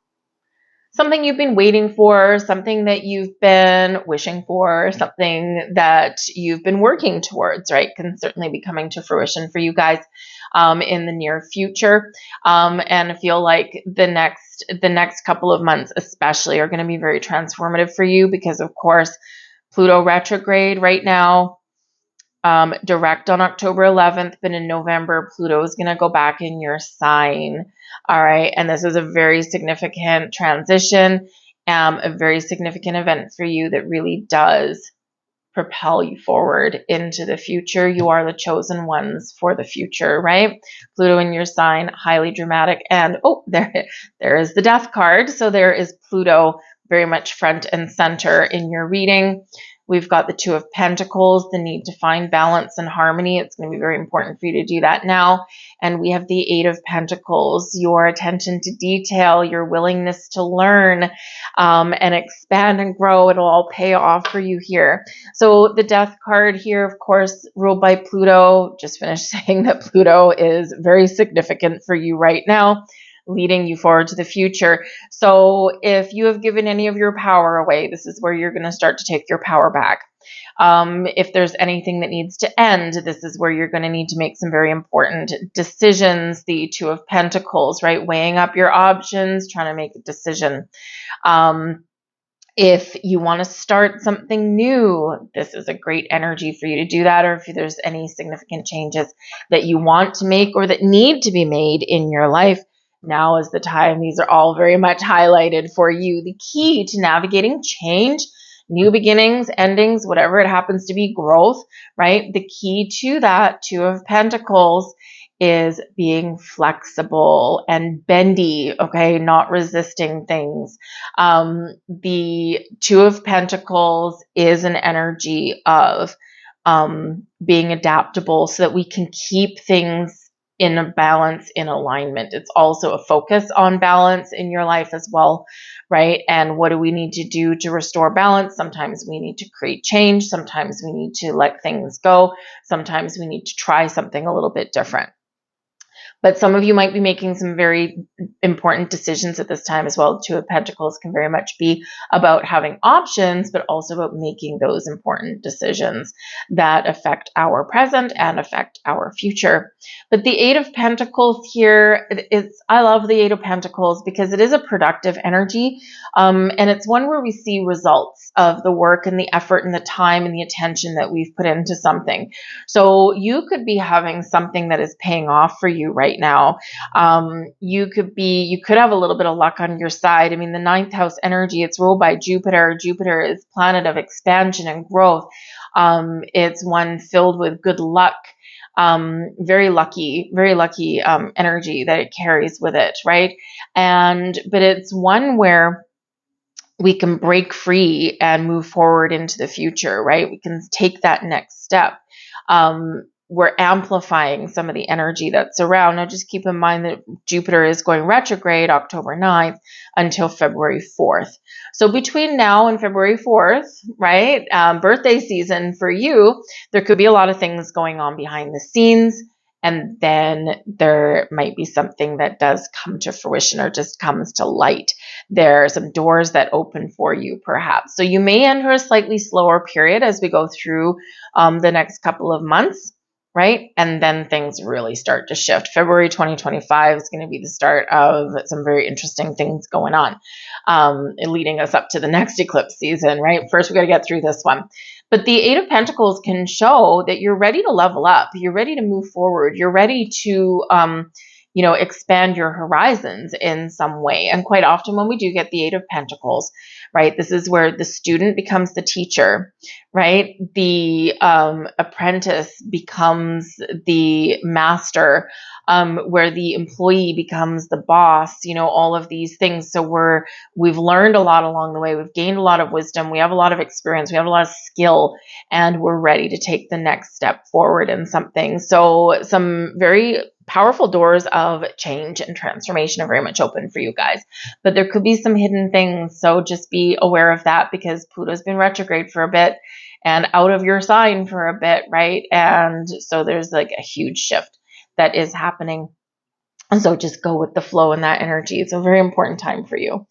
Something you've been waiting for, something that you've been wishing for, something that you've been working towards, right? Can certainly be coming to fruition for you guys in the near future. And I feel like the next couple of months especially are going to be very transformative for you because, of course, Pluto retrograde right now, direct on October 11th, but in November, Pluto is going to go back in your sign. All right. And this is a very significant transition, a very significant event for you that really does propel you forward into the future. You are the chosen ones for the future, right? Pluto in your sign, highly dramatic. And there is the death card. So there is Pluto very much front and center in your reading. We've got the Two of Pentacles, the need to find balance and harmony. It's going to be very important for you to do that now. And we have the Eight of Pentacles, your attention to detail, your willingness to learn and expand and grow. It'll all pay off for you here. So the Death card here, of course, ruled by Pluto. Just finished saying that Pluto is very significant for you right now, leading you forward to the future. So if you have given any of your power away, this is where you're going to start to take your power back. If there's anything that needs to end, this is where you're going to need to make some very important decisions. The Two of Pentacles, right? Weighing up your options, trying to make a decision. If you want to start something new, this is a great energy for you to do that. Or if there's any significant changes that you want to make or that need to be made in your life, now is the time. These are all very much highlighted for you. The key to navigating change, new beginnings, endings, whatever it happens to be, growth, right? The key to that, Two of Pentacles, is being flexible and bendy, okay? Not resisting things. The Two of Pentacles is an energy of being adaptable so that we can keep things in a balance, in alignment. It's also a focus on balance in your life as well, right? And what do we need to do to restore balance? Sometimes we need to create change. Sometimes we need to let things go. Sometimes we need to try something a little bit different. But some of you might be making some very important decisions at this time as well. Two of Pentacles can very much be about having options, but also about making those important decisions that affect our present and affect our future. But the Eight of Pentacles here, I love the Eight of Pentacles because it is a productive energy. And it's one where we see results of the work and the effort and the time and the attention that we've put into something. So you could be having something that is paying off for you right now. You could have a little bit of luck on your side. I mean, the ninth house energy, it's ruled by Jupiter. Jupiter is planet of expansion and growth. It's one filled with good luck. Very lucky energy that it carries with it, right? But it's one where we can break free and move forward into the future, right? We can take that next step. We're amplifying some of the energy that's around. Now, just keep in mind that Jupiter is going retrograde October 9th until February 4th. So between now and February 4th, right, birthday season for you, there could be a lot of things going on behind the scenes. And then there might be something that does come to fruition or just comes to light. There are some doors that open for you, perhaps. So you may enter a slightly slower period as we go through the next couple of months, right? And then things really start to shift. February 2025 is going to be the start of some very interesting things going on, leading us up to the next eclipse season, right? First, we got to get through this one. But the Eight of Pentacles can show that you're ready to level up. You're ready to move forward. You're ready to, expand your horizons in some way. And quite often when we do get the Eight of Pentacles, right, this is where the student becomes the teacher, right? The apprentice becomes the master, where the employee becomes the boss, all of these things. So we've learned a lot along the way. We've gained a lot of wisdom. We have a lot of experience. We have a lot of skill, and we're ready to take the next step forward in something. So some very powerful doors of change and transformation are very much open for you guys, but there could be some hidden things. So just be aware of that, because Pluto's been retrograde for a bit and out of your sign for a bit, right? And so there's like a huge shift that is happening. And so just go with the flow in that energy. It's a very important time for you.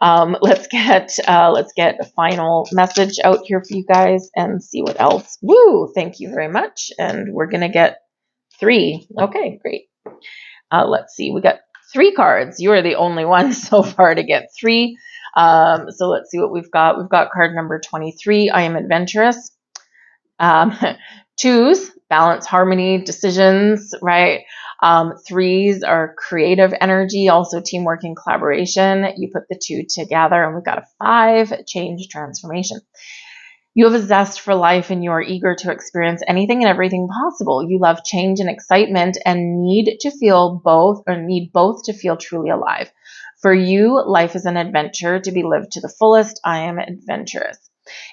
Let's get a final message out here for you guys and see what else. Woo! Thank you very much. And we're going to get 3. Okay, great. Let's see. We got 3 cards. You are the only one so far to get 3. So let's see what we've got. We've got card number 23. I am adventurous. 2s, balance, harmony, decisions, right? 3s are creative energy, also teamwork and collaboration. You put the 2 together and we've got a 5, change, transformation. You have a zest for life and you are eager to experience anything and everything possible. You love change and excitement and need both to feel truly alive. For you, life is an adventure to be lived to the fullest. I am adventurous.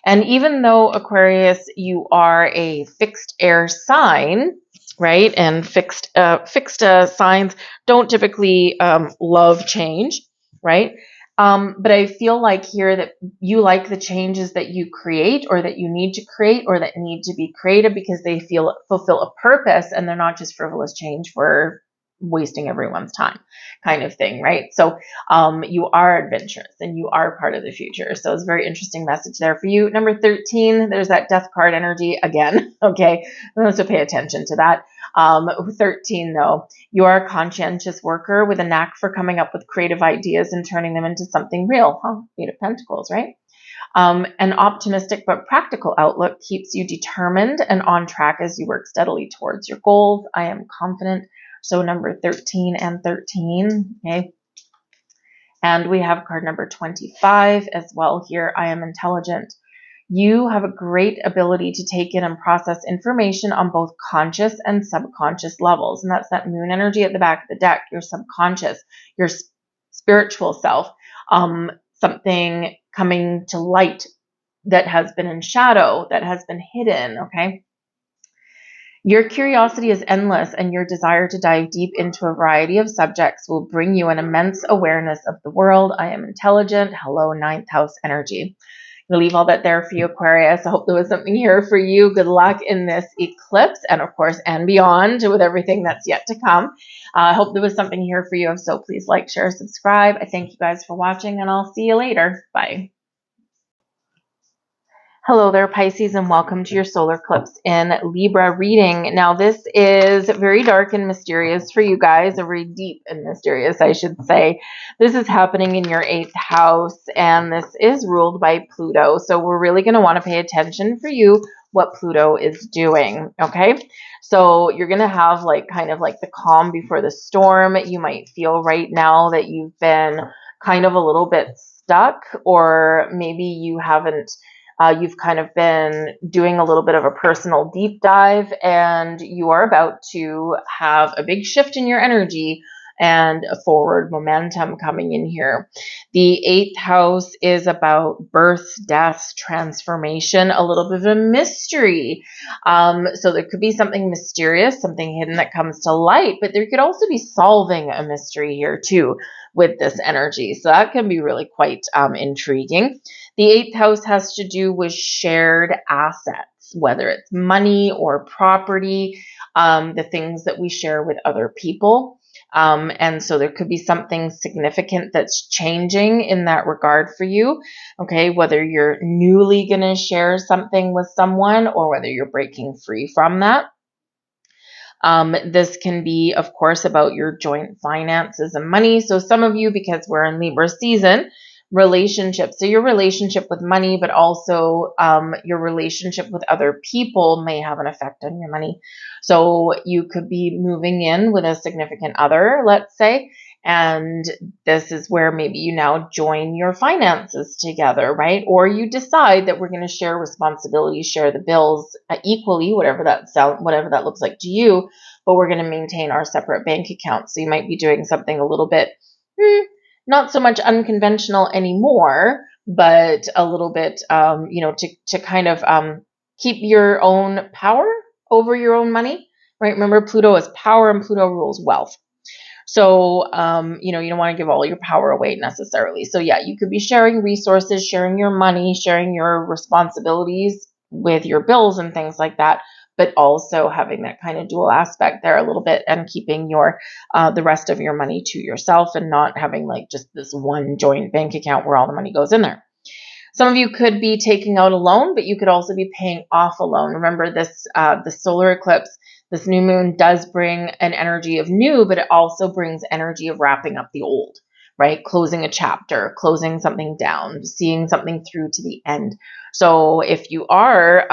And even though Aquarius, you are a fixed air sign, right? And fixed signs don't typically love change, right? But I feel like here that you like the changes that you create or that you need to create or that need to be created because they fulfill a purpose and they're not just frivolous change for wasting everyone's time kind of thing, right? So you are adventurous and you are part of the future. So it's a very interesting message there for you. Number 13, there's that death card energy again. Okay, so pay attention to that. 13 though, you are a conscientious worker with a knack for coming up with creative ideas and turning them into something real. Eight of Pentacles, right? An optimistic but practical outlook keeps you determined and on track as you work steadily towards your goals. I am confident. So number 13 and 13, okay? And we have card number 25 as well here. I am intelligent. You have a great ability to take in and process information on both conscious and subconscious levels. And that's that moon energy at the back of the deck, your subconscious, your spiritual self, something coming to light that has been in shadow, that has been hidden, okay? Your curiosity is endless, and your desire to dive deep into a variety of subjects will bring you an immense awareness of the world. I am intelligent. Hello, ninth house energy. I'm going to leave all that there for you, Aquarius. I hope there was something here for you. Good luck in this eclipse and, of course, and beyond with everything that's yet to come. I hope there was something here for you. If so, please like, share, subscribe. I thank you guys for watching, and I'll see you later. Bye. Hello there, Pisces, and welcome to your solar eclipse in Libra reading. Now, this is very dark and mysterious for you guys, or very deep and mysterious, I should say. This is happening in your 8th house, and this is ruled by Pluto. So we're really going to want to pay attention for you what Pluto is doing, okay? So you're going to have kind of like the calm before the storm. You might feel right now that you've been kind of a little bit stuck, or maybe you haven't. You've kind of been doing a little bit of a personal deep dive, and you are about to have a big shift in your energy and a forward momentum coming in here. The 8th house is about births, deaths, transformation, a little bit of a mystery. So there could be something mysterious, something hidden that comes to light, but there could also be solving a mystery here too with this energy. So that can be really quite intriguing. The 8th house has to do with shared assets, whether it's money or property, the things that we share with other people. And so there could be something significant that's changing in that regard for you, okay, whether you're newly going to share something with someone or whether you're breaking free from that. This can be, of course, about your joint finances and money. So some of you, because we're in Libra season, relationships. So your relationship with money, but also your relationship with other people may have an effect on your money. So you could be moving in with a significant other, let's say, and this is where maybe you now join your finances together, right? Or you decide that we're going to share responsibilities, share the bills equally, whatever that looks like to you, but we're going to maintain our separate bank accounts. So you might be doing something a little bit not so much unconventional anymore, but a little bit, to kind of keep your own power over your own money, right? Remember, Pluto is power and Pluto rules wealth. So, you don't want to give all your power away necessarily. So yeah, you could be sharing resources, sharing your money, sharing your responsibilities with your bills and things like that, but also having that kind of dual aspect there a little bit and keeping your the rest of your money to yourself and not having just this one joint bank account where all the money goes in there. Some of you could be taking out a loan, but you could also be paying off a loan. Remember, this the solar eclipse, this new moon does bring an energy of new, but it also brings energy of wrapping up the old, right? Closing a chapter, closing something down, seeing something through to the end. So if you are,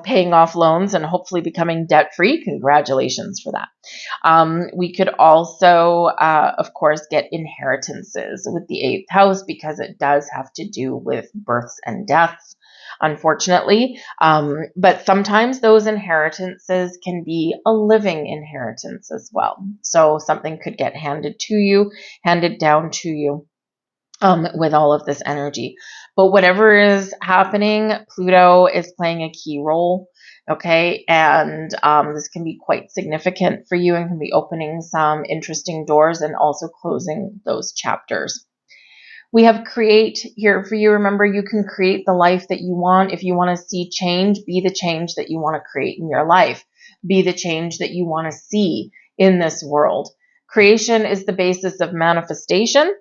paying off loans and hopefully becoming debt-free, congratulations for that. We could also, of course, get inheritances with the 8th house because it does have to do with births and deaths, unfortunately. But sometimes those inheritances can be a living inheritance as well. So something could get handed down to you. with all of this energy. But whatever is happening, Pluto is playing a key role. Okay. And this can be quite significant for you and can be opening some interesting doors and also closing those chapters. We have create here for you. Remember, you can create the life that you want. If you want to see change, be the change that you want to create in your life. Be the change that you want to see in this world. Creation is the basis of manifestation.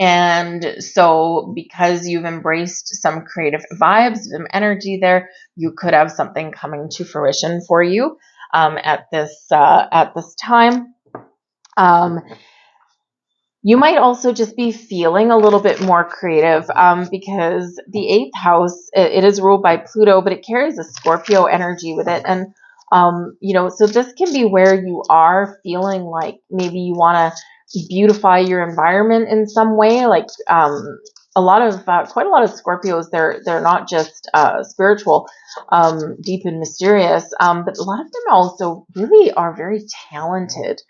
And so because you've embraced some creative vibes, some energy there, you could have something coming to fruition for you at this time. You might also just be feeling a little bit more creative because the 8th house, it is ruled by Pluto, but it carries a Scorpio energy with it. And, so this can be where you are feeling like maybe you want to beautify your environment in some way. Like quite a lot of Scorpios, they're not just spiritual, deep and mysterious, but a lot of them also really are very talented.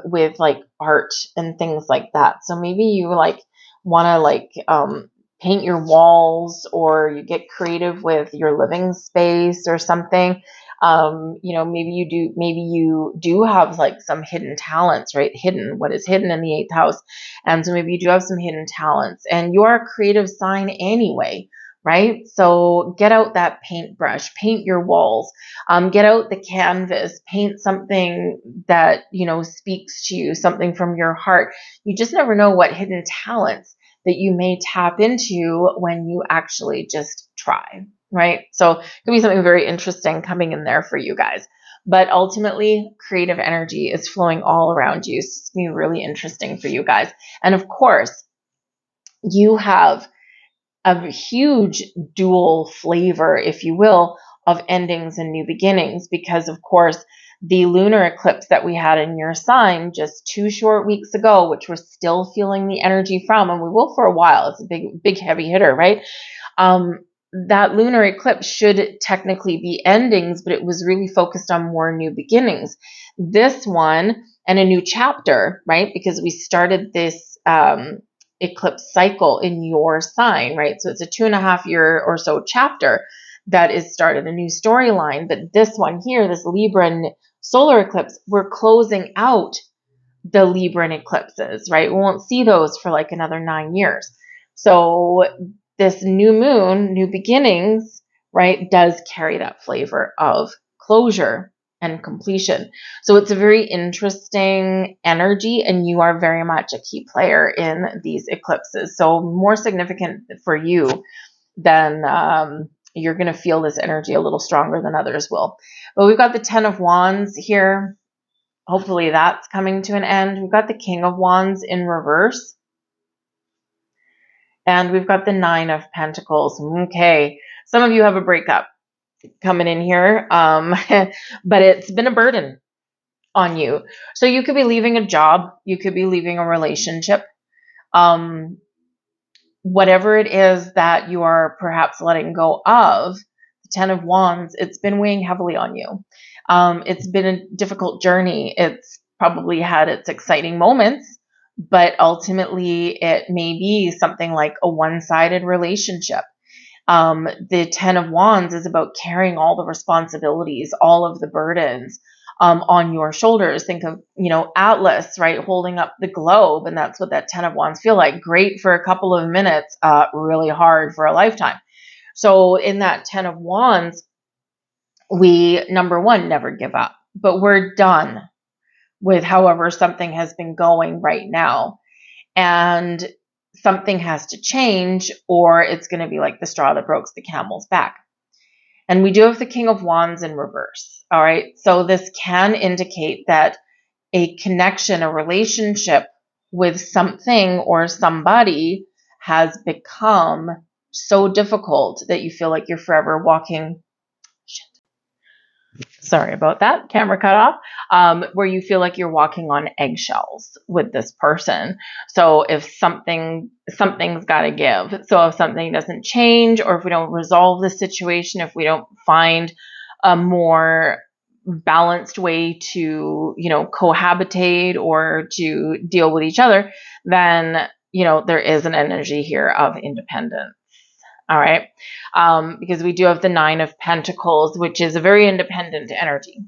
With like art and things like that. So maybe you like want to paint your walls, or you get creative with your living space or something. Maybe you do have like some hidden talents, right? What is hidden in the 8th house. And so maybe you do have some hidden talents and you are a creative sign anyway. Right? So get out that paintbrush, paint your walls, get out the canvas, paint something that, speaks to you, something from your heart. You just never know what hidden talents that you may tap into when you actually just try, right? So it could be something very interesting coming in there for you guys. But ultimately, creative energy is flowing all around you. So it's going to be really interesting for you guys. And of course, you have a huge dual flavor, if you will, of endings and new beginnings, because of course the lunar eclipse that we had in your sign just 2 short weeks ago, which we're still feeling the energy from, and we will for a while. It's a big heavy hitter, right? That lunar eclipse should technically be endings, but it was really focused on more new beginnings. This one and a new chapter, right? Because we started this eclipse cycle in your sign, right? So it's a 2.5 year or so chapter that is started, a new storyline. But this one here, this Libran solar eclipse, we're closing out the Libran eclipses, right? We won't see those for like another 9 years. So this new moon, new beginnings, right, does carry that flavor of closure and completion. So it's a very interesting energy, and you are very much a key player in these eclipses. So more significant for you than you're going to feel this energy a little stronger than others will. But we've got the 10 of Wands here. Hopefully that's coming to an end. We've got the King of Wands in reverse. And we've got the 9 of Pentacles. Okay. Some of you have a breakup coming in here, but it's been a burden on you. So you could be leaving a job. You could be leaving a relationship. Whatever it is that you are perhaps letting go of, the 10 of Wands, it's been weighing heavily on you. It's been a difficult journey. It's probably had its exciting moments, but ultimately it may be something like a one-sided relationship. The 10 of Wands is about carrying all the responsibilities, all of the burdens on your shoulders. Think of, Atlas, right, holding up the globe, and that's what that 10 of Wands feel like. Great for a couple of minutes, really hard for a lifetime. So in that 10 of Wands, we, number one, never give up, but we're done with however something has been going right now. And something has to change, or it's going to be like the straw that broke the camel's back. And we do have the King of Wands in reverse. All right. So this can indicate that a connection, a relationship with something or somebody has become so difficult that you feel like you're forever walking. Sorry about that, camera cut off, where you feel like you're walking on eggshells with this person. So if something's got to give. So if something doesn't change, or if we don't resolve the situation, if we don't find a more balanced way to, cohabitate or to deal with each other, then, there is an energy here of independence. All right. Because we do have the Nine of Pentacles, which is a very independent energy,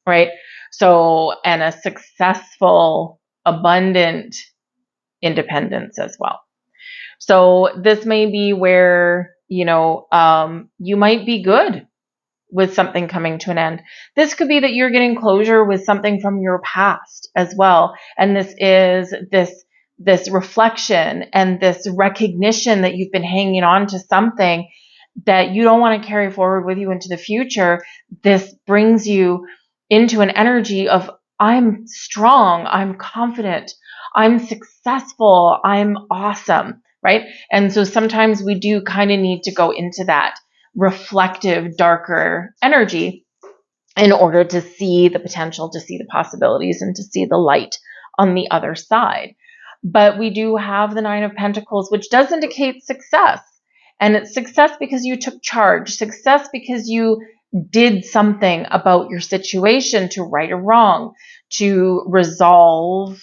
right? So, and a successful, abundant independence as well. So this may be where, you might be good with something coming to an end. This could be that you're getting closure with something from your past as well. And this is this reflection and this recognition that you've been hanging on to something that you don't want to carry forward with you into the future. This brings you into an energy of, I'm strong, I'm confident, I'm successful, I'm awesome, right? And so sometimes we do kind of need to go into that reflective, darker energy in order to see the potential, to see the possibilities, and to see the light on the other side. But we do have the Nine of Pentacles, which does indicate success. And it's success because you took charge, success because you did something about your situation to right a wrong, to resolve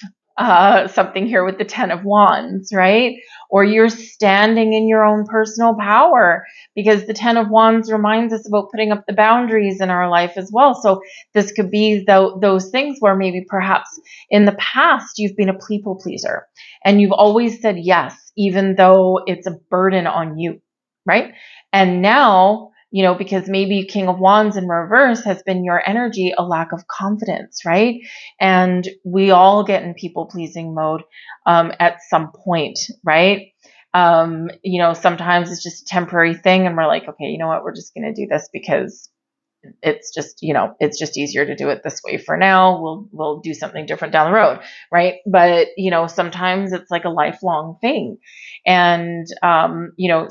something here with the Ten of Wands, right? Or you're standing in your own personal power, because the Ten of Wands reminds us about putting up the boundaries in our life as well. So this could be those things where maybe perhaps in the past you've been a people pleaser and you've always said yes, even though it's a burden on you, right? And now, because maybe King of Wands in reverse has been your energy, a lack of confidence, right? And we all get in people pleasing mode at some point, right? Sometimes it's just a temporary thing and we're like, okay, you know what? We're just going to do this because it's just, it's just easier to do it this way for now. We'll do something different down the road, right? But, sometimes it's like a lifelong thing. And,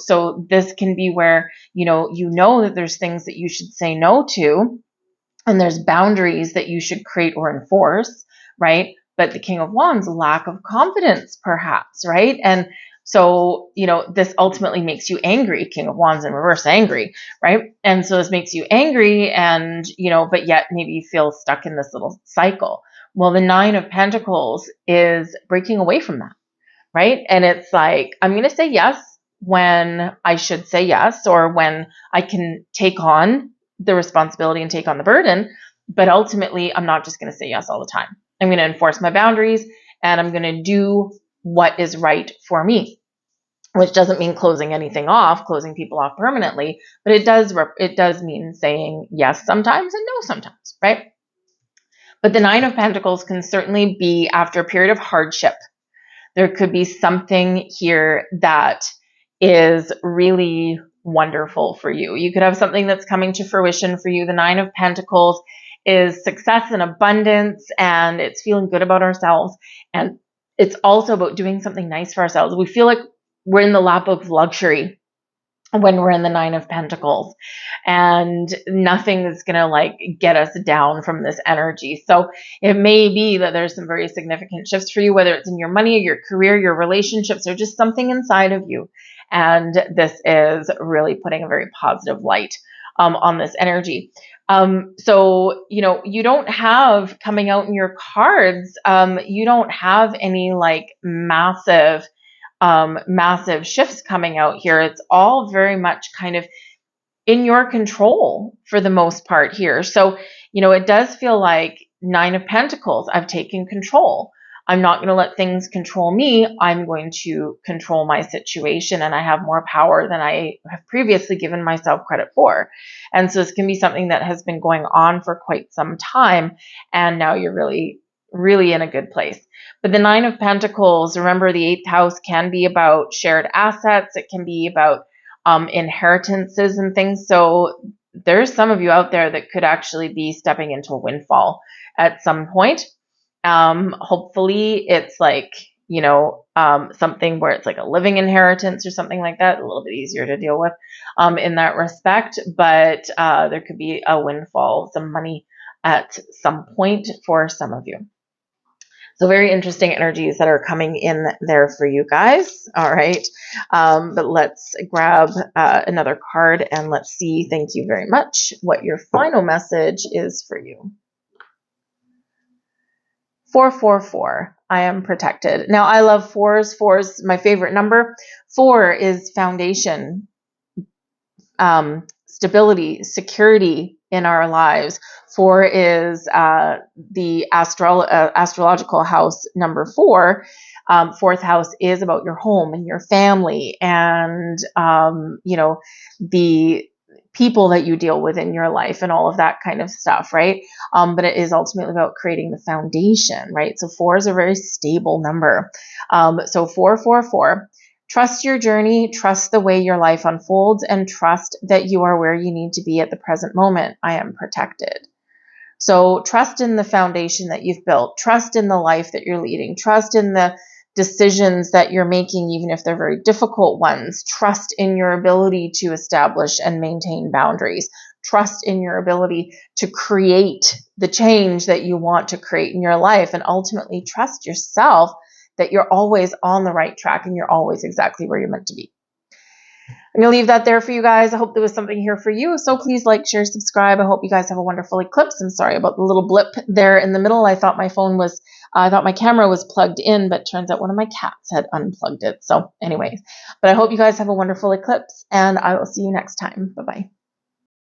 so this can be where, that there's things that you should say no to, and there's boundaries that you should create or enforce, right? But the King of Wands, lack of confidence, perhaps, right? And so, this ultimately makes you angry. King of Wands in reverse, angry, right? And so this makes you angry and, but yet maybe you feel stuck in this little cycle. Well, the Nine of Pentacles is breaking away from that, right? And it's like, I'm going to say yes when I should say yes, or when I can take on the responsibility and take on the burden. But ultimately, I'm not just going to say yes all the time. I'm going to enforce my boundaries and I'm going to do what is right for me, which doesn't mean closing people off permanently, but it does mean saying yes sometimes and no sometimes, right? But the Nine of Pentacles can certainly be after a period of hardship. There could be something here that is really wonderful for you. You could have something that's coming to fruition for you. The Nine of Pentacles is success and abundance, and it's feeling good about ourselves. And it's also about doing something nice for ourselves. We feel like we're in the lap of luxury when we're in the Nine of Pentacles, and nothing is going to get us down from this energy. So it may be that there's some very significant shifts for you, whether it's in your money, your career, your relationships, or just something inside of you. And this is really putting a very positive light on this energy. So, you don't have coming out in your cards, you don't have any massive shifts coming out here. It's all very much kind of in your control for the most part here. So, it does feel like Nine of Pentacles, I've taken control. I'm not going to let things control me. I'm going to control my situation, and I have more power than I have previously given myself credit for. And so this can be something that has been going on for quite some time, and now you're really, really in a good place. But the Nine of Pentacles, remember, the 8th house can be about shared assets. It can be about inheritances and things. So there's some of you out there that could actually be stepping into a windfall at some point. Hopefully it's something where it's like a living inheritance or something like that, a little bit easier to deal with in that respect. But there could be a windfall, some money at some point for some of you. So very interesting energies that are coming in there for you guys. All right. But let's grab another card and let's see, thank you very much, what your final message is for you. 444. I am protected. Now, I love fours. Four is my favorite number. 4 is foundation, stability, security in our lives. 4 is the astrological house number 4. Fourth house is about your home and your family and, the people that you deal with in your life and all of that kind of stuff, right? But it is ultimately about creating the foundation, right? So 4 is a very stable number. So 444. Trust your journey, trust the way your life unfolds, and trust that you are where you need to be at the present moment. I am protected. So trust in the foundation that you've built. Trust in the life that you're leading. Trust in the decisions that you're making, even if they're very difficult ones. Trust in your ability to establish and maintain boundaries. Trust in your ability to create the change that you want to create in your life, and ultimately trust yourself that you're always on the right track and you're always exactly where you're meant to be. I'm going to leave that there for you guys. I hope there was something here for you. So please like, share, subscribe. I hope you guys have a wonderful eclipse. I'm sorry about the little blip there in the middle. I thought my camera was plugged in, but turns out one of my cats had unplugged it. So anyways, but I hope you guys have a wonderful eclipse, and I will see you next time. Bye-bye.